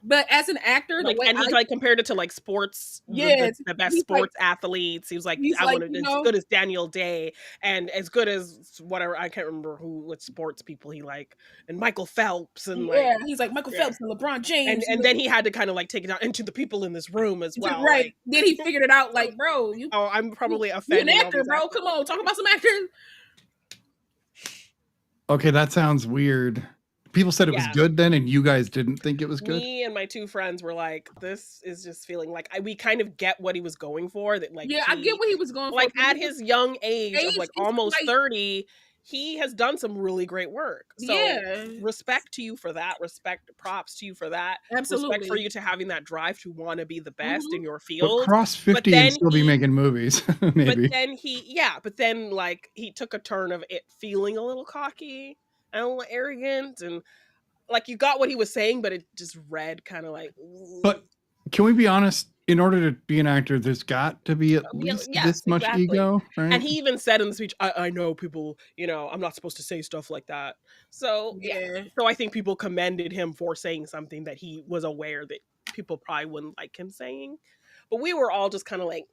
But as an actor, like, and he compared it to like sports, the best sports athletes. He was like, I want to be as good as Daniel Day and as good as whatever. I can't remember what sports people he like, and Michael Phelps and he's like Michael Phelps and LeBron James. And then he had to kind of like take it out into the people in this room as well. Right. Like, then he figured it out. Like, bro, I'm probably offending. You're an actor, bro. Come on, talk about some actors. Okay, that sounds weird. People said it was good then, and you guys didn't think it was good? Me and my two friends were like, this is just feeling like we kind of get what he was going for. That like, I get what he was going for. Like at his young age of like almost 30, he has done some really great work. So respect to you for that. Props to you for that. Absolutely. Respect for you to having that drive to want to be the best in your field. But cross 50 and still be making movies, maybe. But then like he took a turn of it feeling a little cocky and a little arrogant, and like you got what he was saying, but it just read kind of like. But can we be honest? In order to be an actor, there's got to be at least this much ego, right? And he even said in the speech, I know people, you know, I'm not supposed to say stuff like that. So so I think people commended him for saying something that he was aware that people probably wouldn't like him saying. But we were all just kind of like,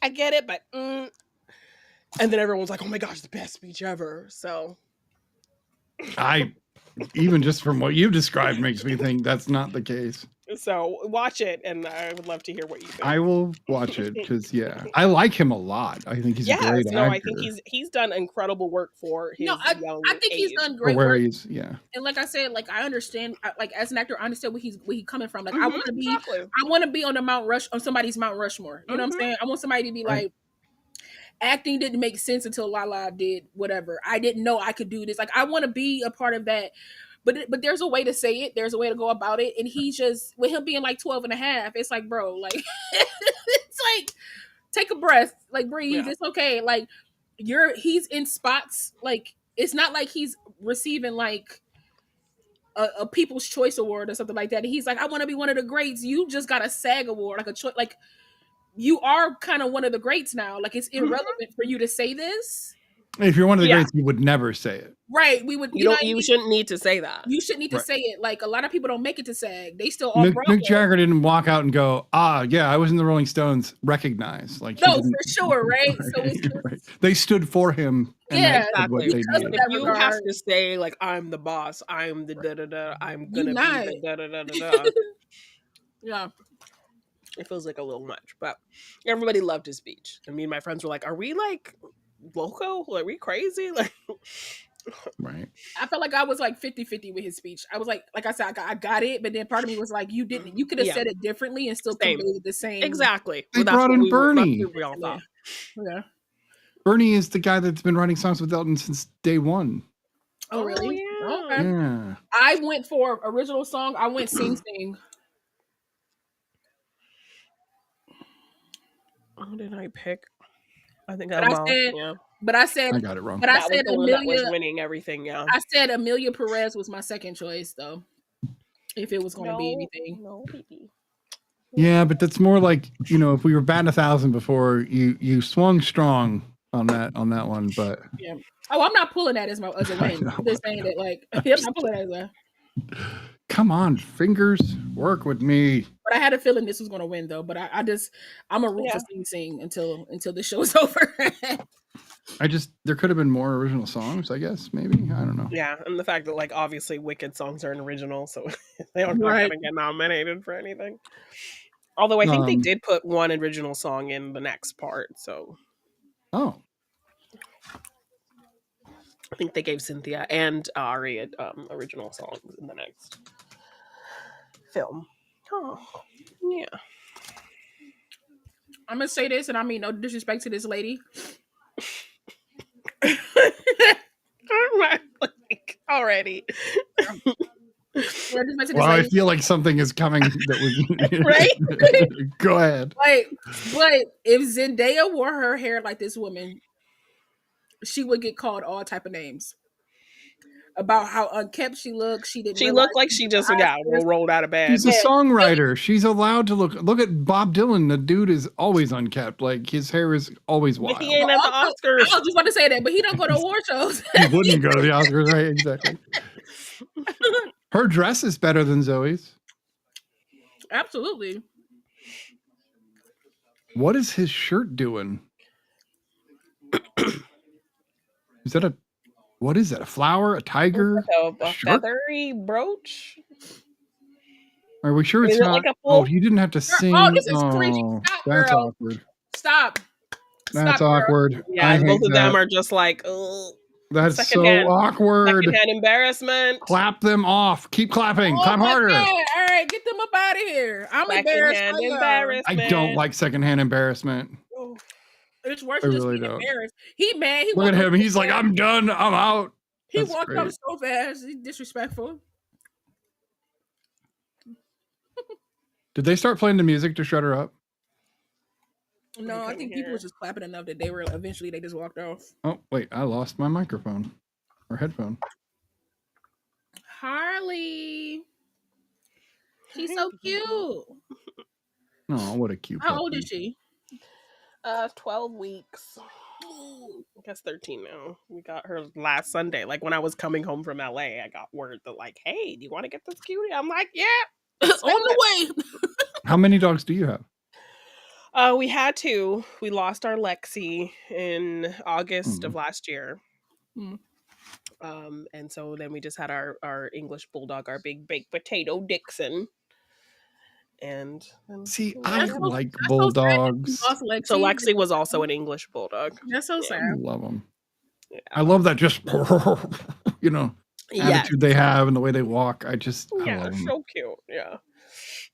I get it, but and then everyone's like, oh my gosh, the best speech ever. So even just from what you've described makes me think that's not the case. So watch it, and I would love to hear what you think. I will watch it because I like him a lot. I think he's a great actor. I think he's done incredible work for his young I think age. He's done great work. And like I said, like I understand, like as an actor, I understand where he's coming from. Like I want to be on somebody's Mount Rushmore. You know what I'm saying? I want somebody to be like, acting didn't make sense until Lala did whatever. I didn't know I could do this. Like I want to be a part of that. But there's a way to say it. There's a way to go about it. And he just, with him being like 12 and a half, it's like, bro, like, it's like, take a breath, like breathe. It's okay. Like he's in spots. Like, it's not like he's receiving like a People's Choice Award or something like that. And he's like, I want to be one of the greats. You just got a SAG award, like a choice. Like you are kind of one of the greats now. Like it's irrelevant for you to say this. If you're one of the greats, you would never say it. Right. We would. You shouldn't need to say that. You shouldn't need to say it. Like a lot of people don't make it to SAG. They still all Mick Jagger didn't walk out and go, I was in the Rolling Stones. Recognize. Like no, for sure, right? So they stood for him. And exactly. If you have to say like I'm the boss, I'm the da da da, I'm gonna be the da da da da da. Yeah. It feels like a little much, but everybody loved his speech. I mean, my friends were like, "Are we like loco? Are we crazy?" Like, right. I felt like I was like 50-50 with his speech. I was like I said, I got it, but then part of me was like, you didn't. You could have said it differently and still conveyed the same. Exactly. They brought in Bernie. We all thought. Yeah. Bernie is the guy that's been writing songs with Elton since day one. Oh, really? Yeah. Okay. Yeah. I went for original song. I went Sing Sing. What did I pick? I think I said I got it wrong. But I said Amelia was winning everything. Yeah, I said Amelia Perez was my second choice, though. If it was going to be anything, no, baby. Yeah, but that's more like, if we were batting 1,000 before, you swung strong on that one. But yeah. Oh, I'm not pulling that as a win. I'm just saying that, like, I'm not pulling that as a. Come on, fingers, work with me. But I had a feeling this was going to win, though. But I'm a root for Sing Sing until the show's over. There could have been more original songs, I guess, maybe. I don't know. Yeah, and the fact that, like, obviously Wicked songs are an original, so they are not going to get nominated for anything. Although I think they did put one original song in the next part, so. Oh. I think they gave Cynthia and Ari original songs in the next film. Oh, yeah. I'm going to say this, and I mean no disrespect to this lady. Already. Well, I feel like something is coming that we right. Go ahead. But if Zendaya wore her hair like this woman, she would get called all type of names about how unkempt she looked. She didn't. She looked like she just rolled out of bed. She's a songwriter. She's allowed to look at Bob Dylan. The dude is always unkept. Like his hair is always wild. But he ain't at the Oscars. I was just about to say that, but he don't go to award shows. He wouldn't go to the Oscars, right? Exactly. Her dress is better than Zoe's. Absolutely. What is his shirt doing? Is that what is that? A flower? A tiger? A feathery brooch? Are we sure it's not? Like you didn't have to sing. Oh, this is crazy. Stop, that's girl. awkward. Stop. That's awkward. Girl. Yeah, both of them are just like, ugh. That's so awkward. Secondhand embarrassment. Clap them off. Keep clapping. Clap harder. God. All right, get them up out of here. I'm embarrassed. I don't like secondhand embarrassment. It's worse I than really just don't. embarrassed. He mad. He look at him. He's like, I'm done. I'm out. He walked up so fast. He's disrespectful. Did they start playing the music to shut her up? No, I think people were just clapping enough that they just walked off. Oh, wait, I lost my microphone or headphone. Harley. She's so cute. Oh, what a cute How old is she? 12 weeks. I guess 13 now. We got her last Sunday. Like when I was coming home from LA, I got word that like, hey, do you want to get this cutie? I'm like, yeah. On the way. How many dogs do you have? We had two. We lost our Lexi in August of last year. And so then we just had our English bulldog, our big baked potato Dixon. And see, I like bulldogs. So Lexi was also an English bulldog. That's so sad. I love them. Yeah. I love that just attitude they have and the way they walk. I love them. So cute. Yeah.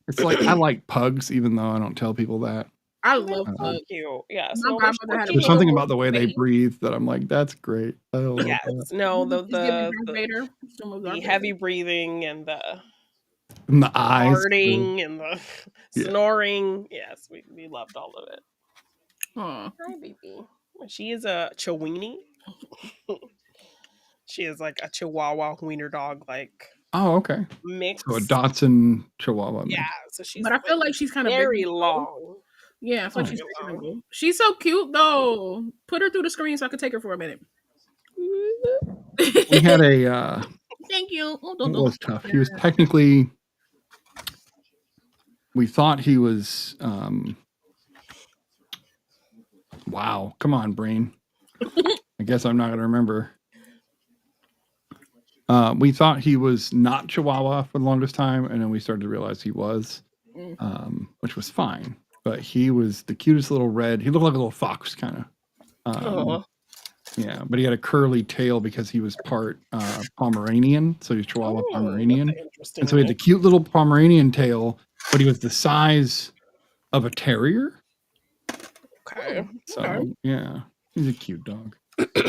It's like I like pugs, even though I don't tell people that. I love pugs. Cute. Yeah. So there's something about the way they breathe that I'm like, that's great. I love that. No, the heavy breathing and the eyes, farting and the snoring. Yes, we loved all of it. Hi, baby. She is a Chiweenie. She is like a Chihuahua wiener dog, like. Oh, okay. Mix. So a Dachshund Chihuahua. Yeah, so she's. But I feel like she's kind of very long. Yeah, I feel like she's long. She's so cute though. Put her through the screen so I can take her for a minute. We had a. Thank you. It was tough. He was technically. We thought he was. Wow! Come on, brain. I guess I'm not going to remember. We thought he was not Chihuahua for the longest time, and then we started to realize he was, which was fine. But he was the cutest little red. He looked like a little fox, kind of. Yeah, but he had a curly tail because he was part Pomeranian, so he's Chihuahua Pomeranian, and so he had the cute little Pomeranian tail, but he was the size of a terrier. Okay. So yeah, he's a cute dog.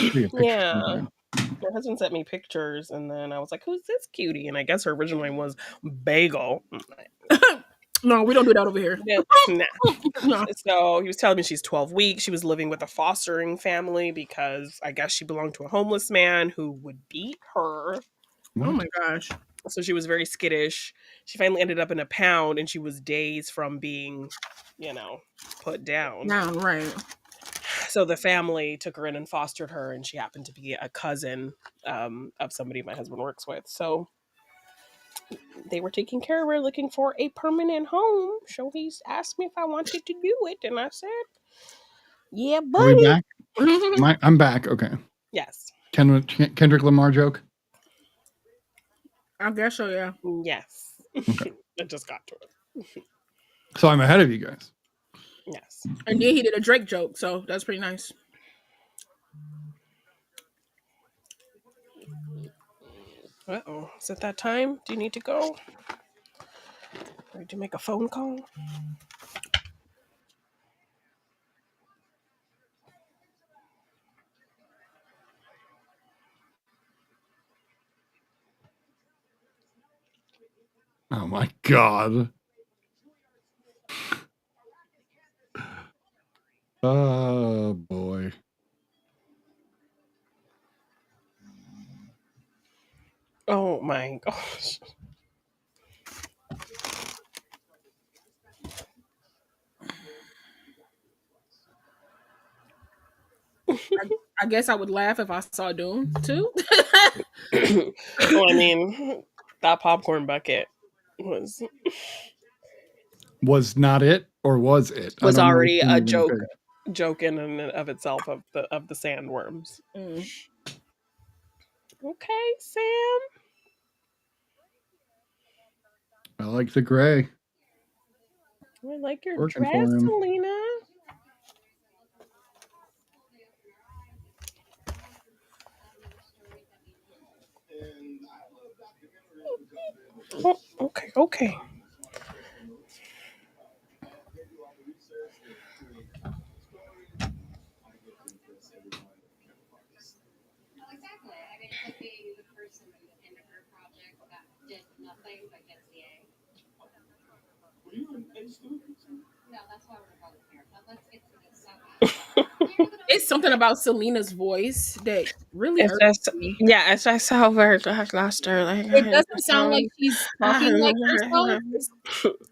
Yeah. My husband sent me pictures, and then I was like, "Who's this cutie?" And I guess her original name was Bagel. No, we don't do that over here. Nah. So he was telling me she's 12 weeks. She was living with a fostering family because I guess she belonged to a homeless man who would beat her. Oh my gosh. So she was very skittish. She finally ended up in a pound, and she was days from being, put down. Down, right. So the family took her in and fostered her, and she happened to be a cousin of somebody my husband works with. So they were taking care of her, looking for a permanent home. So he's asked me if I wanted to do it, and I said, "Yeah, buddy." Are we back? I'm back. Okay. Yes. Kendrick Lamar joke? I guess so, yeah. Yes. Okay. I just got to it. So I'm ahead of you guys. Yes. And then he did a Drake joke, so that's pretty nice. Uh-oh. Is it that time? Do you need to go? Or did you make a phone call? Oh my God. Oh boy. Oh my gosh. I guess I would laugh if I saw Dune too. Well, I mean, that popcorn bucket was not it, or was it? I don't know which already one a you're gonna joke in and of itself of the sandworms. Mm. Okay, Sam. I like the gray. I like your Working dress, for him. Selena. Oh, okay. It's something about Selena's voice that really It's irks just, me. yeah, it's just so very lackluster. Like, It doesn't sound like she's talking like herself.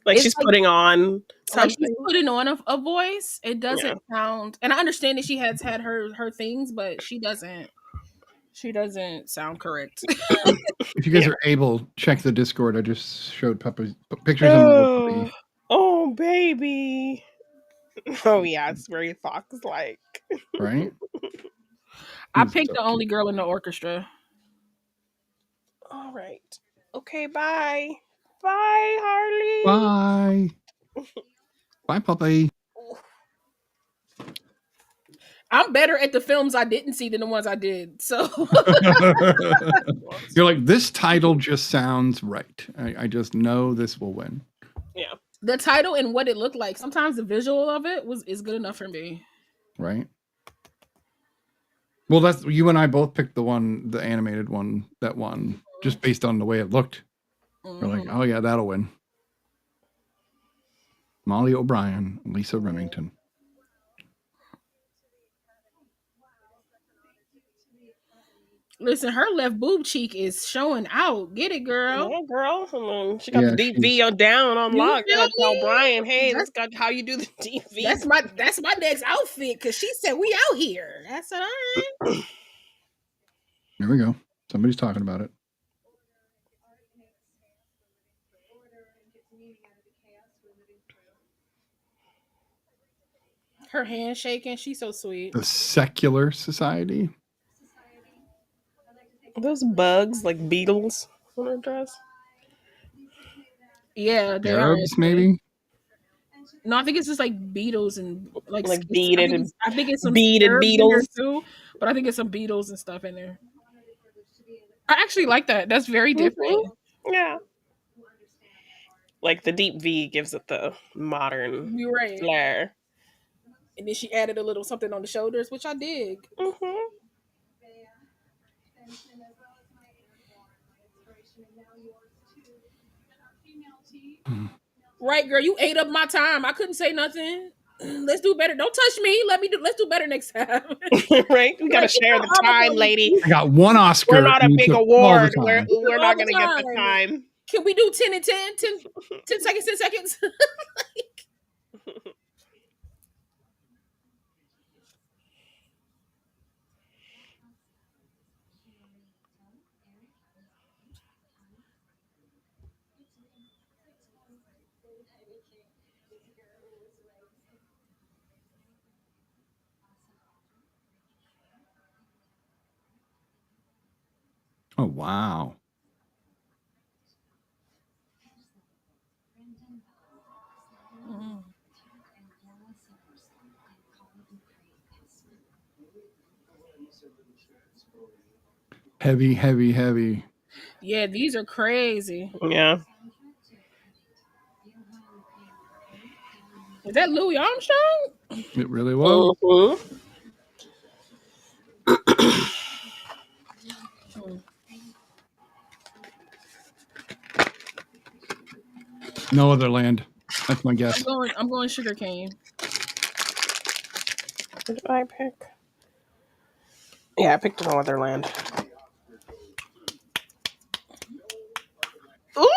like It's she's like putting on like she's something. putting on a voice. It Yeah. doesn't sound, and I understand that she has had her things, but she doesn't sound correct. If you guys are able, check the Discord. I just showed pictures of the little puppy. Oh, baby. Oh, yeah, it's very fox-like. Right? I picked the only girl in the orchestra. All right. Okay, bye. Bye, Harley. Bye. Bye, puppy. I'm better at the films I didn't see than the ones I did. So you're like, this title just sounds right. I just know this will win. Yeah. The title and what it looked like. Sometimes the visual of it is good enough for me. Right. Well, that's you and I both picked the animated one that won, just based on the way it looked. We're like, oh yeah, that'll win. Molly O'Brien, Lisa Remington. Listen, her left boob cheek is showing out. Get it, girl. Yeah, girl. She got the deep V down on lock. Gotta tell Brian, hey, that's got how you do the deep V. That's my next outfit, because she said we out here. I said, all right. There we go. Somebody's talking about it. Her hand shaking. She's so sweet. The Secular Society. Are those bugs like beetles on her dress? Yeah, they Arabs, are. maybe. No, I think it's just like beetles and like beaded. I think it's some beaded beetles too, but I think it's some beetles and stuff in there. I actually like that. That's very different. Yeah. Like the deep V gives it the modern flair. And then she added a little something on the shoulders, which I dig. Right, girl, you ate up my time. I couldn't say nothing. Let's do better. Don't touch me. Let's do better next time. Right? We gotta share the time, lady. I got one Oscar. We're not a big award. We're not gonna get the time. Can we do 10 and 10? 10 seconds, 10 seconds? Oh, wow. Heavy, heavy, heavy. Yeah, these are crazy. Yeah. Is that Louis Armstrong? It really was. No Other Land. That's my guess. I'm going Sugarcane. What did I pick? Yeah, I picked No Other Land. Ooh!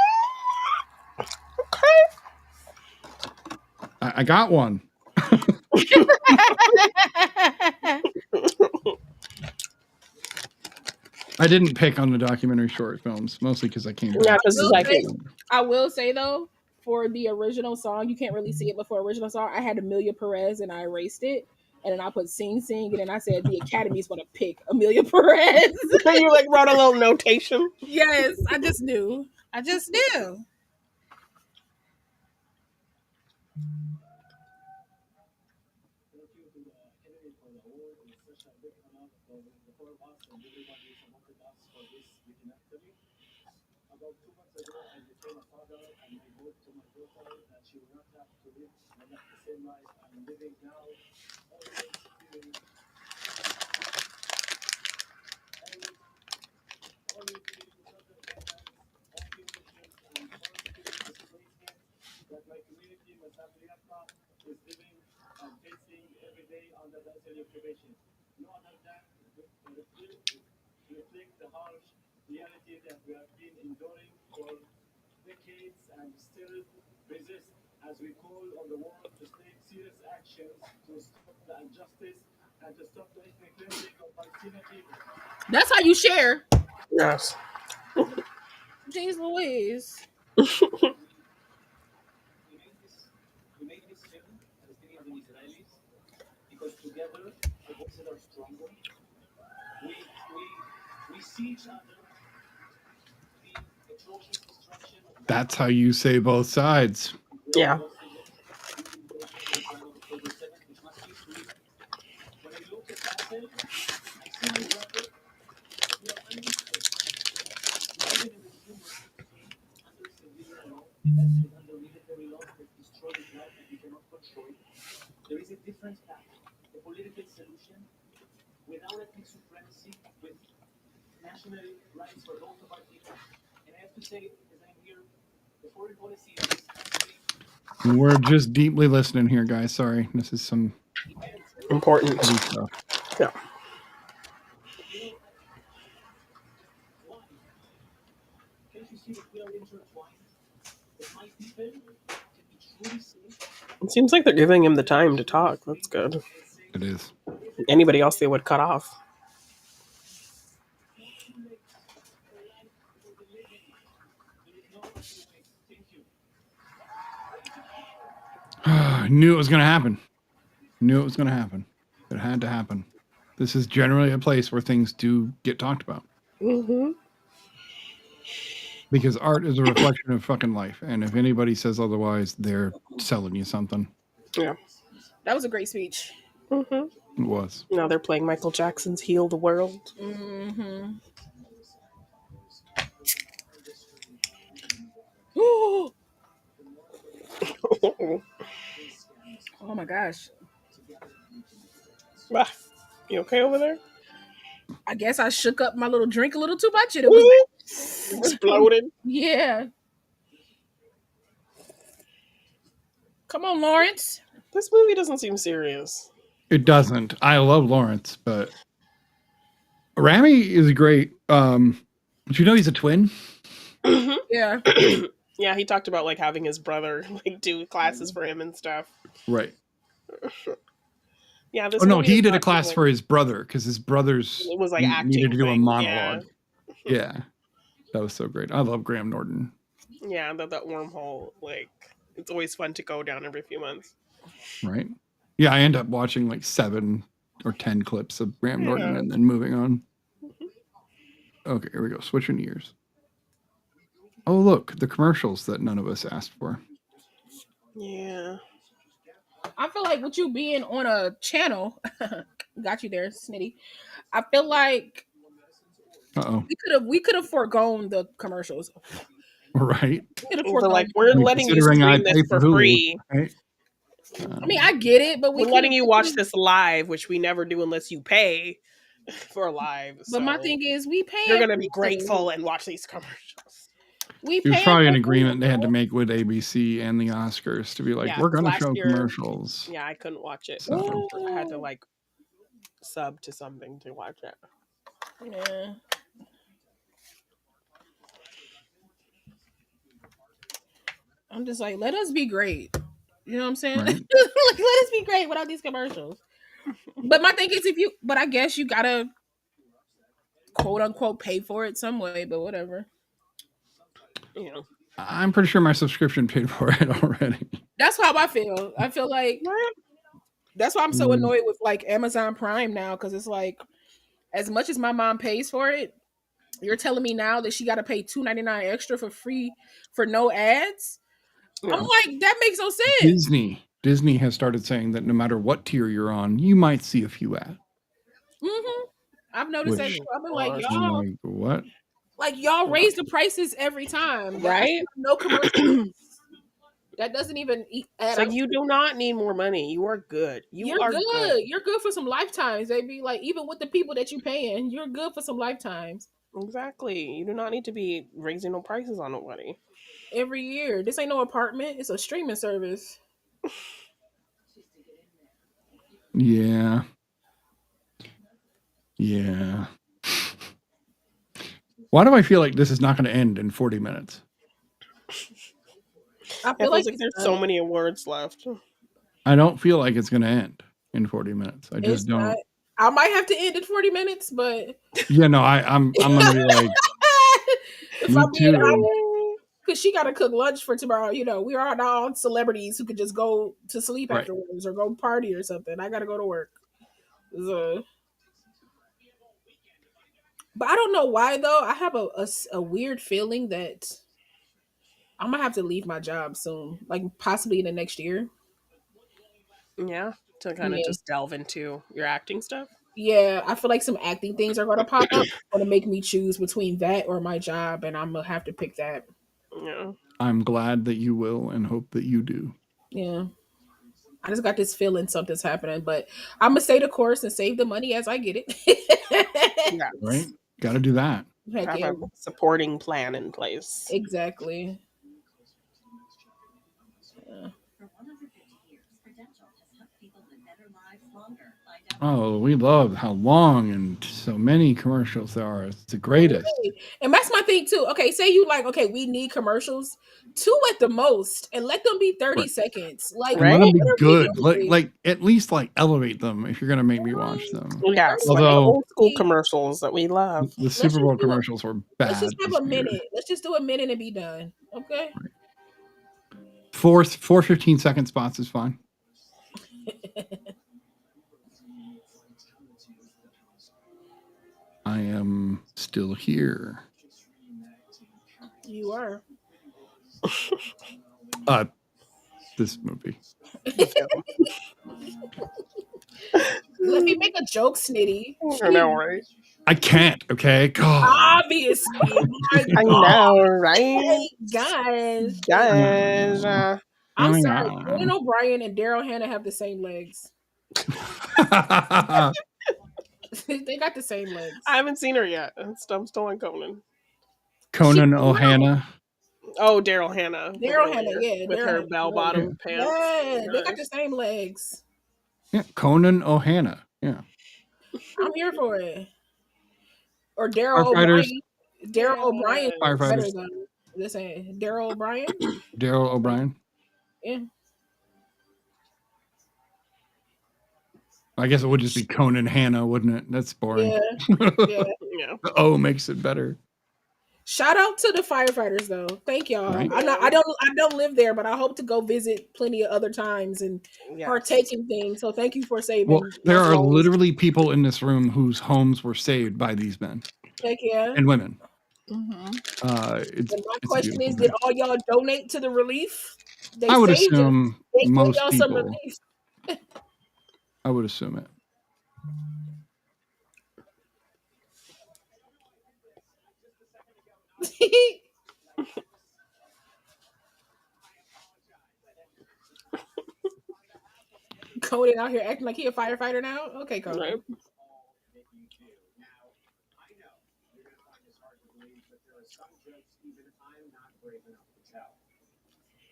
Okay. I got one. I didn't pick on the documentary short films, mostly because I came back. Yeah, because I will say though, for the original song, you can't really see it, but for original song, I had Amelia Perez and I erased it. And then I put Sing Sing, and then I said the Academy's going to pick Amelia Perez. You like wrote a little notation? Yes, I just knew. That's how you share. Yes. Jeez Louise. That's how you say both sides. Yeah. We're just deeply listening here, guys. Sorry. This is some important stuff. Yeah. It seems like they're giving him the time to talk. That's good. It is. Anybody else they would cut off. Knew it was going to happen. It had to happen. This is generally a place where things do get talked about. Mm-hmm. Because art is a reflection of fucking life. And if anybody says otherwise, they're selling you something. Yeah. That was a great speech. Mm-hmm. It was. Now they're playing Michael Jackson's Heal the World. Mm-hmm. Oh my gosh. Ah, you okay over there? I guess I shook up my little drink a little too much and it was exploded. Yeah. Come on, Lawrence. This movie doesn't seem serious. It doesn't. I love Lawrence, but Rami is great. Did you know he's a twin? Yeah. Yeah, he talked about like having his brother like do classes for him and stuff. Right. Yeah. This he did a class for his brother because his brother's it was like needed to do a monologue. Yeah. That was so great. I love Graham Norton. Yeah, that wormhole, like it's always fun to go down every few months. Right. Yeah, I end up watching like 7 or 10 clips of Graham Norton and then moving on. Okay, here we go. Switching gears. Oh, look, the commercials that none of us asked for. Yeah. I feel like with you being on a channel, got you there, Snitty. I feel like we could have foregone the commercials. Right. We're like, we're letting you stream this for free. Right? I mean, I get it, but we're letting you watch this live, which we never do unless you pay for live. But my thing is, we pay. You're gonna be grateful and watch these commercials. We It was paying probably an for agreement they had to make with ABC and the Oscars to be like, Yeah, we're going to last show year, commercials. yeah, I couldn't watch it. So I had to like sub to something to watch it. Yeah. I'm just like, let us be great. You know what I'm saying? right. Like, let us be great without these commercials. But my thing is, but I guess you gotta quote unquote pay for it some way. But whatever. Yeah. I'm pretty sure my subscription paid for it already. That's how I feel. I feel like that's why I'm so annoyed with like Amazon Prime now, because it's like, as much as my mom pays for it, you're telling me now that she got to pay $2.99 extra for free for no ads. Yeah. I'm like, that makes no sense. Disney has started saying that no matter what tier you're on, you might see a few ads. Mm-hmm. I've noticed that too. I've been like, y'all, like, what? like y'all raise the prices every time, right? No commercials. That doesn't even add So up. you do not need more money. You are good. You're are good. You're good for some lifetimes, baby. Like, even with the people that you're paying, you're good for some lifetimes. Exactly. You do not need to be raising no prices on nobody. Every year. This ain't no apartment. It's a streaming service. Yeah. Yeah. Why do I feel like this is not going to end in 40 minutes? I It feel feels like like there's so many words left. I don't feel like it's going to end in 40 minutes. I just don't. Not. I might have to end in 40 minutes, but yeah, no, I'm going to be like, if me I'm being honest, too. because she got to cook lunch for tomorrow. You know, we are not all celebrities who could just go to sleep Right. afterwards or go party or something. I got to go to work. So, but I don't know why though. I have a weird feeling that I'm gonna have to leave my job soon, like possibly in the next year. Yeah. To kind of just delve into your acting stuff. Yeah, I feel like some acting things are gonna pop up. Gonna make me choose between that or my job, and I'm gonna have to pick that. Yeah. I'm glad that you will and hope that you do. Yeah. I just got this feeling something's happening, but I'm gonna stay the course and save the money as I get it. Yes. Right? Got to do that. Heck Have yeah. a supporting plan in place. Exactly. Yeah. Oh, we love how long and so many commercials there are. It's the greatest. Right. And that's my thing too. Okay, say you like, okay, we need commercials, 2 at the most, and let them be 30 Right. seconds. Like, And let them be what are we good. doing? Like at least like elevate them if you're gonna make me watch them. Yes, like the Although old school commercials that we love. the Super Bowl commercials were bad. Let's just have this a year. minute. Let's just do a minute and be done. Okay. Right. Four 15-second spots is fine. I am still here. You are. This movie. Let me make a joke, Snitty. I know, right? I can't, okay? God. Obviously. I know, right? Hey, guys. Guys. I'm sorry. Conan O'Brien and Daryl Hannah have the same legs. They got the same legs. I haven't seen her yet. I'm still on Conan. Conan O'Hannah. Oh, Daryl Hannah. Daryl Hannah, yeah. With her bell-bottom pants. Yeah, they got the same legs. Yeah, Conan O'Hannah. Yeah. I'm here for it. Or Daryl O'Brien. Daryl O'Brien. Firefighters. This ain't Daryl O'Brien. Daryl O'Brien. Yeah. I guess it would just be Conan Hannah, wouldn't it? That's boring. Yeah. Yeah. The O makes it better. Shout out to the firefighters though. Thank y'all. Right. I don't live there, but I hope to go visit plenty of other times and partake in things. So thank you for saving. Well, there are literally people in this room whose homes were saved by these men. Heck yeah. And women. Mm-hmm. And my question is, did all y'all donate to the relief? I would assume most people. Some relief. I would assume it. Conan out here acting like he a firefighter now. Okay, Conan. Right.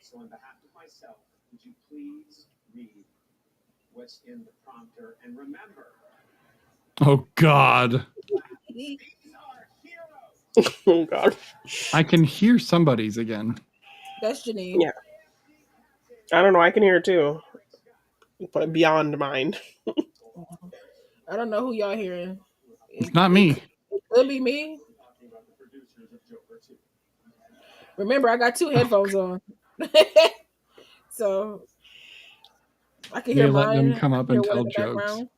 So on behalf of myself, would you please read what's in the prompter and remember? Oh God. Oh God. I can hear somebody's again. That's Janine. Yeah. I don't know. I can hear it too, but beyond mine. I don't know who y'all hearing. It's not me. It could be me. Remember, I got 2 headphones on. So I can hear let them mine. come I up can hear and one in tell the jokes. background.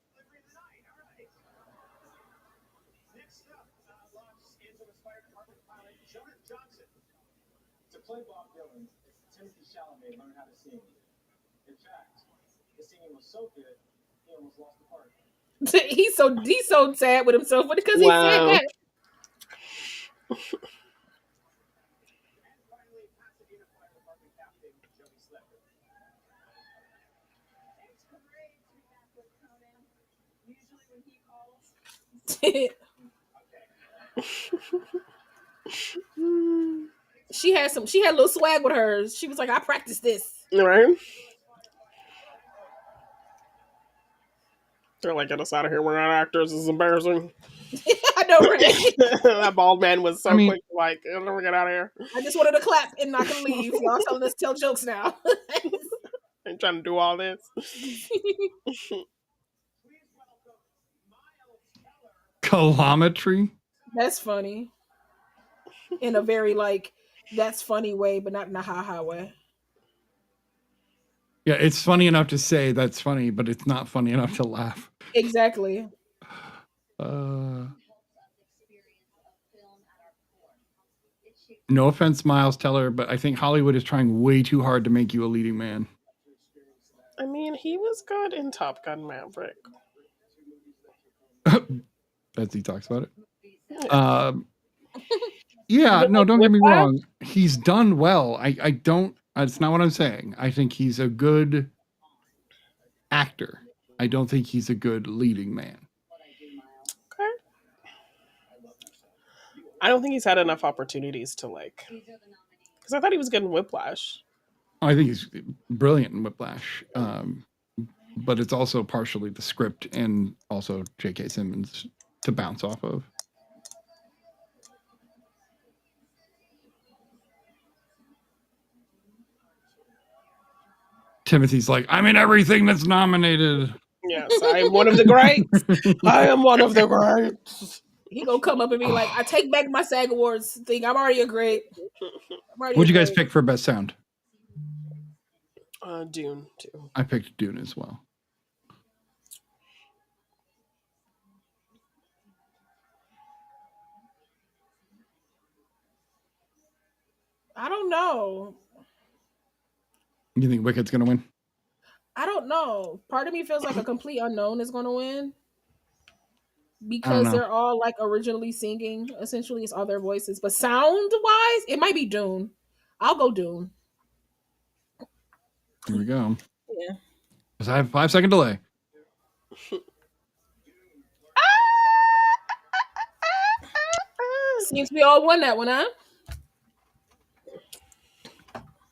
To play Bob Dylan, Timothy Chalamet learned how to sing. In fact, his singing was so good, he almost lost the part. He's so sad with himself because he said Wow. that. She had a little swag with hers. She was like, I practiced this. Right? They're like, get us out of here. We're not actors. This is embarrassing. I know, right? That bald man was so quick. Like, I'll never get out of here. I just wanted to clap and not to leave. Y'all telling us to tell jokes now. I'm trying to do all this. Kilometry? That's funny. In a very that's funny way, but not in a ha-ha way. Yeah, it's funny enough to say that's funny, but it's not funny enough to laugh. Exactly. No offense, Miles Teller, but I think Hollywood is trying way too hard to make you a leading man. I mean, he was good in Top Gun Maverick. As he talks about it. Yeah, no, don't get me wrong. He's done well. I don't, that's not what I'm saying. I think he's a good actor. I don't think he's a good leading man. Okay. I don't think he's had enough opportunities to because I thought he was good in Whiplash. I think he's brilliant in Whiplash. But it's also partially the script and also J.K. Simmons to bounce off of. Timothy's like, I'm in everything that's nominated. Yes, I am one of the greats. I am one of the greats. He gonna come up and be like, I take back my SAG Awards thing. I'm already a great. What'd you guys pick for best sound? Dune too. I picked Dune as well. I don't know. You think Wicked's gonna win? I don't know. Part of me feels like a complete unknown is gonna win. Because they're all originally singing. Essentially, it's all their voices. But sound-wise, it might be Dune. I'll go Dune. Here we go. Yeah. Because I have a 5-second delay. Seems we all won that one, huh?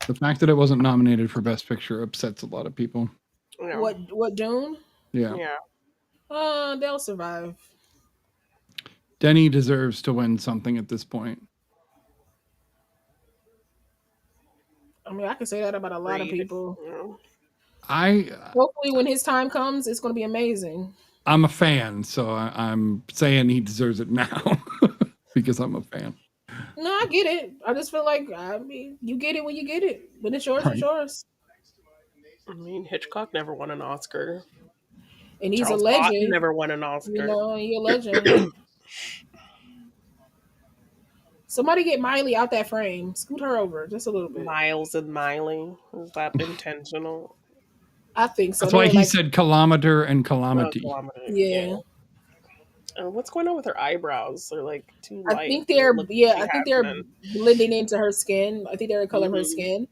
The fact that it wasn't nominated for Best Picture upsets a lot of people. Yeah. What Dune? Yeah. Yeah. They'll survive. Denny deserves to win something at this point. I mean, I can say that about a lot of people. Hopefully when his time comes, it's going to be amazing. I'm a fan, so I'm saying he deserves it now because I'm a fan. No, I get it. I just feel like, I mean, you get it when you get it. When it's yours, it's yours. I mean, Hitchcock never won an Oscar. And he's Charles a legend. Botton never won an Oscar. You know, he's a legend. Somebody get Miley out that frame. Scoot her over just a little bit. Miles and Miley. Is that intentional? I think so. That's why he said kilometer and calamity. Yeah. What's going on with her eyebrows? They're too light. I think they're blending into her skin. I think they're the color of her skin.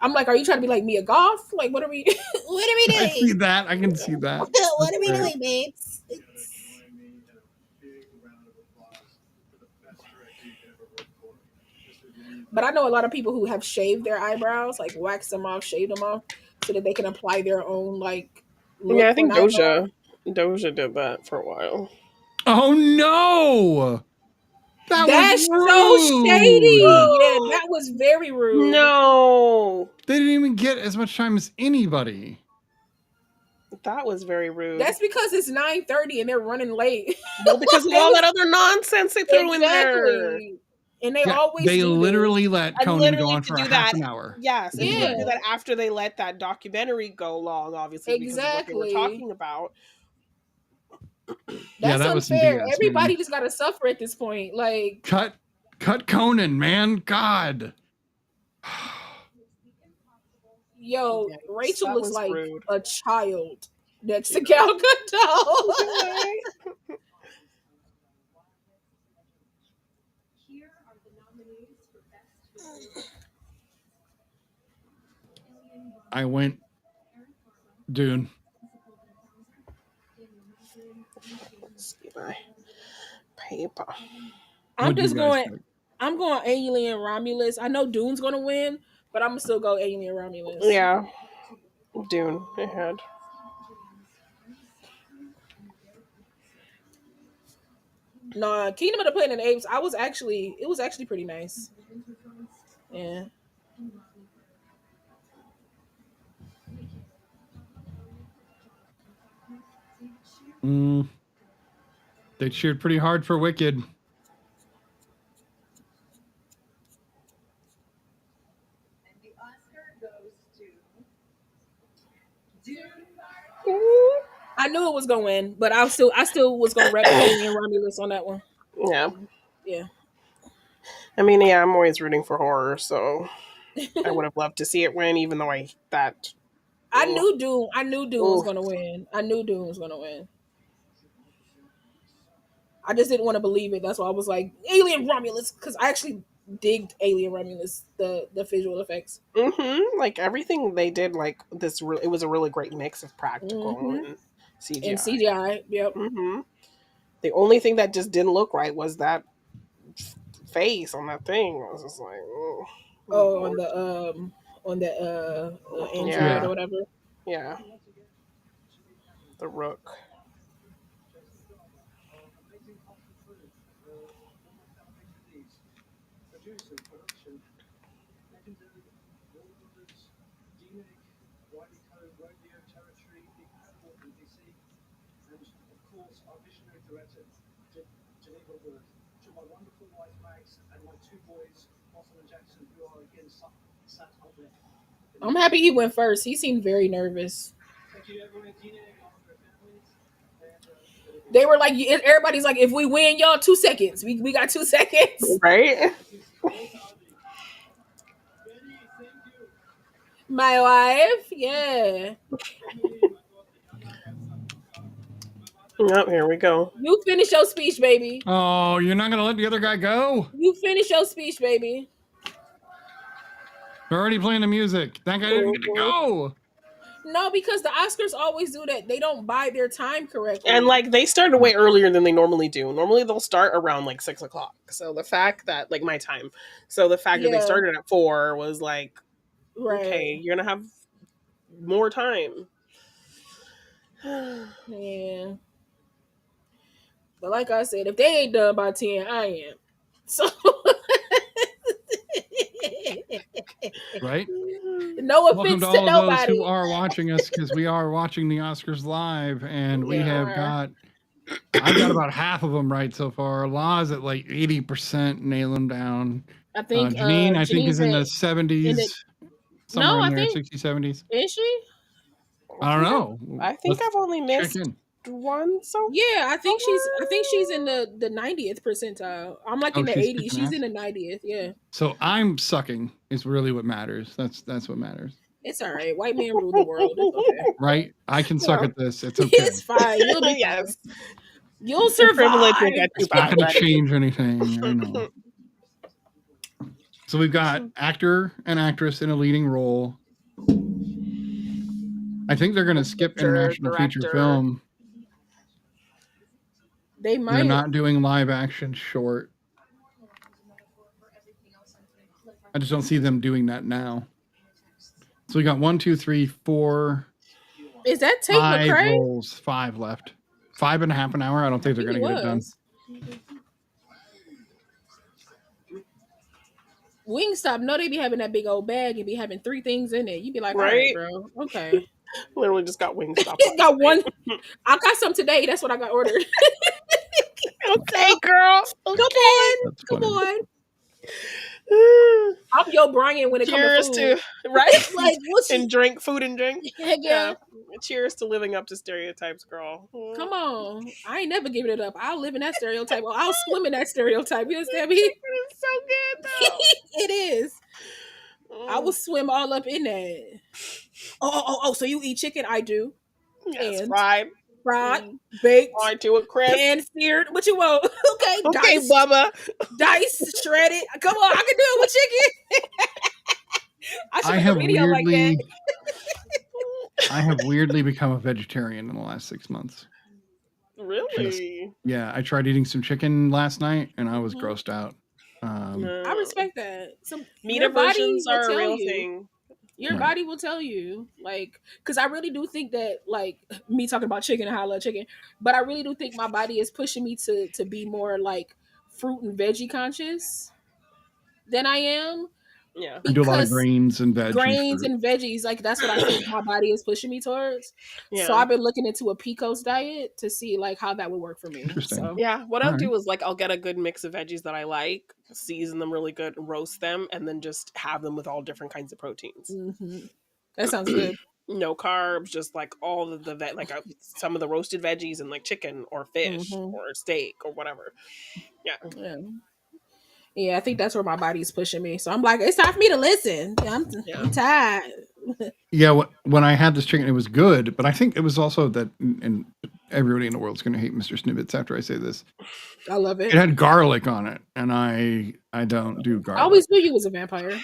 I'm like, are you trying to be like Mia Goth? Like, what are we doing? I see that. I can see that. What are we doing, babes? But I know a lot of people who have shaved their eyebrows, like waxed them off, shaved them off, so that they can apply their own like look Yeah, I for an think eyebrow. Doja did that for a while. Oh no! That was That's so rude. shady. Yeah, that was very rude. No, They didn't even get as much time as anybody. that was very rude. That's because it's 9:30 and they're running late. Well, because of all that other nonsense they threw in there. Exactly. And they always they do literally this. let And Conan literally go on to for do a that, half an hour. Yes, and Yeah. to do that after they let that documentary go long, obviously, because of what they were Exactly. talking about. That's that was some unfair. BS, Everybody man. just gotta suffer at this point. Like Cut Conan, man. God. Yo, Yikes, Rachel that looks was like rude. a child next to Gal Gadot. Here are the nominees for Best I went Dune. See my paper. I'm going Alien Romulus. I know Dune's gonna win, but I'm gonna still go Alien Romulus. Yeah, Dune ahead. No, Kingdom of the Planet of the Apes. It was actually pretty nice. Yeah. They cheered pretty hard for Wicked. And the Oscar goes to Dune. I knew it was gonna win, but I still was gonna rep Alien Romulus on that one. Yeah. Yeah. I mean, yeah, I'm always rooting for horror, so I would have loved to see it win, even though I knew Dune was gonna win. I knew Dune was gonna win. I just didn't want to believe it. That's why I was like Alien Romulus, because I actually digged Alien Romulus, the visual effects. Like everything they did, like this, it was a really great mix of practical and CGI. And CGI, yep. The only thing that just didn't look right was that face on that thing. I was just like, on the android or whatever. Yeah. The Rook. Producer, production, legendary Warner Brothers, D-Nick, Wiley Coe, Rodeo Territory, Big Apple, and DC, and of course our visionary director, Geneva Wood, to my wonderful wife Max, and my two boys, Austin and Jackson, who are again sat up there. I'm happy he went first. He seemed very nervous. Thank you everyone at D-Nick, all of their families. They were like, everybody's like, if we win, y'all 2 seconds. We got 2 seconds. Right? My wife, yeah. Oh, here we go. You finish your speech, baby. Oh, you're not gonna let the other guy go? You finish your speech, baby. They're already playing the music. That guy didn't get to go. No, because the Oscars always do that. They don't buy their time correctly. And like they started way earlier than they normally do. Normally they'll start around like 6:00. So the fact that like my time, so the fact that they started at 4 was like, okay, you're gonna have more time. Yeah. But like I said, if they ain't done by 10, I am. So right? No offense Welcome to to all of nobody. those who are watching us, because we are watching the Oscars live, and I've got about half of them right so far. Law's at like 80%, nail them down. I think Janine, I think, is in the 70s. Somewhere in there, 60s, 70s. Is she? I don't know. I think I've only missed one. So yeah, I think she's in the 90th percentile. I'm like in the 80s. She's in the 90th. Yeah. So I'm sucking is really what matters. That's what matters. It's all right. White man rule the world. It's okay. Right? I can suck at this. It's okay. It's fine. You'll be yes. You'll survive. It's not going to change anything. I know. So we've got actor and actress in a leading role. I think they're going to skip international feature film. They might. They're not doing live action short. I just don't see them doing that now. So we got 1, 2, 3, 4. Is that Tate 5 McRae? rolls, 5 left. 5.5 an hour. I don't think they're going to get it done. Wingstop, no, they be having that big old bag and be having 3 things in it. You be like, Right? all right, bro, okay. Literally just got Wingstop. Got one. I got some today. That's what I got ordered. Okay, girl. Okay. Come on. I'm your Brian when it comes to food. Right? Like, what's and drink, food and drink. Heck yeah. Cheers to living up to stereotypes, girl. Come on. I ain't never giving it up. I'll live in that stereotype. I'll swim in that stereotype. You understand me? It's so good, though. It is. I will swim all up in that. Oh, so you eat chicken? I do. Yes, and fried, baked, fried to a crisp, pan-seared. What you want? Okay, okay, Bubba. Dice, shredded. Come on, I can do it with chicken. I should make a video like that. I have weirdly become a vegetarian in the last 6 months. Really? Yeah, I tried eating some chicken last night and I was grossed out. I respect that. Meat aversions are a real thing. Your body will tell you, like, because I really do think that, like, me talking about chicken and how I love chicken, but I really do think my body is pushing me to be more like fruit and veggie conscious than I am. Yeah, I do a lot of grains and veggies. Grains and veggies, like that's what I think my body is pushing me towards. Yeah. So I've been looking into a Picos diet to see like how that would work for me. Interesting. So, yeah, what I'll do is like I'll get a good mix of veggies that I like, season them really good, roast them, and then just have them with all different kinds of proteins. Mm-hmm. That sounds good. No carbs, just like all of the some of the roasted veggies and like chicken or fish or steak or whatever. Yeah. Yeah, I think that's where my body's pushing me. So I'm like, it's time for me to listen. I'm tired. Yeah, when I had this chicken, it was good, but I think it was also that, and everybody in the world's going to hate MrSniDBitS after I say this. I love it. It had garlic on it, and I don't do garlic. I always knew you was a vampire.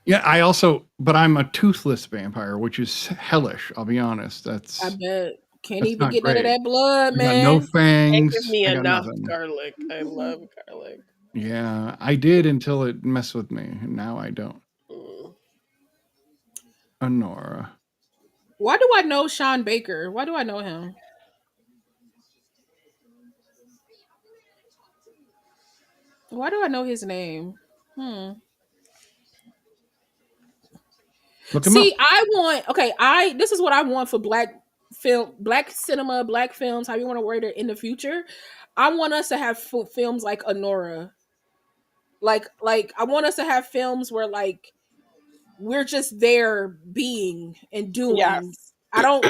Yeah, but I'm a toothless vampire, which is hellish. I'll be honest. I bet. Can't even get none of that blood, man. No fangs. Give me enough garlic. I love garlic. Yeah, I did until it messed with me, and now I don't. Honora. Why do I know Sean Baker? Why do I know him? Why do I know his name? Look him up. This is what I want for black cinema, black films, how you want to word it in the future. I want us to have films like Honora. Like I want us to have films where like we're just there being and doing. Yes. I don't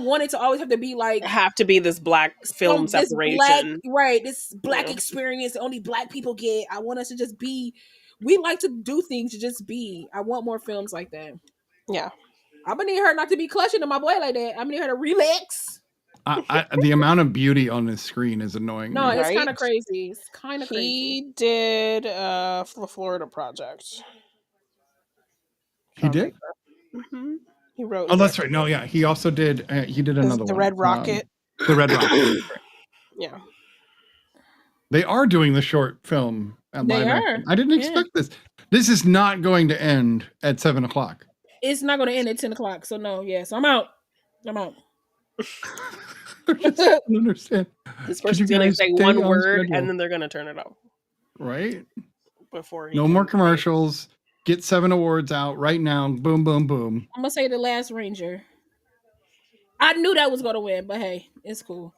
want it to always have to be like this black film separation. This black experience that only black people get. I want us to just be. We like to do things to just be. I want more films like that. Yeah. I'm gonna need her not to be clutching to my boy like that. I'm gonna need her to relax. The amount of beauty on this screen is annoying. No, it's kind of crazy. It's kind of crazy. He did the Florida Project. He did? Mm-hmm. He wrote. Oh, that's right. No, yeah. He also did. He did another one. The Red Rocket. The Red Rocket. Yeah. They are doing the short film at live action. I didn't expect this. This is not going to end at 7:00. It's not going to end at 10:00. So no, so I'm out. I just don't understand. This person's going to say one word and then they're going to turn it off. Right? Before no more commercials. Get 7 awards out right now. Boom, boom, boom. I'm going to say The Last Ranger. I knew that was going to win, but hey, it's cool.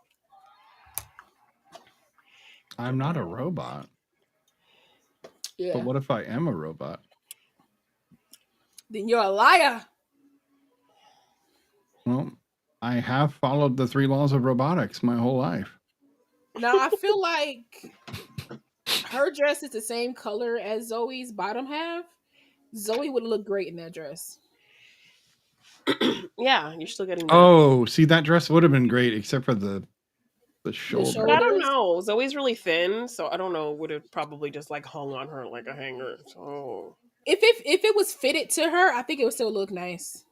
I'm not a robot. Yeah. But what if I am a robot? Then you're a liar. Well, I have followed the 3 laws of robotics my whole life. Now, I feel like her dress is the same color as Zoe's bottom half. Zoe would look great in that dress. Yeah, you're still getting. See, that dress would have been great, except for the shoulder. But I don't know. Zoe's really thin, so I don't know. Would have probably just like hung on her like a hanger. So if it was fitted to her, I think it would still look nice.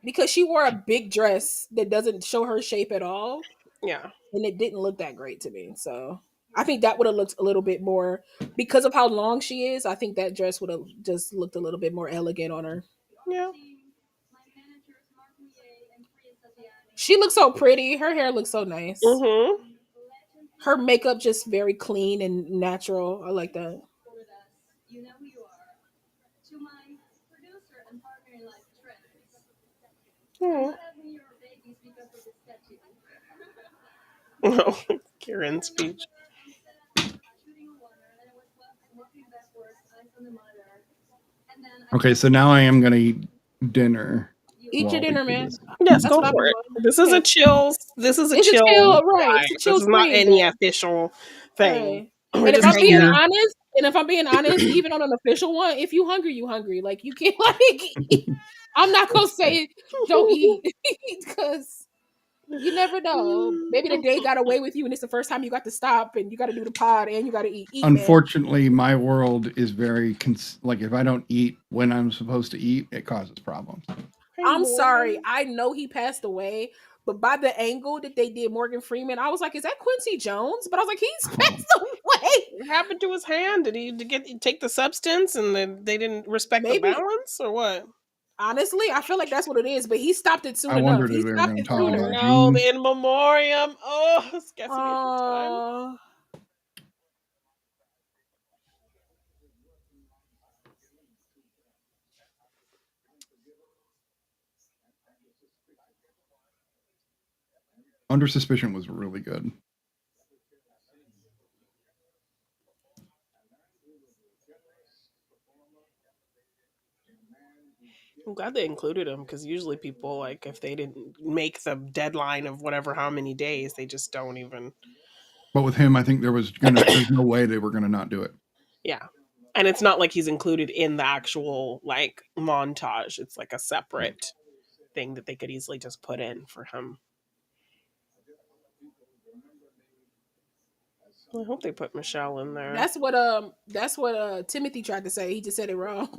Because she wore a big dress that doesn't show her shape at all. Yeah, and it didn't look that great to me. So I think that would have looked a little bit more, because of how long she is. I think that dress would have just looked a little bit more elegant on her. Yeah. She looks so pretty. Her hair looks so nice. Mm-hmm. Her makeup just very clean and natural. I like that. You know who you are. To my producer and partner in life, Trent. Mm. Not having your babies because of the sketchy. Oh, Kieran's speech. Shooting a water, and I was walking backwards, eyes on the monitor. And then Okay, so now I am gonna eat dinner. Eat your dinner, man. Yes, That's go what I've for been it. doing. This is Yeah. a chill. This is a It's a chill. chill, right? It's a Right. chill This is not screen any thing. official thing. Right. We're And if just I'm being hanging out. honest, even on an official one, if you hungry, you hungry. Like you can't like. I'm not gonna say don't eat because you never know. Maybe the day got away with you, and it's the first time you got to stop, and you got to do the pod, and you got to eat. Eat, Unfortunately, my world is very like if I don't eat when I'm supposed to eat, it causes problems. I'm sorry. I know he passed away, but by the angle that they did Morgan Freeman, I was like, is that Quincy Jones? But I was like, he's passed away. What happened to his hand? Did he take the substance and then they didn't respect the balance or what? Honestly, I feel like that's what it is, but he stopped it soon I enough. wondered He if we were stopped going it to talk soon about enough. No, the Gene. in memoriam. Oh, it's gets me every time. Under Suspicion was really good. I'm glad they included him because usually people, like, if they didn't make the deadline of whatever how many days, they just don't even. But with him, I think there's no way they were gonna not do it. Yeah, and it's not like he's included in the actual like montage. It's like a separate thing that they could easily just put in for him. I hope they put Michelle in there. That's what Timothy tried to say. He just said it wrong.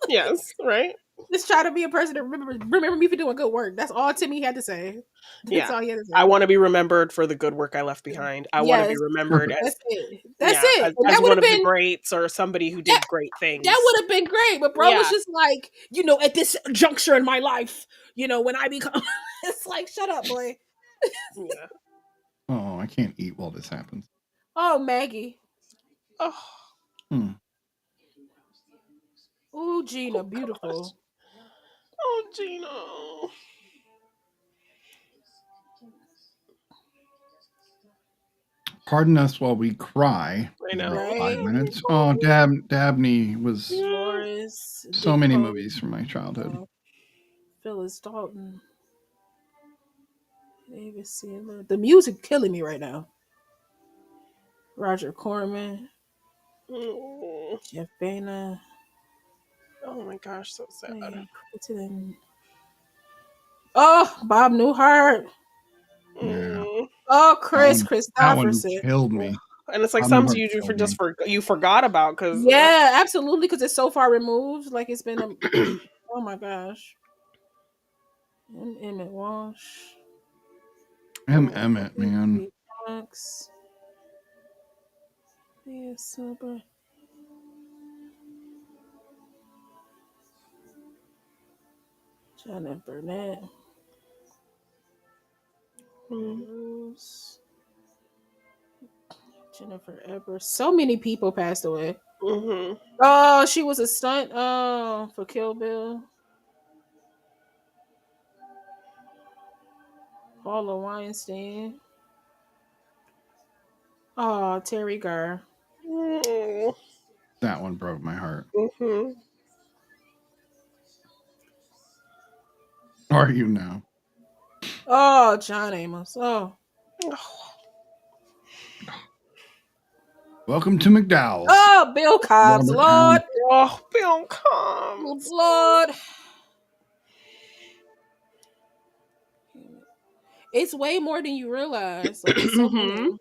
Yes, right. Just try to be a person that remember me for doing good work. That's all Timmy had to say. That's all he had to say. I want to be remembered for the good work I left behind. I want to be remembered as that's it. That's it. As one of the greats or somebody who did great things. That would have been great, but bro was just like, at this juncture in my life, when I become, it's like, shut up, boy. Yeah. Oh, I can't eat while this happens. Oh, Maggie. Oh. Oh, Gina, beautiful. Gosh. Oh, Gina. Pardon us while we cry. I know. 5 minutes. Oh, Dabney was Dolores, so many movies from my childhood. Phyllis Dalton. Davis Sealer. The music killing me right now. Roger Corman. Jeff Baena. Oh my gosh, so sad. Oh, Bob Newhart. Yeah. Oh, Christopherson. That one killed me. And it's like some you forgot about because absolutely, because it's so far removed. Like it's been oh my gosh. And Emmett Walsh. Emmett, man. Yeah, super. Janet Burnett. Jennifer Eber. So many people passed away. Oh, she was a stunt for Kill Bill. Paula Weinstein. Oh, Terry Garr. That one broke my heart. How are you now? Oh, John Amos. Oh. Welcome to McDowell's. Oh, Bill Cobbs. Lord. Oh, Bill Cobbs. Lord. It's way more than you realize. Like, it's so many.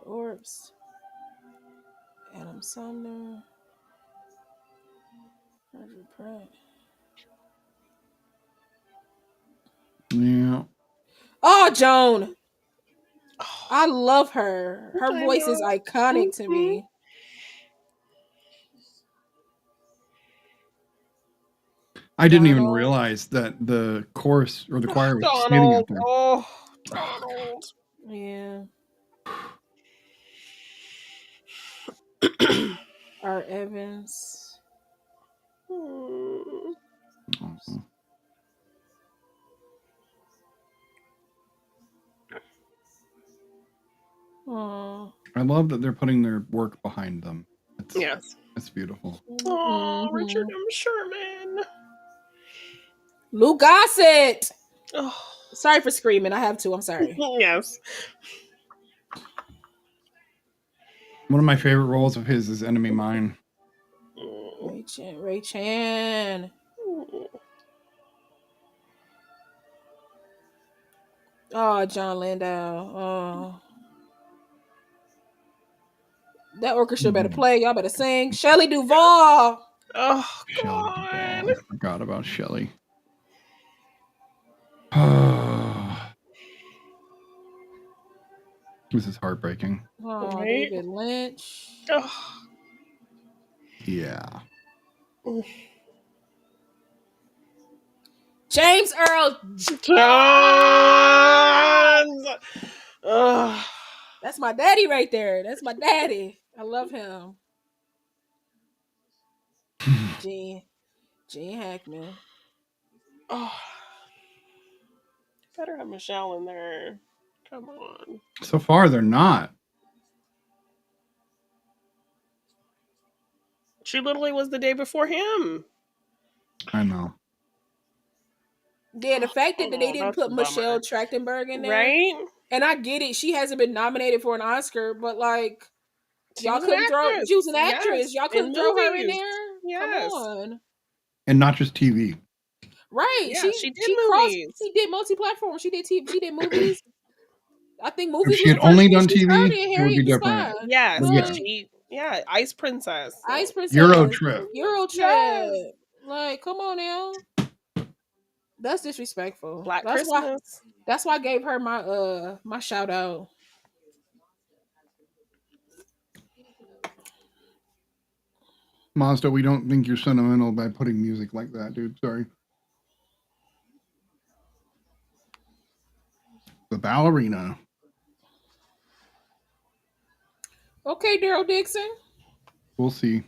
Orbs. Adam Sumner. Roger Pratt. Yeah. Oh, Joan. I love her. Her voice is iconic to me. I didn't even realize that the chorus or the choir was standing out there. Oh, Donald. Yeah. Art Evans. Oh. Oh. I love that they're putting their work behind them. Yes. It's beautiful. Oh, Richard M. Sherman. Lou Gossett. Oh. Sorry for screaming. I have to. I'm sorry. Yes. One of my favorite roles of his is Enemy Mine. Ray Chan. Oh, John Landau. Oh. That orchestra better play. Y'all better sing. Shelley Duvall. Oh, Shelley God. Duvall. I forgot about Shelley. This is heartbreaking. Oh, right? David Lynch. Oh. Yeah. James Earl Jones. That's my daddy right there. That's my daddy. I love him. Gene Hackman. Oh. Better have Michelle in there. Come on. So far, they're not. She literally was the day before him. I know. Yeah, the fact that they didn't put Michelle Trachtenberg in there. Right? And I get it. She hasn't been nominated for an Oscar, but like, y'all couldn't throw. She was an actress. Y'all couldn't throw her in there. Yes. Come on. And not just TV. Right. Yeah, she did movies. She did multi-platform. She did TV. She did movies. I think movies. If she had only done TV, it would be different. Yes. Yeah. Ice Princess. Ice Princess. Euro Trip. Yes. Like, come on now. That's disrespectful. Black Christmas. That's why I gave her my my shout out. Mazda, we don't think you're sentimental by putting music like that, dude. Sorry. The Ballerina. Okay, Daryl Dixon. We'll see.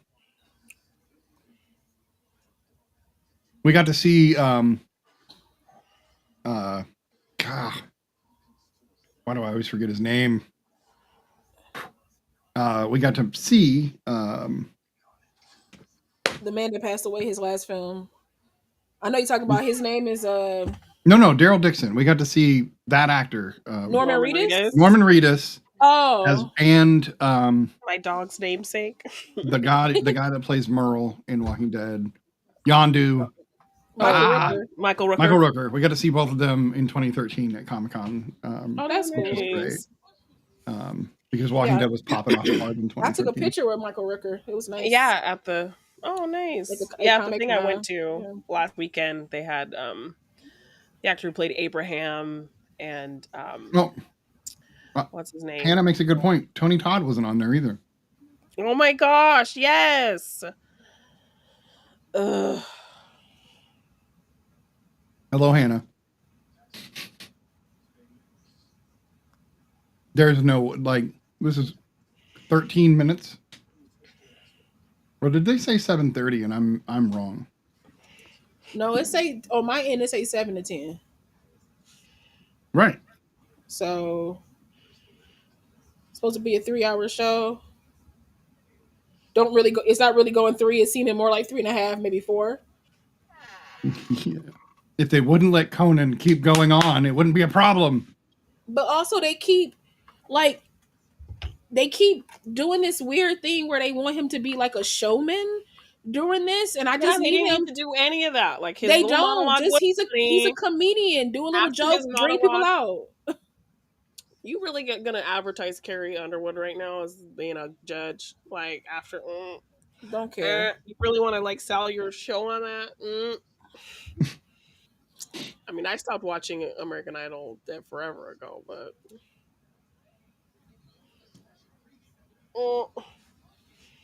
We got to see God, why do I always forget his name? We got to see the man that passed away, his last film. I know you're talking about his name is No, Daryl Dixon. We got to see that actor. Norman Reedus? Norman Reedus. Oh. As and my dog's namesake. the guy that plays Merle in Walking Dead. Yondu. Michael Rooker. Michael Rooker. We got to see both of them in 2013 at Comic-Con. That's cool. Great. Because Walking Dead was popping off hard in 2013. I took a picture with Michael Rooker. It was nice. Yeah, at the nice. The thing I went to last weekend, they had the actor who played Abraham and what's his name? Hannah makes a good point. Tony Todd wasn't on there either. Oh my gosh, yes. Ugh. Hello, Hannah. There's no, this is 13 minutes. Or did they say 7:30 and I'm wrong? No, it say on my end it say 7 to 10. Right. So it's supposed to be a 3-hour show. Don't really go. It's not really going 3. It's seeming more like 3.5, maybe 4. Yeah. If they wouldn't let Conan keep going on, it wouldn't be a problem. But also they keep doing this weird thing where they want him to be like a showman during this, and I just need him to do any of that. Like his they don't. Just he's a comedian doing little jokes, bring people out. You really gonna advertise Carrie Underwood right now as being a judge? Like after, don't care. You really want to sell your show on that? I mean, I stopped watching American Idol forever ago, but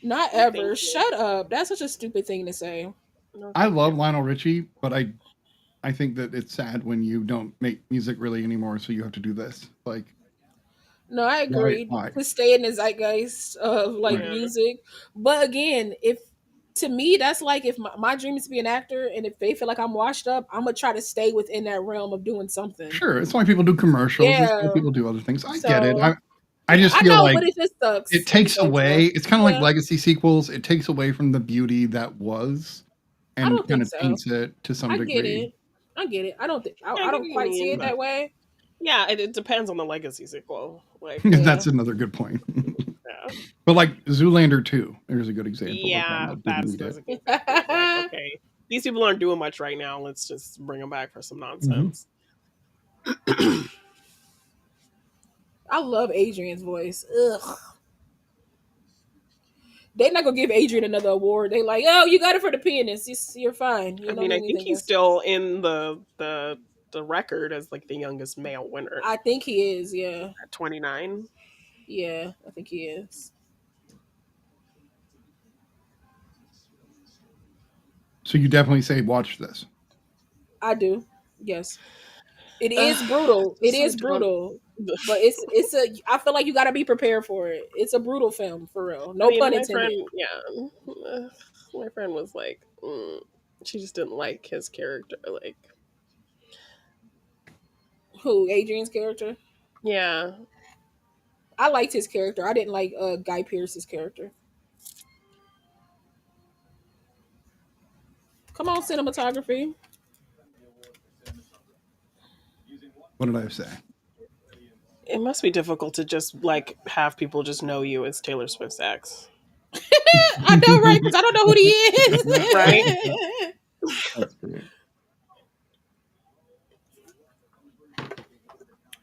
Not ever. Shut up. That's such a stupid thing to say. No, I love Lionel Richie, but I think that it's sad when you don't make music really anymore, so you have to do this. Like, No, I agree. why? To stay in the zeitgeist of like Right. music. But again, if to me that's like if my dream is to be an actor, and if they feel like I'm washed up, I'm gonna try to stay within that realm of doing something. Sure, it's why people do commercials. It's why Yeah. people do other things. I get it. So I just I feel know, like but it just sucks. it takes away. It's kind of like Yeah. legacy sequels. It takes away from the beauty that was, I and don't kind think of so. taints it to some I degree. get it. I get it. I don't think I don't quite see it that way. Yeah, it depends on the legacy sequel. Like That's another good point. yeah. But like Zoolander 2, there's a good example. Yeah, of that that's a good example. Like, okay, these people aren't doing much right now. Let's just bring them back for some nonsense. I love Adrian's voice. Ugh. They're not gonna give Adrian another award. They like, oh, you got it for the pianist. You're fine. You I mean, I think he's still in the record as like the youngest male winner. I think he is. Yeah, at 29. Yeah, I think he is. So you definitely say watch this. I do. Yes. It is brutal. It is brutal. But it's a I feel like you gotta be prepared for it. It's a brutal film for real. No pun intended. My friend was like, she just didn't like his character. Like, who? Adrian's character? Yeah. I liked his character. I didn't like Guy Pearce's character. Come on, cinematography. What did I say? It must be difficult to just like have people just know you as Taylor Swift's ex. I know, right? Because I don't know who he is. Right? That's great.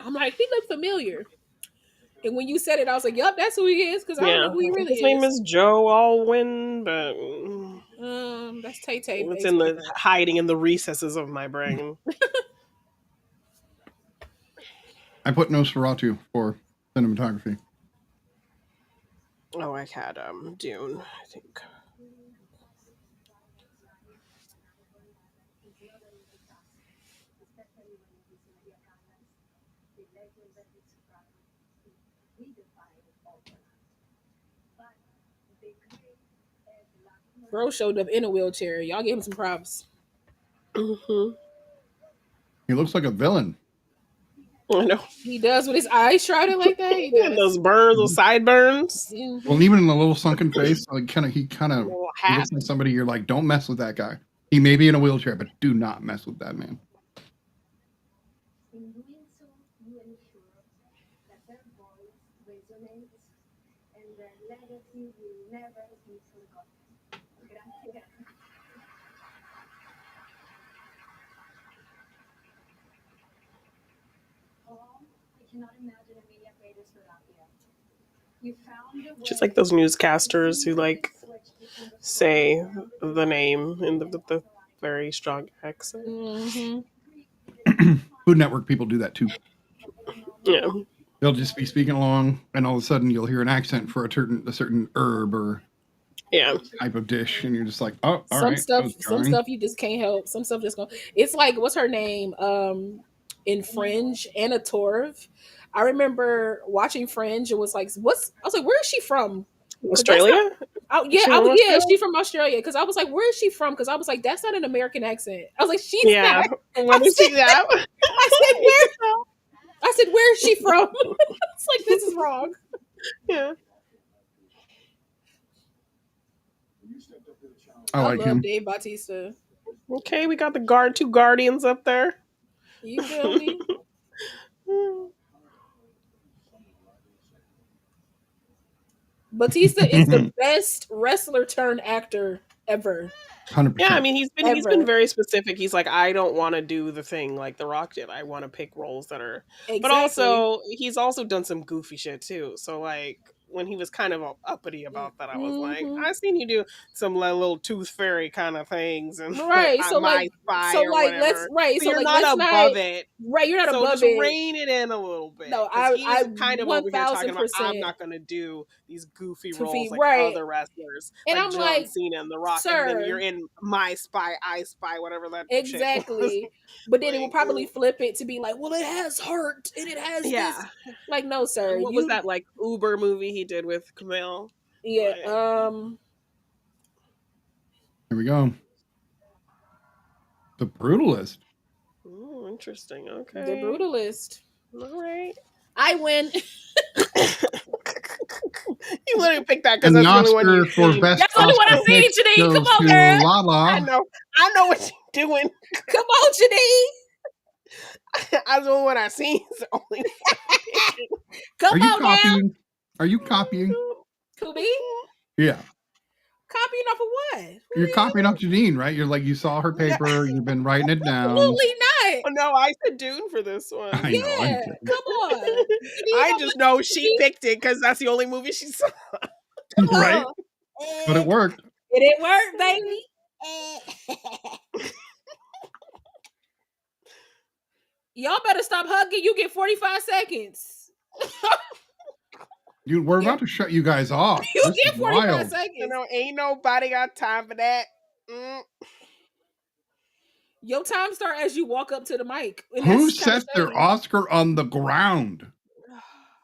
I'm like, he looked familiar. And when you said it, I was like, yup, that's who he is. Because I don't know who he really is. His name is Joe Alwyn, but that's Tay Tay. It's in the hiding in the recesses of my brain. I put Nosferatu for cinematography. Oh, I had Dune, I think. Bro showed up in a wheelchair. Y'all gave him some props. Mm-hmm. He looks like a villain. I know. He does with his eyes shrouded like that. He does. Those burns, those sideburns. Mm-hmm. Well, even in the little sunken face, like he looks like somebody you're like, don't mess with that guy. He may be in a wheelchair, but do not mess with that man. In doing so, you ensure that their voice resonates and their legacy will never be forgotten. Gracias. I cannot imagine Emilia Pérez without you. You found a way. Just like those newscasters who like say the name in the very strong accent. Mm-hmm. Food Network people do that too. Yeah. They'll just be speaking along, and all of a sudden you'll hear an accent for a certain herb or type of dish, and you're just like, oh, all right. Some stuff you just can't help. Some stuff just go. It's like, what's her name? In Fringe, Anna Torv. I remember watching Fringe. It was like, I was like, where is she from? Australia? She's from Australia. Because I was like, where is she from? Because I was like, that's not an American accent. I was like, she's not. What is she now? I said, where is she from? It's like, this is wrong. Yeah. I love Dave Bautista. Okay, we got the two guardians up there. You feel me? Batista is the best wrestler turned actor ever. 100%. Yeah, I mean he's been very specific. He's like, I don't want to do the thing like The Rock did. I want to pick roles that are. Exactly. But also he's also done some goofy shit too. So like when he was kind of uppity about that, I was like, I seen you do some little tooth fairy kind of things and right. So my spy or whatever. So you're like not let's above not it. right. You're not So above just it. rein it in a little bit. No, because he's I kind of over here talking about 1000%. I'm not going to do these goofy 2 roles feet, like right. other wrestlers, And like I'm John like, Cena and The Rock, sir, and then you're in My Spy, I Spy, whatever that exactly. shit was. But then it will probably flip it to be like, well, it has heart and it has this. Like, no, sir. What was that like Uber movie he did with Camille? Yeah. Here we go. The Brutalist. Oh, interesting. Okay. The Brutalist. All right. I win. You literally picked that because that's the only one you've seen. That's the only one I've seen, Janine. Come on, girl. Lala. I know what you're doing. Come on, Janine. That's the only one I've seen. It's the only Come on, copying? now. Are you copying? Kubi? Yeah. Copying off of what? You're copying off Janine, right? You're like, you saw her paper, you've been writing it down. Absolutely not. Oh, no, I said Dune for this one. I know. Yeah, come on. I just know she picked it because that's the only movie she saw. Right? But it worked. It didn't work, baby. Y'all better stop hugging. You get 45 seconds. Dude, we're about to shut you guys off. You This get is 45 wild. seconds. You know, ain't nobody got time for that. Your time start as you walk up to the mic. Who sets their Oscar on the ground?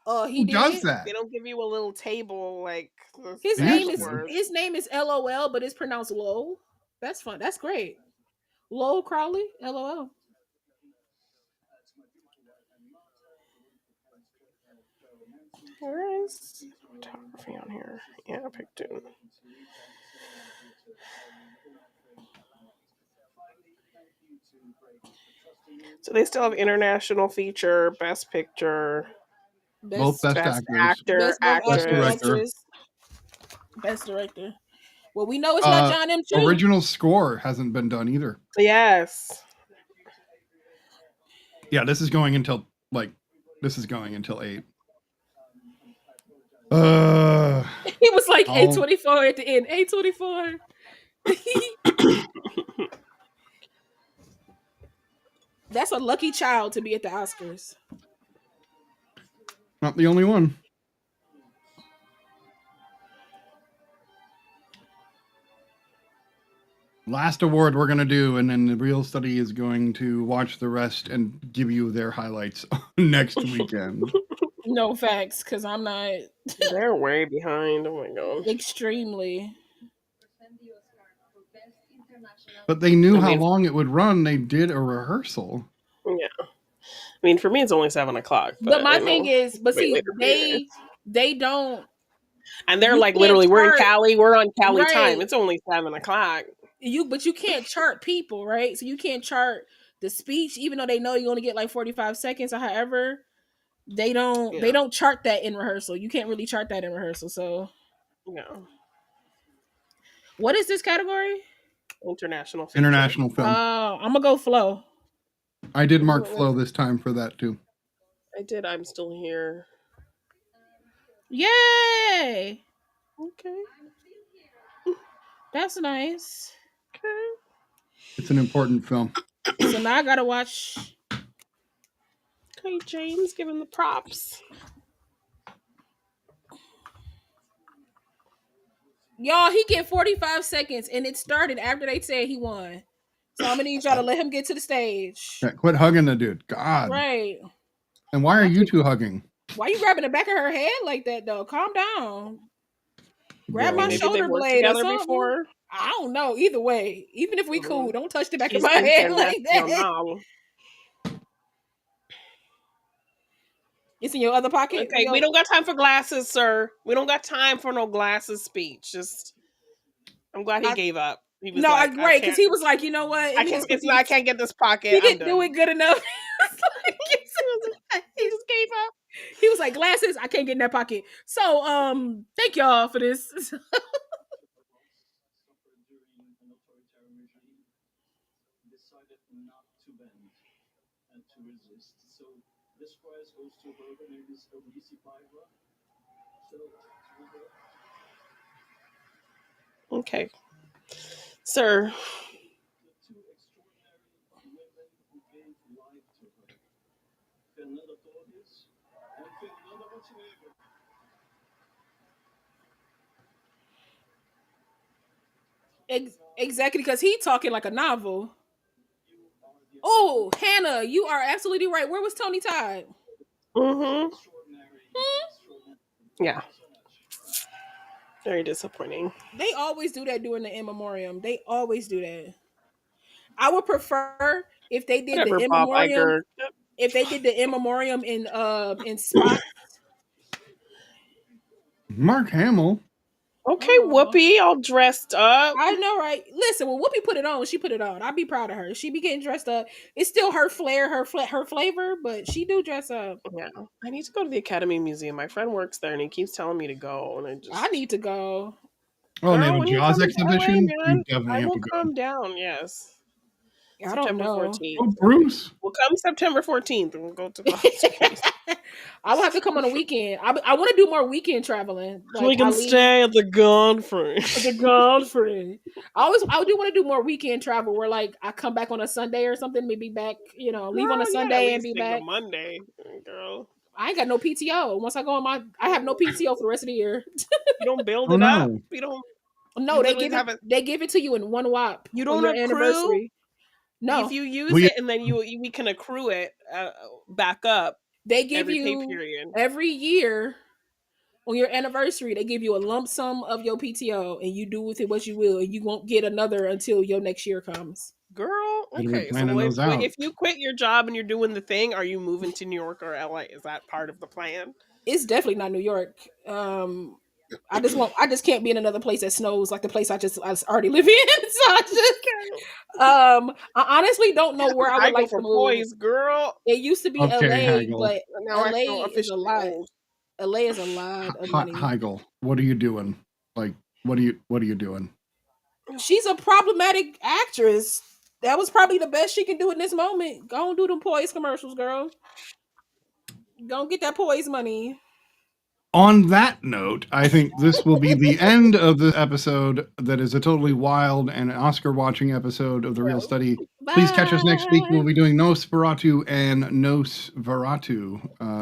Who does that? They don't give you a little table like his name is LOL, but it's pronounced Lol. That's fun. That's great. Lol Crowley, LOL. Where is photography on here? Yeah, I picked Dune. So they still have international feature, best picture, both best actor, best director. Best director. Well, we know it's not John M. Chu. Original score hasn't been done either. Yes. Yeah, this is going until 8. He was like 8:24 at the end. 8:24. That's a lucky child to be at the Oscars. Not the only one. Last award we're going to do, and then the real study is going to watch the rest and give you their highlights next weekend. No facts, because I'm not. They're way behind. Oh my god. Extremely. But they knew how long it would run. They did a rehearsal. Yeah. I mean, for me, it's only 7 o'clock. But my thing is, they don't. And they're like, literally, we're in Cali. We're on Cali time. It's only 7 o'clock. But you can't chart people, right? So you can't chart the speech, even though they know you only get like 45 seconds or however. They don't chart that in rehearsal. You can't really chart that in rehearsal. So what is this category? International feature. International film. I'm gonna go Flow. I did mark Flow this time for that too. I did. I'm Still Here. Yay! Okay. That's nice. Okay. It's an important film. So now I gotta watch. Okay, James, give him the props. Y'all, he get 45 seconds, and it started after they said he won. So I'm gonna need y'all to let him get to the stage. Yeah, quit hugging the dude. God. Right. And why are you two hugging? Why you grabbing the back of her head like that, though? Calm down. Grab my shoulder blade or something. Before? I don't know. Either way, even if we cool, don't touch the back of my head like that. It's in your other pocket. Okay, we don't got time for glasses, sir. We don't got time for no glasses speech. I'm glad he gave up. He was right, because he was like, you know what? I can't get this pocket. He didn't do it good enough. He just gave up. He was like, glasses, I can't get in that pocket. So, thank y'all for this. Decided not to bend and to resist. So this prize goes to whoever made this easy fiber. So Okay, sir. The two extraordinary women who gave life to her. Fernanda Torres and Fernanda Montenegro. Exactly, because he talking like a novel. You are the Oh, Hannah, you are absolutely right. Where was Tony Todd? Mm-hmm. extraordinary. Yeah. Very disappointing. They always do that during the in memoriam. They always do that. I would prefer if they did the Whatever, in Bob memoriam. Iger. If they did the in memoriam in spot. Mark Hamill. Okay, Oh, Whoopi, all dressed up. I know, right? Listen, when Whoopi put it on, she put it on. I'd be proud of her. She be getting dressed up. It's still her flair, her flavor, but she do dress up. Yeah, I need to go to the Academy Museum. My friend works there, and he keeps telling me to go, and I need to go. Oh, and they have girl, a when you Jaws come to LA, exhibition. You man, definitely I have will to go. come down. Yes, I don't September know. 14th. Oh, Bruce. We'll come September 14th, and we'll go to Bob's place. I will have to come on a weekend. I want to do more weekend traveling. So we Like I can leave stay at the Godfrey. the Godfrey. I do want to do more weekend travel where like I come back on a Sunday or something, maybe back, leave on a Girl, you gotta at Sunday and least be take the back. Monday, girl. I ain't got no PTO. Once I go on I have no PTO for the rest of the year. You don't build Oh it up. no. You don't. No, You they literally give it. have it. They give it to you in one whop You on don't your accrue. anniversary. If No, you use We it and then we can accrue it back up they give every pay you period. every year on your anniversary. They give you a lump sum of your PTO, and you do with it what you will, and you won't get another until your next year comes. Girl, better be okay. planning So those out. if you quit your job and you're doing the thing, are you moving to New York or LA? Is that part of the plan? It's definitely not New York. I just can't be in another place that snows like the place I already live in. So I honestly don't know where I I would go like for to move. poise, girl. It used to be Okay, LA, Hagel. but Now I feel LA is a officially lot. old. LA is a lot of money. Hagel, what are you doing? Like, what are you doing? She's a problematic actress. That was probably the best she can do in this moment. Go and do them poise commercials, girl. Go and get that poise money. On that note, I think this will be the end of the episode that is a totally wild and Oscar watching episode of The Real Study. Bye. Please catch us next week. We'll be doing Nosferatu and Nosferatu.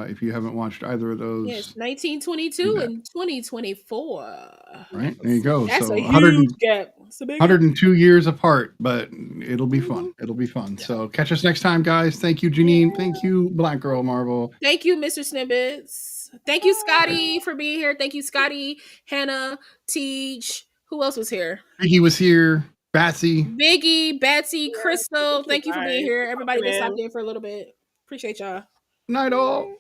If you haven't watched either of those. Yes, 1922 and 2024. Right, there you go. That's So a huge gap. It's a big 102 years apart, but it'll be fun. It'll be fun. Yeah. So catch us next time, guys. Thank you, Janine. Thank you, BlackGirlMarvel. Thank you, MrSniDBitS. Thank you, Scotty, for being here. Thank you, Scotty, Hannah, Teach. Who else was here? Vicky was here. Batsy. Biggie, Betsy, Crystal. Thank you for being Bye. here. Everybody that Man. stopped in for a little bit. Appreciate y'all. Night all.